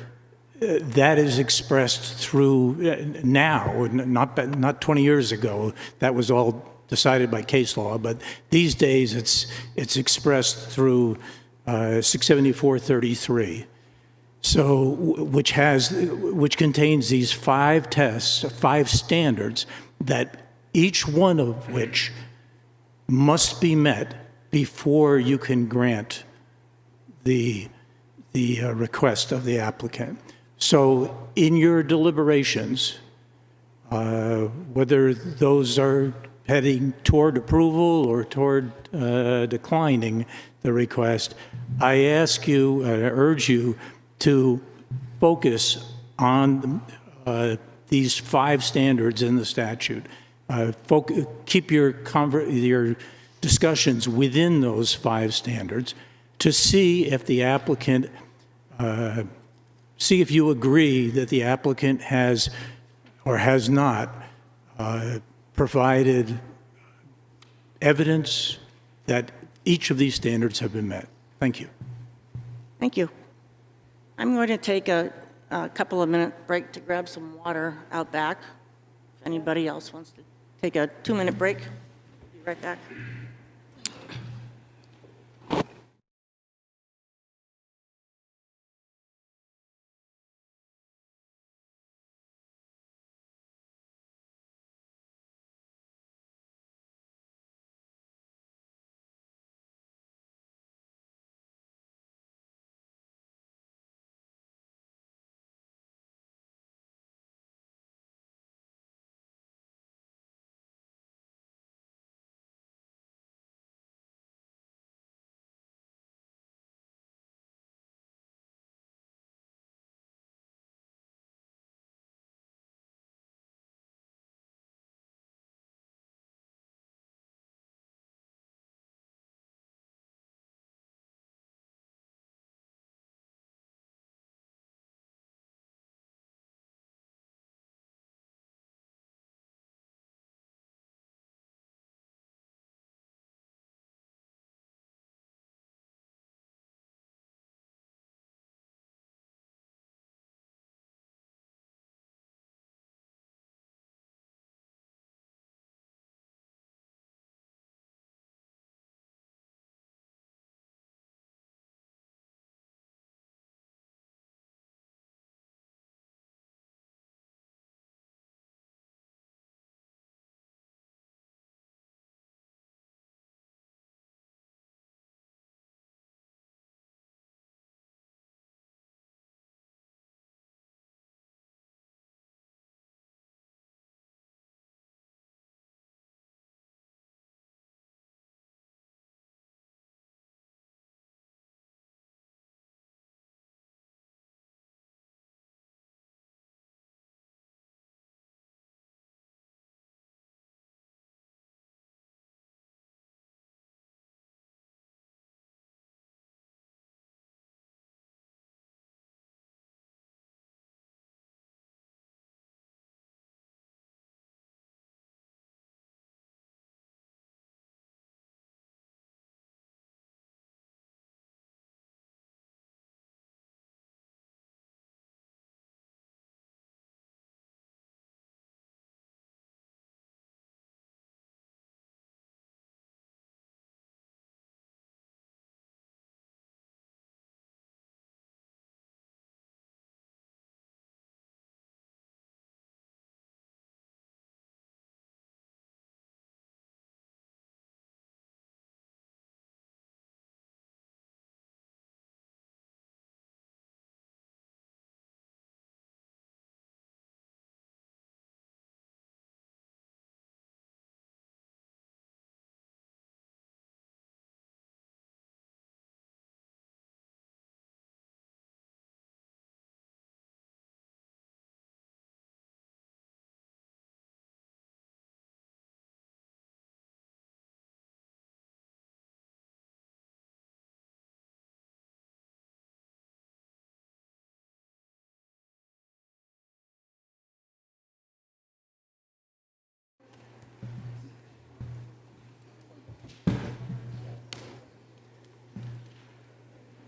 that is expressed through now, not 20 years ago. That was all decided by case law, but these days it's expressed through 674-33. So, which contains these 5 tests, 5 standards, that each one of which must be met before you can grant the request of the applicant. So, in your deliberations, whether those are heading toward approval or toward declining the request, I ask you, urge you to focus on these 5 standards in the statute. Keep your discussions within those 5 standards to see if the applicant, see if you agree that the applicant has or has not provided evidence that each of these standards have been met. Thank you. Thank you. I'm going to take a couple of minute break to grab some water out back. If anybody else wants to take a 2-minute break, be right back.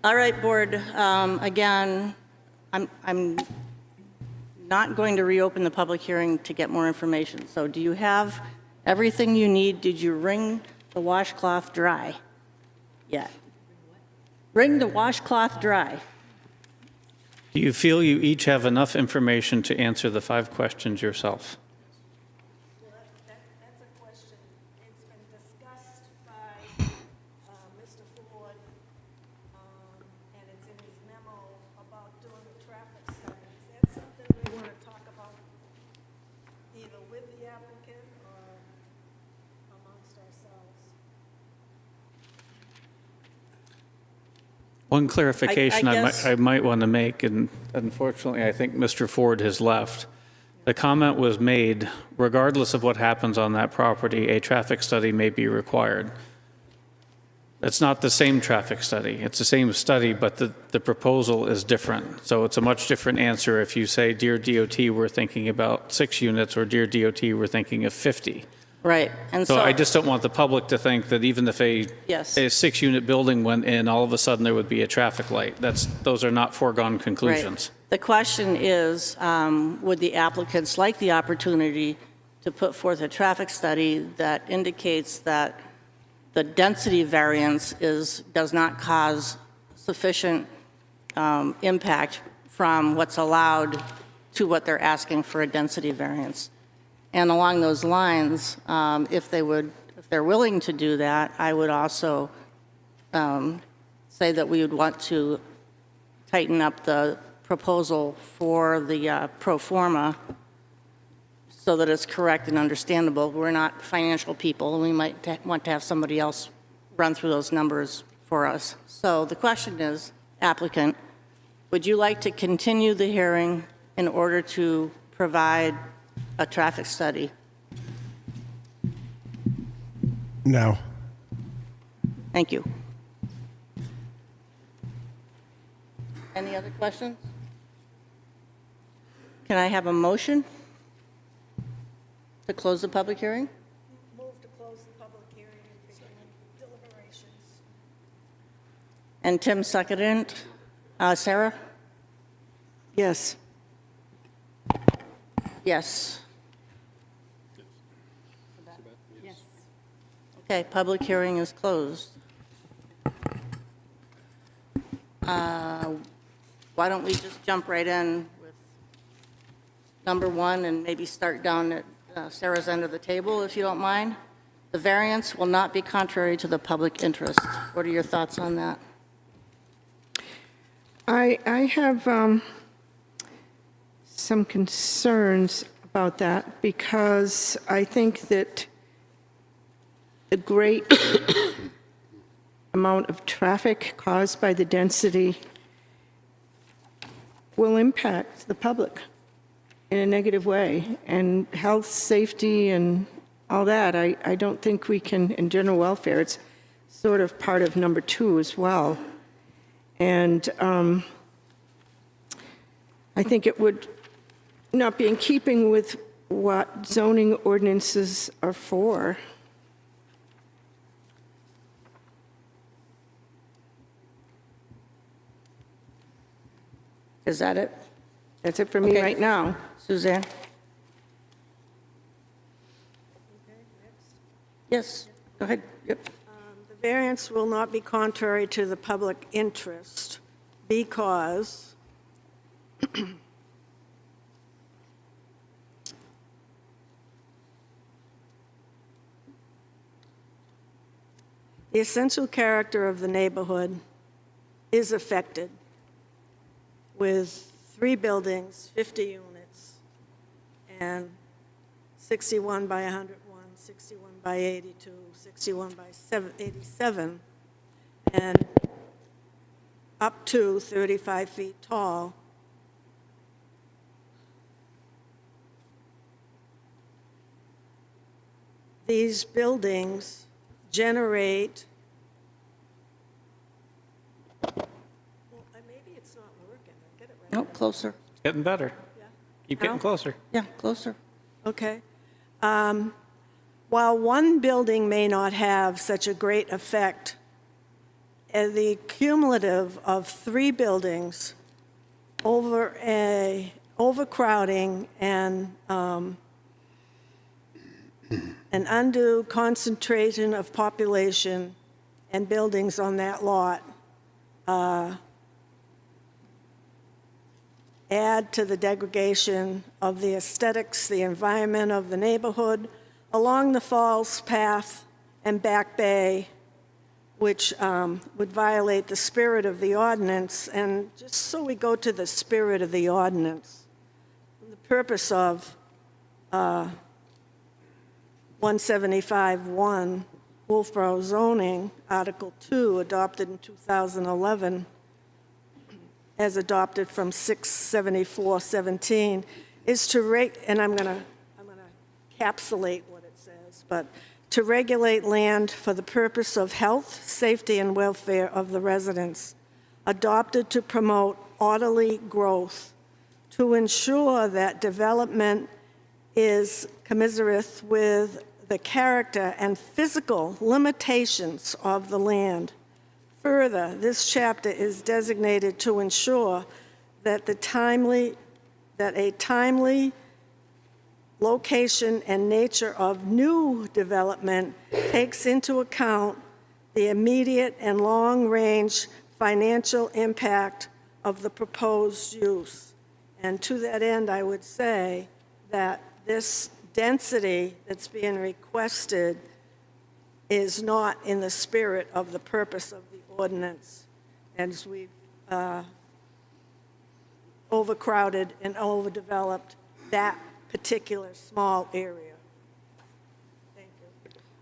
All right, board. Again, I'm not going to reopen the public hearing to get more information. So do you have everything you need? Did you wring the washcloth dry yet? Wring the washcloth dry. Do you feel you each have enough information to answer the 5 questions yourself? That's a question. It's been discussed by Mr. Ford, and it's in his memo about doing the traffic study. Is that something we want to talk about either with the applicant or amongst ourselves? One clarification I guess- I might want to make, and unfortunately, I think Mr. Ford has left. The comment was made, regardless of what happens on that property, a traffic study may be required. It's not the same traffic study. It's the same study, but the proposal is different. So it's a much different answer if you say, dear DOT, we're thinking about 6 units, or dear DOT, we're thinking of 50. Right. And So I just don't want the public to think that even if a Yes. 6-unit building went in, all of a sudden there would be a traffic light. Those are not foregone conclusions. Right. The question is, would the applicants like the opportunity to put forth a traffic study that indicates that the density variance does not cause sufficient impact from what's allowed to what they're asking for a density variance? And along those lines, if they're willing to do that, I would also say that we would want to tighten up the proposal for the pro forma so that it's correct and understandable. We're not financial people, and we might want to have somebody else run through those numbers for us. So the question is, applicant, would you like to continue the hearing in order to provide a traffic study? No. Thank you. Any other questions? Can I have a motion to close the public hearing? Move to close the public hearing and begin deliberations. And Tim seconded. Sarah? Yes. Yes. Yes. Okay, public hearing is closed. Why don't we just jump right in with number 1 and maybe start down at Sarah's end of the table, if you don't mind? The variance will not be contrary to the public interest. What are your thoughts on that? I have some concerns about that because I think that the great amount of traffic caused by the density will impact the public in a negative way, and health, safety, and all that. I don't think we can, in general welfare, it's sort of part of number 2 as well. And I think it would not be in keeping with what zoning ordinances are for. Is that it? That's it for me Okay. right now. Suzanne? Yes, go ahead. Yep. The variance will not be contrary to the public interest because the essential character of the neighborhood is affected with 3 buildings, 50 units, and 61 by 101, 61 by 82, 61 by 87, and up to 35 feet tall. These buildings generate, well, maybe it's not working. I get it right. No, closer. Getting better. Keep getting Now? closer. Yeah, closer. Okay. While one building may not have such a great effect the cumulative of 3 buildings overcrowding and an undue concentration of population and buildings on that lot add to the degradation of the aesthetics, the environment of the neighborhood along the Falls Path and Back Bay, which would violate the spirit of the ordinance. And just so we go to the spirit of the ordinance, the purpose of 175-1, Wolfeboro zoning, Article 2, adopted in 2011, as adopted from 674-17, is to and I'm gonna encapsulate what it says, but to regulate land for the purpose of health, safety, and welfare of the residents, adopted to promote orderly growth, to ensure that development is commensurate with the character and physical limitations of the land. Further, this chapter is designated to ensure that a timely location and nature of new development takes into account the immediate and long-range financial impact of the proposed use. And to that end, I would say that this density that's being requested is not in the spirit of the purpose of the ordinance, as we've overcrowded and overdeveloped that particular small area. Thank you.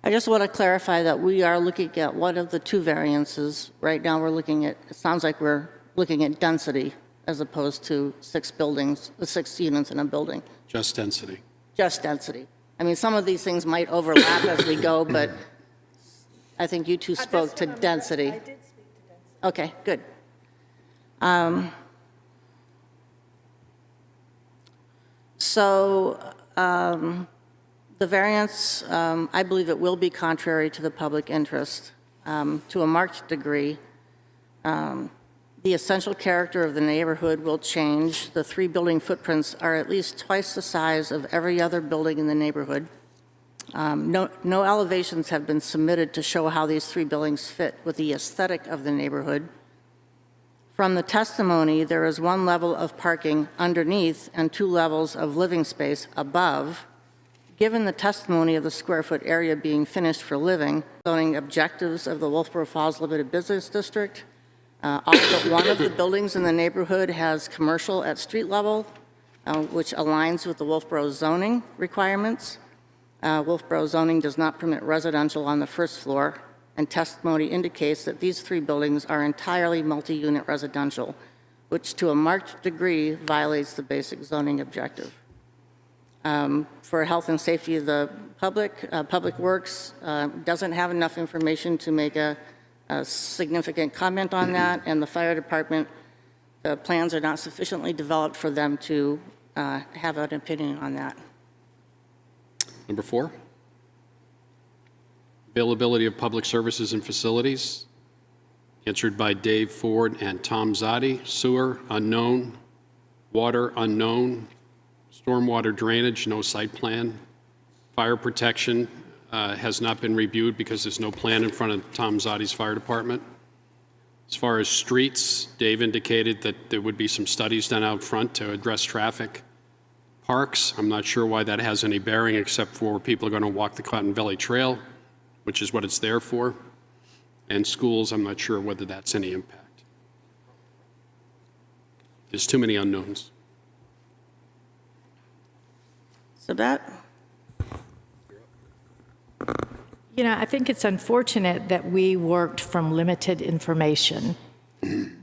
I just want to clarify that we are looking at one of the 2 variances. Right now we're looking at, it sounds like we're looking at density as opposed to 6 buildings, 6 units in a building. Just density. Just density. I mean, some of these things might overlap as we go, but I think you 2 spoke to density. I did speak to density. Okay, good. The variance, I believe it will be contrary to the public interest to a marked degree. The essential character of the neighborhood will change. The 3 building footprints are at least twice the size of every other building in the neighborhood. No elevations have been submitted to show how these 3 buildings fit with the aesthetic of the neighborhood. From the testimony, there is 1 level of parking underneath and 2 levels of living space above. Given the testimony of the square foot area being finished for living, zoning objectives of the Wolfeboro Falls Limited Business District, all but 1 of the buildings in the neighborhood has commercial at street level, which aligns with the Wolfeboro zoning requirements. Wolfeboro zoning does not permit residential on the 1st floor, and testimony indicates that these 3 buildings are entirely multi-unit residential, which to a marked degree violates the basic zoning objective. For health and safety of the public, Public Works doesn't have enough information to make a significant comment on that, and the fire department, the plans are not sufficiently developed for them to have an opinion on that. Number 4, availability of public services and facilities, answered by Dave Ford and Tom Zotti. Sewer, unknown. Water, unknown. Stormwater drainage, no site plan. Fire protection has not been reviewed because there's no plan in front of Tom Zotti's fire department. As far as streets, Dave indicated that there would be some studies done out front to address traffic. Parks, I'm not sure why that has any bearing except for people are going to walk the Cotton Valley Trail, which is what it's there for. And schools, I'm not sure whether that's any impact. There's too many unknowns. So that. You know, I think it's unfortunate that we worked from limited information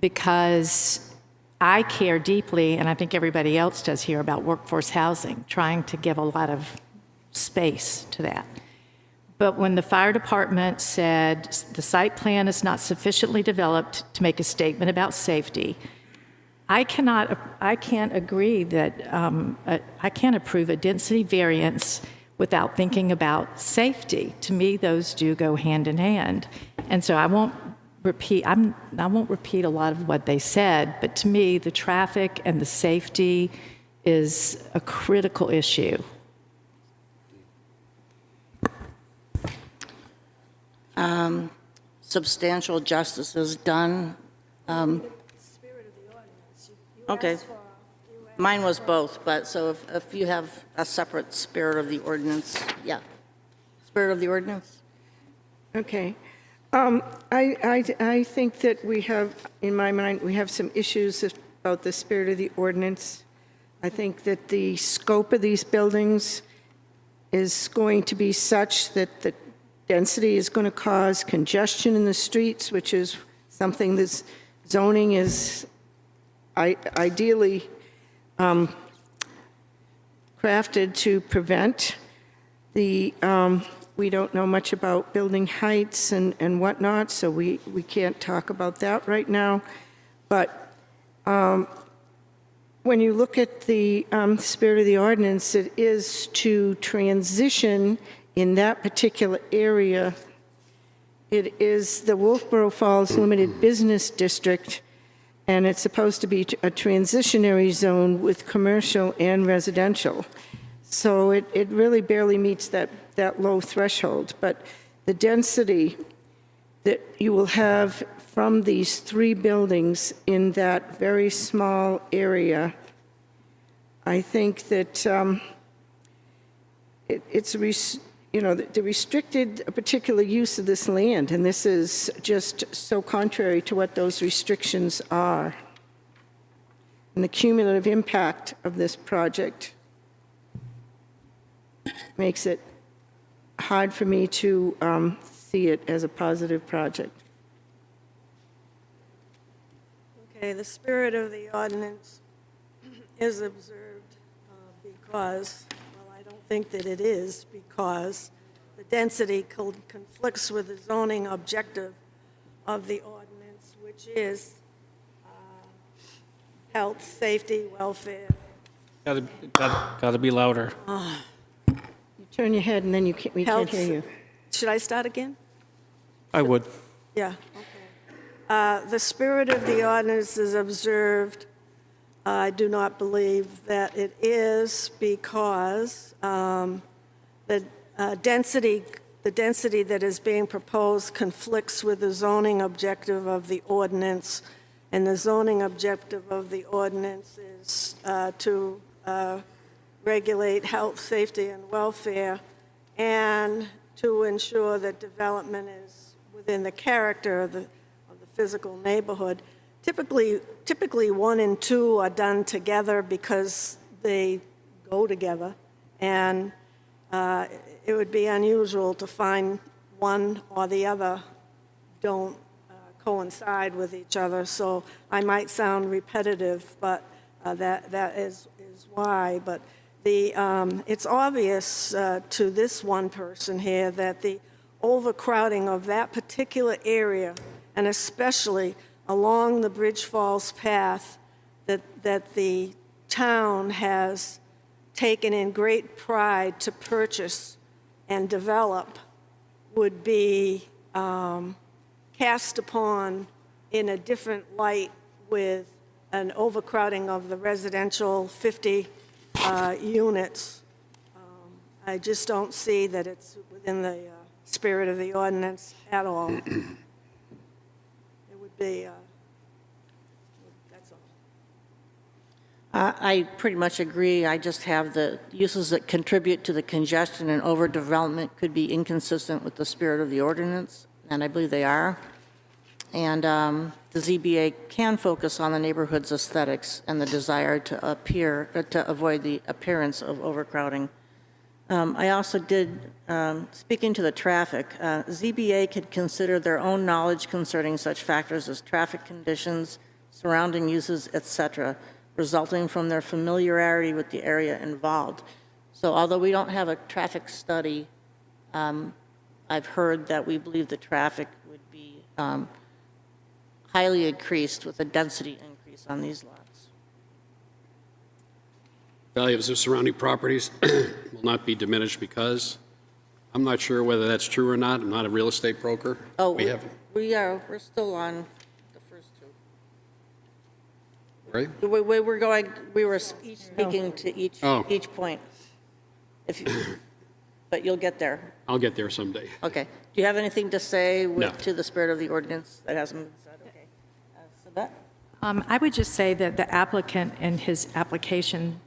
because I care deeply, and I think everybody else does here, about workforce housing, trying to give a lot of space to that. But when the fire department said the site plan is not sufficiently developed to make a statement about safety, I can't agree that, I can't approve a density variance without thinking about safety. To me, those do go hand in hand. And so I won't repeat, I won't repeat a lot of what they said, but to me, the traffic and the safety is a critical issue. Substantial justice is done. Okay. Mine was both, but so if you have a separate spirit of the ordinance, yeah. Spirit of the ordinance? Okay. I think that we have, in my mind, we have some issues about the spirit of the ordinance. I think that the scope of these buildings is going to be such that the density is going to cause congestion in the streets, which is something this zoning is ideally crafted to prevent. We don't know much about building heights and whatnot, so we can't talk about that right now. But when you look at the spirit of the ordinance, it is to transition in that particular area. It is the Wolfeboro Falls Limited Business District, and it's supposed to be a transitionary zone with commercial and residential. So it really barely meets that low threshold. But the density that you will have from these three buildings in that very small area, I think that they restricted a particular use of this land, and this is just so contrary to what those restrictions are. And the cumulative impact of this project makes it hard for me to see it as a positive project. Okay, the spirit of the ordinance is observed because, well, I don't think that it is, because the density conflicts with the zoning objective of the ordinance, which is health, safety, welfare. Gotta be louder. You turn your head and then we can't hear you. Should I start again? I would. Yeah, okay. The spirit of the ordinance is observed. I do not believe that it is because the density that is being proposed conflicts with the zoning objective of the ordinance, and the zoning objective of the ordinance is to regulate health, safety, and welfare, and to ensure that development is within the character of the physical neighborhood. Typically 1 and 2 are done together because they go together, and it would be unusual to find one or the other don't coincide with each other. So I might sound repetitive, but that is why. But it's obvious to this one person here that the overcrowding of that particular area, and especially along the Bridge Falls path that the town has taken in great pride to purchase and develop, would be cast upon in a different light with an overcrowding of the residential 50 units. I just don't see that it's within the spirit of the ordinance at all. It would be, that's all. I pretty much agree. I just have the uses that contribute to the congestion and overdevelopment could be inconsistent with the spirit of the ordinance, and I believe they are. And the ZBA can focus on the neighborhood's aesthetics and the desire to avoid the appearance of overcrowding. I also did, speaking to the traffic, ZBA could consider their own knowledge concerning such factors as traffic conditions, surrounding uses, etc., resulting from their familiarity with the area involved. So although we don't have a traffic study, I've heard that we believe the traffic would be highly increased with a density increase on these lots. Values of surrounding properties will not be diminished because, I'm not sure whether that's true or not. I'm not a real estate broker. Oh, We're still on the first two. Right? We were each speaking to each point. But you'll get there. I'll get there someday. Okay. Do you have anything to say No. to the spirit of the ordinance that hasn't been said? Okay. Sabette? I would just say that the applicant in his application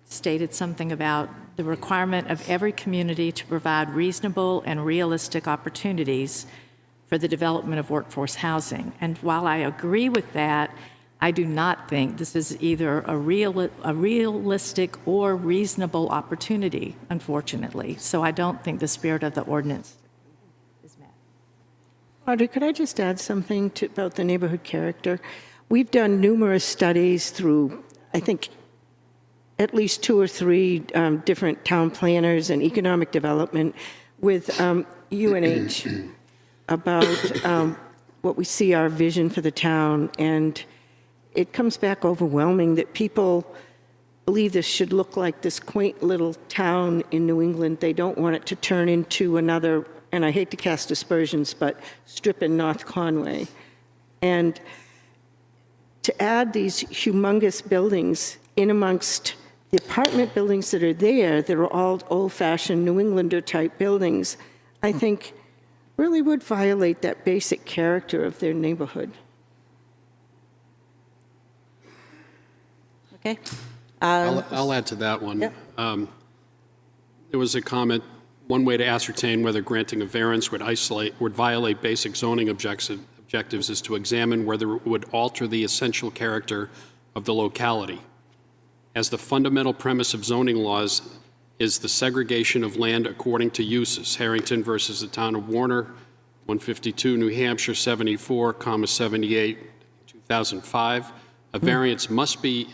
stated something about the requirement of every community to provide reasonable and realistic opportunities for the development of workforce housing. And while I agree with that, I do not think this is either a realistic or reasonable opportunity, unfortunately. So I don't think the spirit of the ordinance is met. Audrey, could I just add something about the neighborhood character? We've done numerous studies through, I think, at least 2 or 3 different town planners and economic development with UNH about what we see our vision for the town, and it comes back overwhelming that people believe this should look like this quaint little town in New England. They don't want it to turn into another, and I hate to cast aspersions, but strip in North Conway. And to add these humongous buildings in amongst the apartment buildings that are there, that are all old-fashioned New Englander type buildings, I think really would violate that basic character of their neighborhood. Okay. I'll add to that one. Yep. There was a comment, one way to ascertain whether granting a variance would violate basic zoning objectives is to examine whether it would alter the essential character of the locality. As the fundamental premise of zoning laws is the segregation of land according to uses. Harrington versus the town of Warner, 152 New Hampshire 74, 78, 2005. A variance must be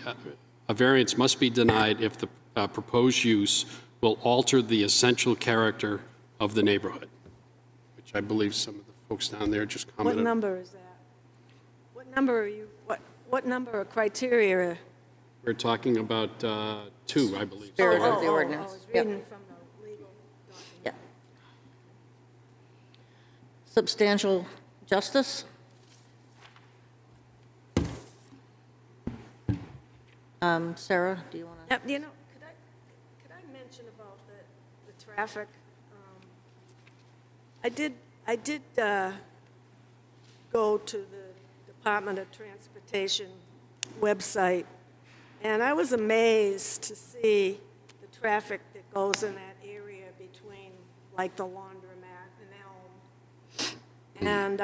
denied if the proposed use will alter the essential character of the neighborhood, which I believe some of the folks down there just commented. What number is that? What number are you, what number of criteria? We're talking about 2, I believe. Spirit of the ordinance. I was reading from the legal document. Yeah. Substantial justice? Sarah, do you want to? You know, could I mention about the traffic? I did go to the Department of Transportation website, and I was amazed to see the traffic that goes in that area between, like, the laundromat and Elm. And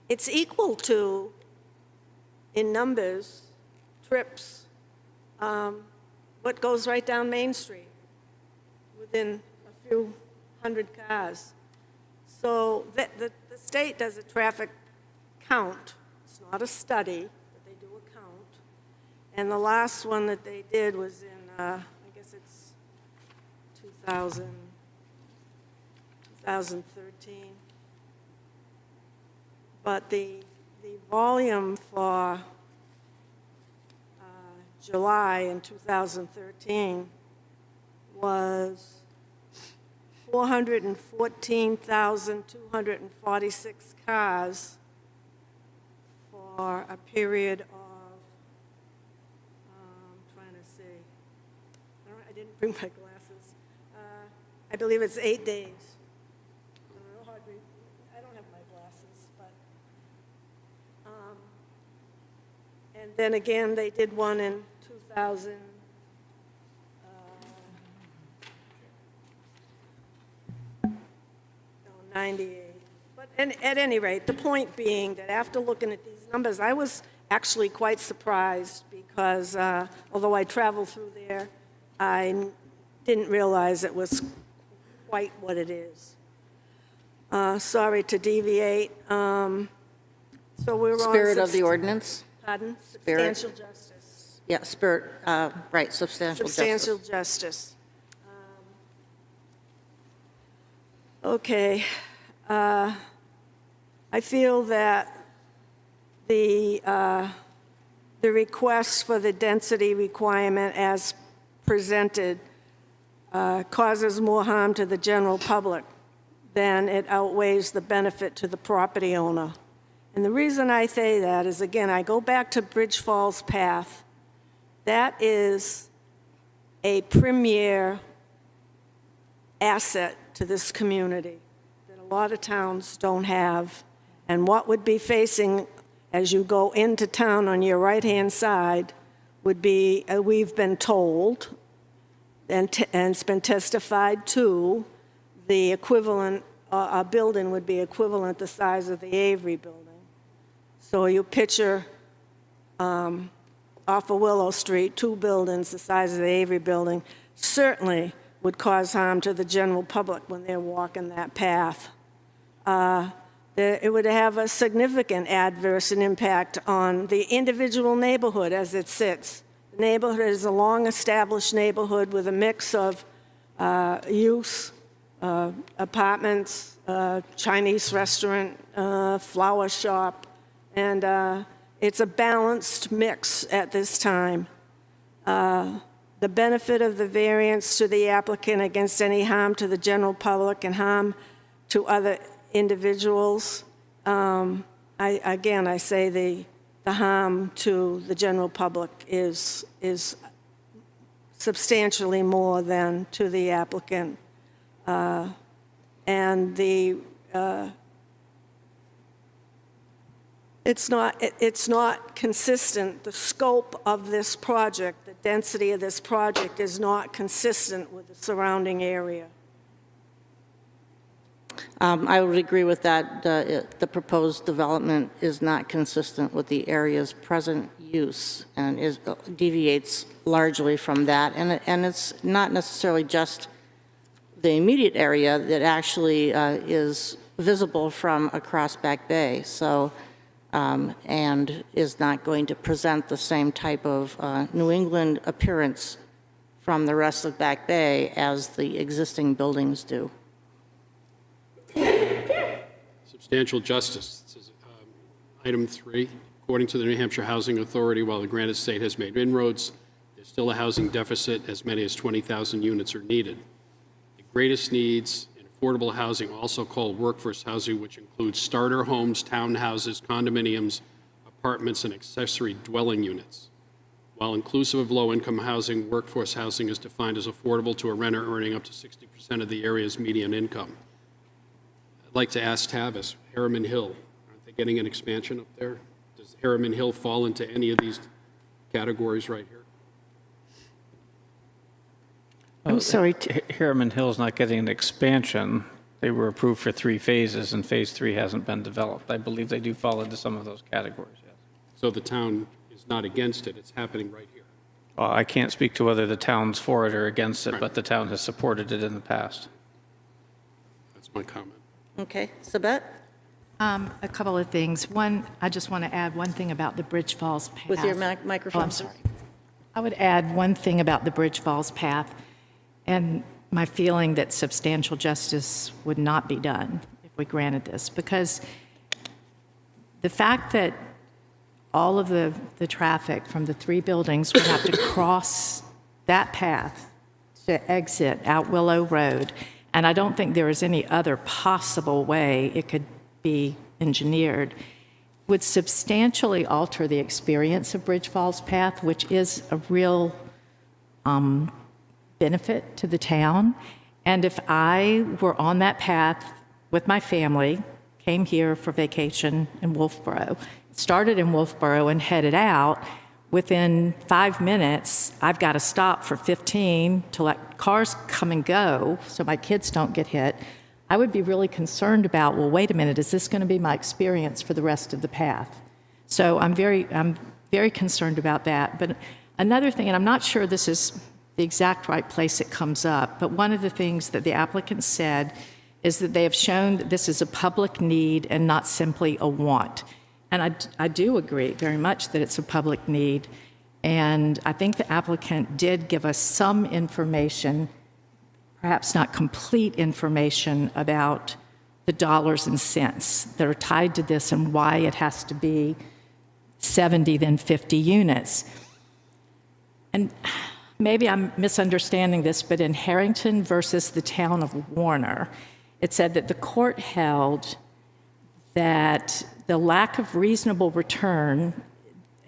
it's equal to, in numbers, trips, what goes right down Main Street within a few hundred cars. So the state does a traffic count. It's not a study, but they do a count. And the last one that they did was in, I guess it's 2013. But the volume for July in 2013 was 414,246 cars for a period of, I'm trying to see, I didn't bring my glasses. I believe it's 8 days. I don't have my glasses, but. And then again, they did one in 98. But at any rate, the point being that after looking at these numbers, I was actually quite surprised because although I traveled through there, I didn't realize it was quite what it is. Sorry to deviate. So we're on Spirit of the ordinance? Pardon? Spirit. Substantial justice. Yeah, spirit, right, substantial justice. Substantial justice. Okay. I feel that the request for the density requirement as presented causes more harm to the general public then it outweighs the benefit to the property owner. And the reason I say that is, again, I go back to Bridge Falls Path. That is a premier asset to this community that a lot of towns don't have. And what would be facing as you go into town on your right-hand side would be, we've been told, and it's been testified to, the equivalent, a building would be equivalent the size of the Avery building. So you picture off of Willow Street, 2 buildings the size of the Avery building, certainly would cause harm to the general public when they're walking that path. It would have a significant adverse impact on the individual neighborhood as it sits. The neighborhood is a long-established neighborhood with a mix of use, apartments, Chinese restaurant, flower shop, and it's a balanced mix at this time. The benefit of the variance to the applicant against any harm to the general public and harm to other individuals. I say the harm to the general public is substantially more than to the applicant. And it's not consistent. The scope of this project, the density of this project is not consistent with the surrounding area. I would agree with that. The proposed development is not consistent with the area's present use and deviates largely from that. And it's not necessarily just the immediate area that actually is visible from across Back Bay. So, and is not going to present the same type of New England appearance from the rest of Back Bay as the existing buildings do. Substantial justice. This is, item 3. According to the New Hampshire Housing Authority, while the Granite State has made inroads, there's still a housing deficit. As many as 20,000 units are needed. The greatest needs in affordable housing, also called workforce housing, which includes starter homes, townhouses, condominiums, apartments, and accessory dwelling units. While inclusive of low-income housing, workforce housing is defined as affordable to a renter earning up to 60% of the area's median income. I'd like to ask Tavis, Harriman Hill, aren't they getting an expansion up there? Does Harriman Hill fall into any of these categories right here? I'm sorry. Harriman Hill's not getting an expansion. They were approved for 3 phases, and phase 3 hasn't been developed. I believe they do fall into some of those categories, yes. So the town is not against it. It's happening right here. Well, I can't speak to whether the town's for it or against it, but the town has supported it in the past. That's my comment. Okay, Sabette? A couple of things. One, I just want to add one thing about the Bridge Falls path. With your microphone. Oh, I'm sorry. I would add one thing about the Bridge Falls path and my feeling that substantial justice would not be done if we granted this, because the fact that all of the traffic from the 3 buildings would have to cross that path to exit out Willow Road, and I don't think there is any other possible way it could be engineered, would substantially alter the experience of Bridge Falls Path, which is a real benefit to the town. And if I were on that path with my family, came here for vacation in Wolfeboro, started in Wolfeboro and headed out, within 5 minutes, I've got to stop for 15 to let cars come and go so my kids don't get hit. I would be really concerned about, well, wait a minute, is this going to be my experience for the rest of the path? So I'm very concerned about that. But another thing, and I'm not sure this is the exact right place it comes up, but one of the things that the applicant said is that they have shown that this is a public need and not simply a want. And I do agree very much that it's a public need. And I think the applicant did give us some information, perhaps not complete information, about the dollars and cents that are tied to this and why it has to be 70, then 50 units. And maybe I'm misunderstanding this, but in Harrington versus the town of Warner, it said that the court held that the lack of reasonable return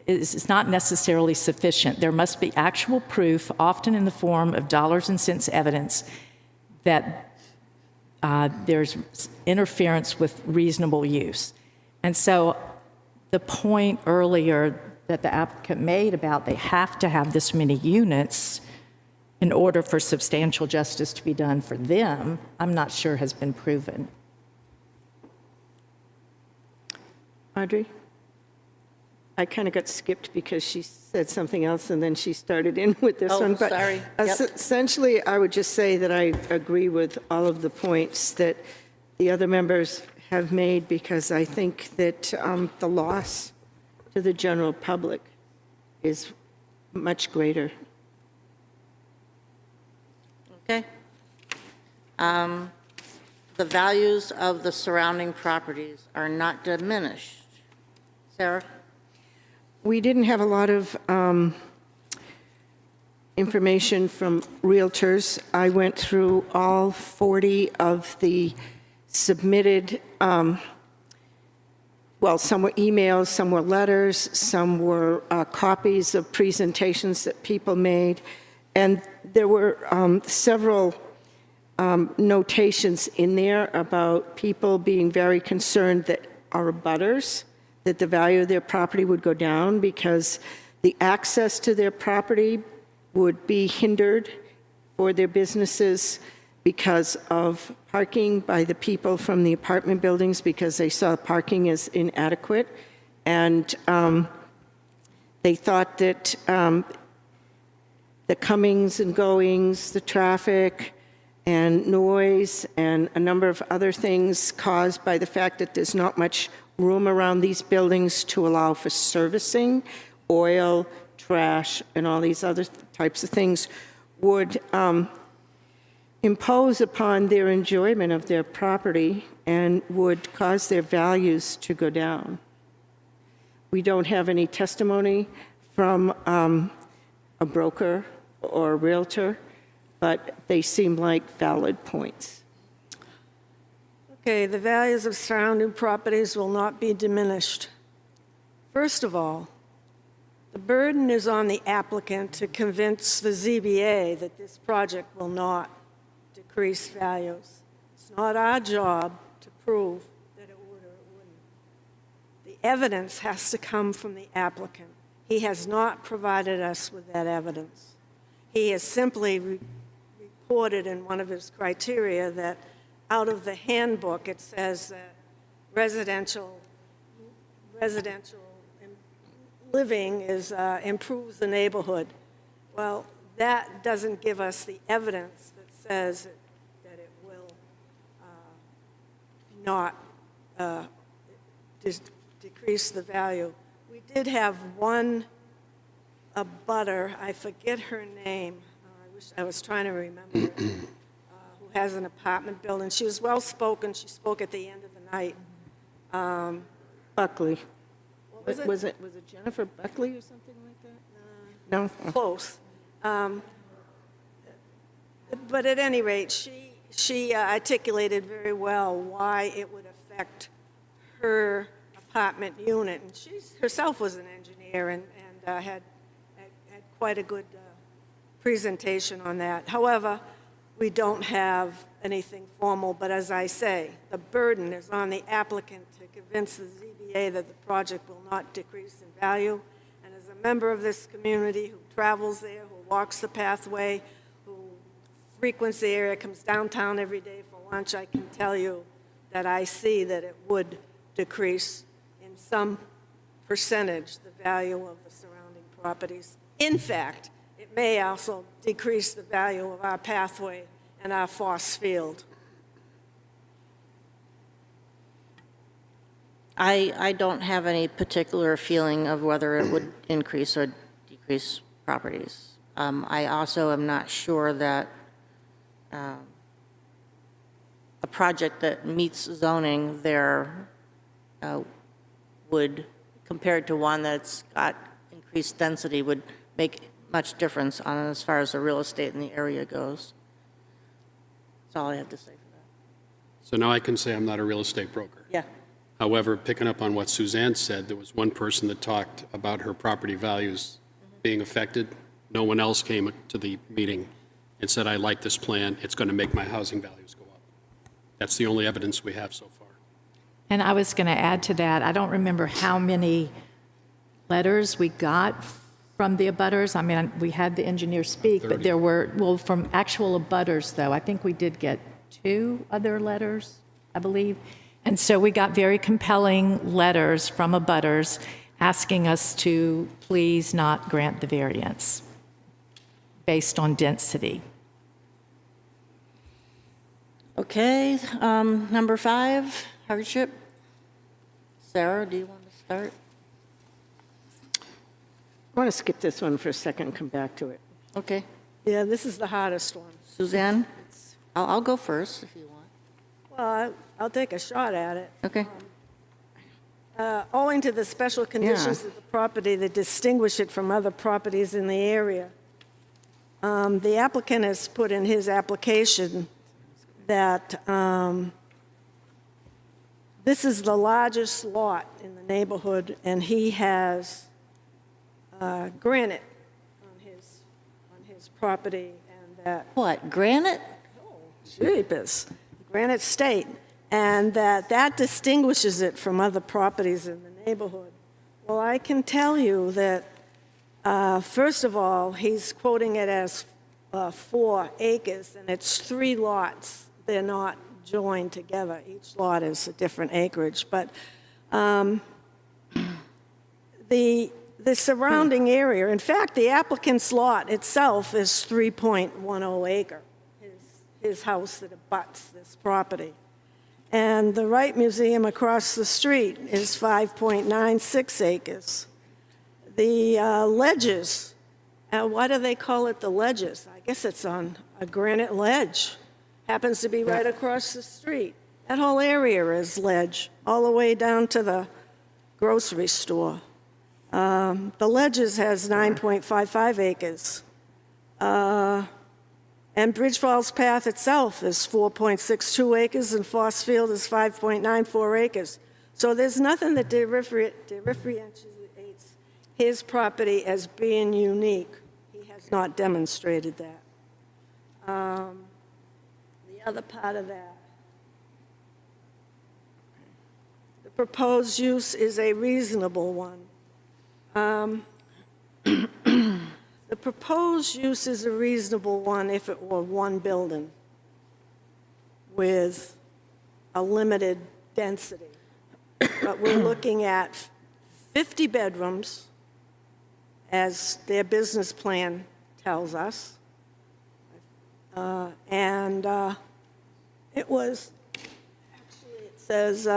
is not necessarily sufficient. There must be actual proof, often in the form of dollars and cents evidence, that there's interference with reasonable use. And so the point earlier that the applicant made about they have to have this many units in order for substantial justice to be done for them, I'm not sure has been proven. Audrey? I kind of got skipped because she said something else and then she started in with this one. But sorry. Yep. Essentially, I would just say that I agree with all of the points that the other members have made, because I think that the loss to the general public is much greater. Okay. The values of the surrounding properties are not diminished. Sarah? We didn't have a lot of information from realtors. I went through all 40 of the submitted, well, some were emails, some were letters, some were copies of presentations that people made, and there were several notations in there about people being very concerned that are abutters, that the value of their property would go down because the access to their property would be hindered for their businesses because of parking by the people from the apartment buildings, because they saw parking as inadequate. And they thought that the comings and goings, the traffic and noise and a number of other things caused by the fact that there's not much room around these buildings to allow for servicing, oil, trash, and all these other types of things would impose upon their enjoyment of their property and would cause their values to go down. We don't have any testimony from a broker or a realtor, but they seem like valid points. Okay, the values of surrounding properties will not be diminished. First of all, the burden is on the applicant to convince the ZBA that this project will not decrease values. It's not our job to prove that it would or it wouldn't. The evidence has to come from the applicant. He has not provided us with that evidence. He has simply reported in one of his criteria that out of the handbook it says that residential living improves the neighborhood. Well, that doesn't give us the evidence that says that it will not decrease the value. We did have one abutter, I forget her name, I was trying to remember it, who has an apartment building. She was well-spoken. She spoke at the end of the night. Buckley. What was it? Was it Jennifer Buckley or something like that? No? Close. But at any rate, she articulated very well why it would affect her apartment unit. And she herself was an engineer and had quite a good presentation on that. However, we don't have anything formal, but as I say, the burden is on the applicant to convince the ZBA that the project will not decrease in value. And as a member of this community who travels there, who walks the pathway, who frequents the area, comes downtown every day for lunch, I can tell you that I see that it would decrease in some percentage the value of the surrounding properties. In fact, it may also decrease the value of our pathway and our force field. I don't have any particular feeling of whether it would increase or decrease properties. I also am not sure that a project that meets zoning there would, compared to one that's got increased density, would make much difference on as far as the real estate in the area goes. That's all I have to say for that. So now I can say I'm not a real estate broker. Yeah. However, picking up on what Suzanne said, there was one person that talked about her property values being affected. No one else came to the meeting and said, I like this plan, it's going to make my housing values go up. That's the only evidence we have so far. And I was going to add to that, I don't remember how many letters we got from the abutters. I mean, we had the engineer speak, but 30. there were, well, from actual abutters, though, I think we did get 2 other letters, I believe. And so we got very compelling letters from abutters asking us to please not grant the variance based on density. Okay, number 5, hardship. Sarah, do you want to start? I want to skip this one for a second and come back to it. Okay. Yeah, this is the hardest one. Suzanne? I'll go first if you want. Well, I'll take a shot at it. Okay. Owing to the special conditions of the property that distinguish it from other properties in the area, the applicant has put in his application that this is the largest lot in the neighborhood, and he has granite on his property, and that What, granite? Jeepers, granite state, and that distinguishes it from other properties in the neighborhood. Well, I can tell you that, first of all, he's quoting it as 4 acres, and it's 3 lots. They're not joined together. Each lot is a different acreage, but the surrounding area, in fact, the applicant's lot itself is 3.10 acre, his house that abuts this property. And the Wright Museum across the street is 5.96 acres. The ledges, why do they call it the ledges? I guess it's on a granite ledge. Happens to be right across the street. That whole area is ledge, all the way down to the grocery store. The ledges has 9.55 acres. And Bridge Falls Path itself is 4.62 acres, and Fossfield is 5.94 acres. So there's nothing that differentiates his property as being unique. He has not demonstrated that. The other part of that, the proposed use is a reasonable one. The proposed use is a reasonable one if it were one building with a limited density. But we're looking at 50 bedrooms, as their business plan tells us. It was, actually it says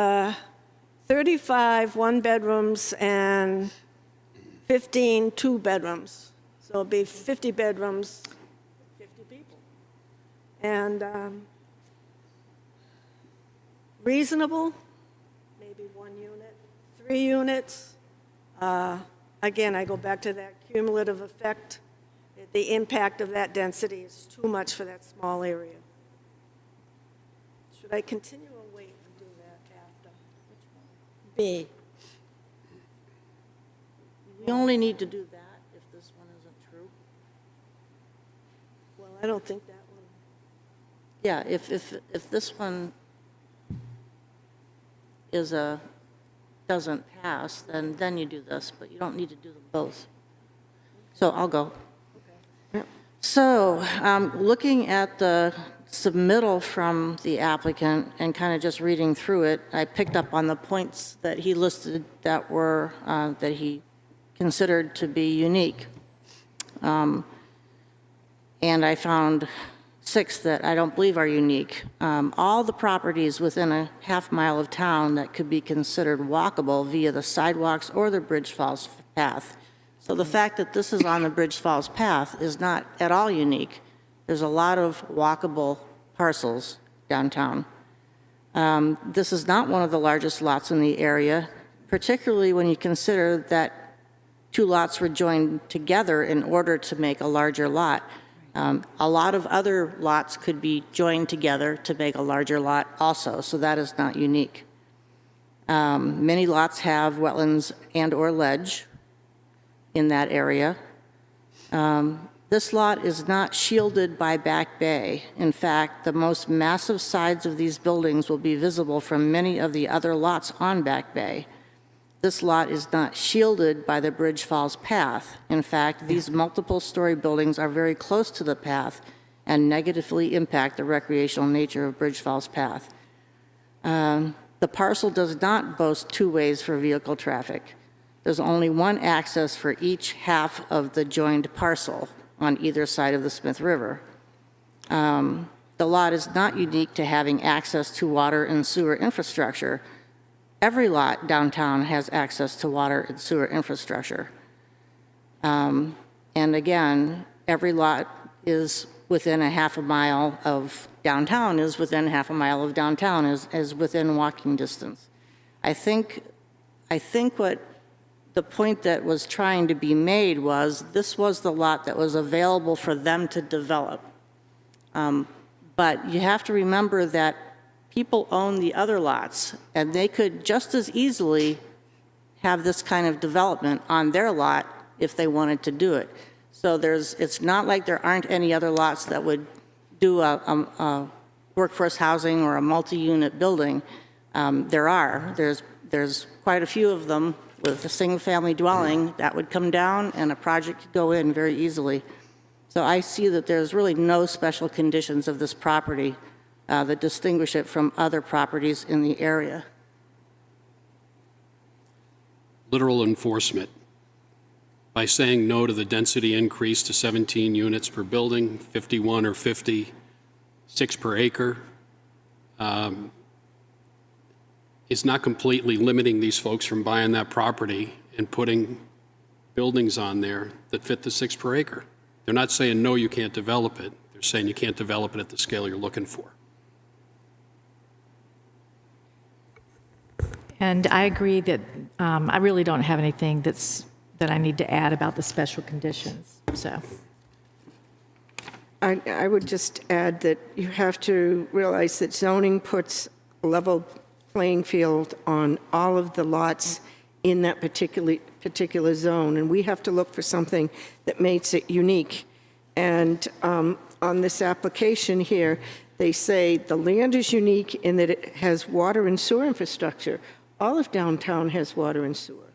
35 one-bedrooms and 15 two-bedrooms. So it'll be 50 bedrooms, 50 people. And reasonable, maybe 1 unit, 3 units. Again, I go back to that cumulative effect. The impact of that density is too much for that small area. Should I continue or wait and do that after? Which one? B. We only need to do that if this one isn't true. Well, I don't think that one. Yeah, if this one doesn't pass, then you do this, but you don't need to do them both. So I'll go. Okay. So, looking at the submittal from the applicant and kind of just reading through it, I picked up on the points that he listed that were, that he considered to be unique. And I found 6 that I don't believe are unique. All the properties within a half mile of town that could be considered walkable via the sidewalks or the Bridge Falls path. So the fact that this is on the Bridge Falls path is not at all unique. There's a lot of walkable parcels downtown. This is not one of the largest lots in the area, particularly when you consider that 2 lots were joined together in order to make a larger lot. A lot of other lots could be joined together to make a larger lot also, so that is not unique. Many lots have wetlands and/or ledge in that area. This lot is not shielded by Back Bay. In fact, the most massive sides of these buildings will be visible from many of the other lots on Back Bay. This lot is not shielded by the Bridge Falls path. In fact, these multiple-story buildings are very close to the path and negatively impact the recreational nature of Bridge Falls path. The parcel does not boast two ways for vehicle traffic. There's only one access for each half of the joined parcel on either side of the Smith River. The lot is not unique to having access to water and sewer infrastructure. Every lot downtown has access to water and sewer infrastructure. And again, every lot is within a half a mile of downtown, is within half a mile of downtown, is within walking distance. I think what the point that was trying to be made was this was the lot that was available for them to develop. But you have to remember that people own the other lots, and they could just as easily have this kind of development on their lot if they wanted to do it. So it's not like there aren't any other lots that would do a workforce housing or a multi-unit building. There's quite a few of them with a single-family dwelling that would come down and a project could go in very easily. So I see that there's really no special conditions of this property that distinguish it from other properties in the area. Literal enforcement. By saying no to the density increase to 17 units per building, 51 or 50, 6 per acre, is not completely limiting these folks from buying that property and putting buildings on there that fit the 6 per acre. They're not saying, no, you can't develop it. They're saying you can't develop it at the scale you're looking for. And I agree that I really don't have anything that I need to add about the special conditions, so. I would just add that you have to realize that zoning puts a level playing field on all of the lots in that particular zone, and we have to look for something that makes it unique. And on this application here, they say the land is unique in that it has water and sewer infrastructure. All of downtown has water and sewer.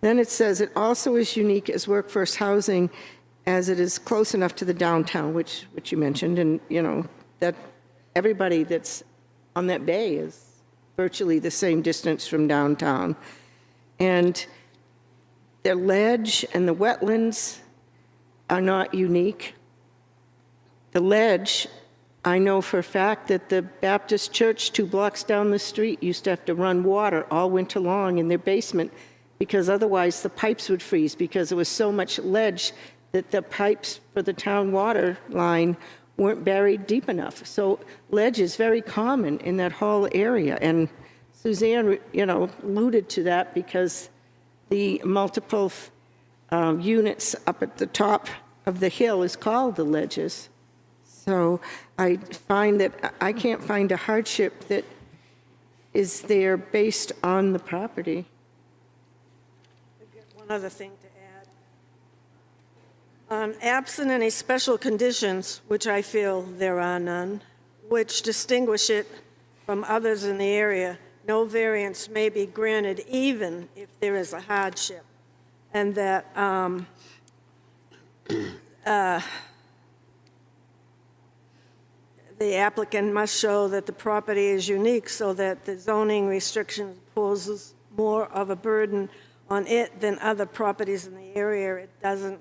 Then it says it also is unique as workforce housing as it is close enough to the downtown, which you mentioned, and that everybody that's on that bay is virtually the same distance from downtown. And the ledge and the wetlands are not unique. The ledge, I know for a fact that the Baptist church 2 blocks down the street used to have to run water all winter long in their basement because otherwise the pipes would freeze because there was so much ledge that the pipes for the town water line weren't buried deep enough. So ledge is very common in that whole area. And Suzanne, alluded to that because the multiple units up at the top of the hill is called the ledges. So I find that I can't find a hardship that is there based on the property. One other thing to add. Absent any special conditions, which I feel there are none, which distinguish it from others in the area, no variance may be granted even if there is a hardship. And that the applicant must show that the property is unique so that the zoning restriction poses more of a burden on it than other properties in the area. It doesn't.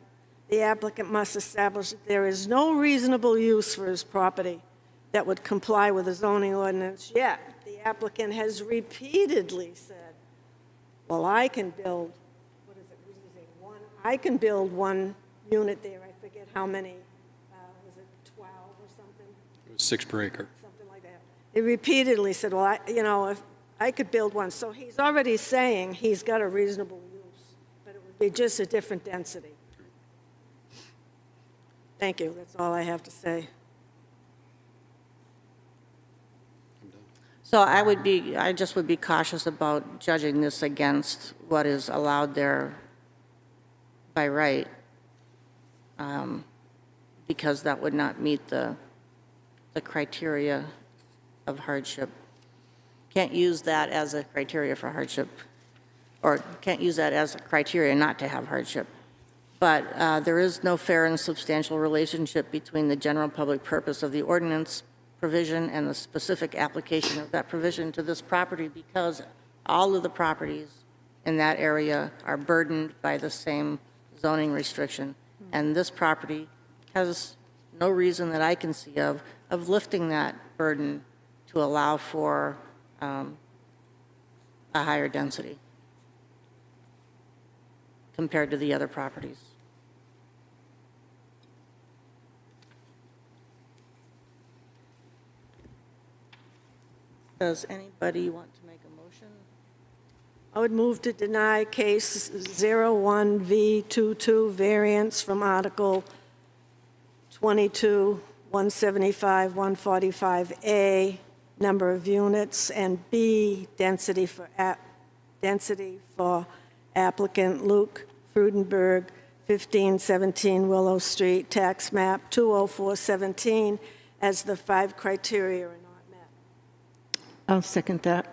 The applicant must establish that there is no reasonable use for his property that would comply with the zoning ordinance. Yet, the applicant has repeatedly said, well, I can build, I can build 1 unit there. I forget how many, was it 12 or something? It was 6 per acre. Something like that. They repeatedly said, well, if I could build 1. So he's already saying he's got a reasonable use, but it would be just a different density. Thank you, that's all I have to say. So I just would be cautious about judging this against what is allowed there by right, because that would not meet the criteria of hardship. Can't use that as a criteria for hardship, or can't use that as a criteria not to have hardship. But there is no fair and substantial relationship between the general public purpose of the ordinance provision and the specific application of that provision to this property, because all of the properties in that area are burdened by the same zoning restriction. And this property has no reason that I can see of lifting that burden to allow for a higher density compared to the other properties. Does anybody want to make a motion? I would move to deny case 01V22 variance from Article 22, 175, 145A, number of units, and B, density for applicant Luke Frudenberg, 1517 Willow Street, tax map 20417, as the 5 criteria are not met. I'll second that.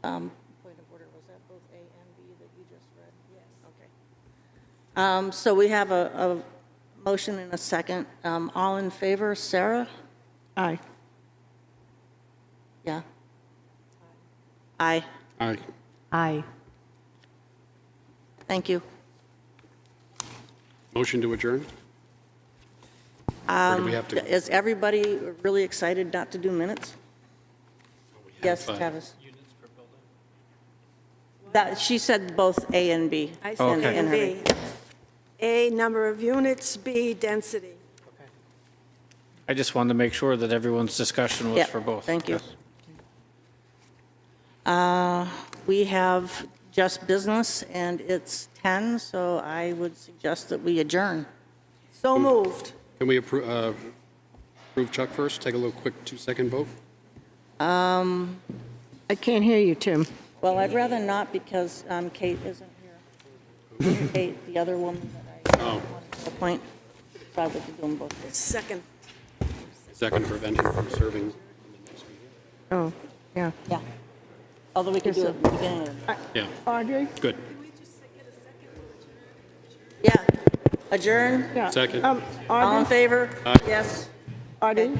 Point of order, was that both A and B that you just read? Yes. Okay. So we have a motion and a second. All in favor? Sarah? Aye. Yeah. Aye. Aye. Aye. Thank you. Motion to adjourn? Or do we have to? Is everybody really excited not to do minutes? Yes, have, Tavis. That, she said both A and B. I said A and Okay. B. A, number of units, B, density. I just wanted to make sure that everyone's discussion was Yep, for both. thank you. Yes. We have just business, and it's 10, so I would suggest that we adjourn. So moved. Can we approve Chuck first? Take a little quick 2-second vote? I can't hear you, Tim. Well, I'd rather not, because Kate isn't here. Kate, the other woman that I wanted to appoint, so I would be doing both. Second. Second, prevent him from serving. Oh, yeah. Yeah. Although we could do it at the beginning of the... Yeah, Audrey? good. Yeah. Adjourn? Yeah. Second. All in Audrey? favor? Aye. Yes. Audrey?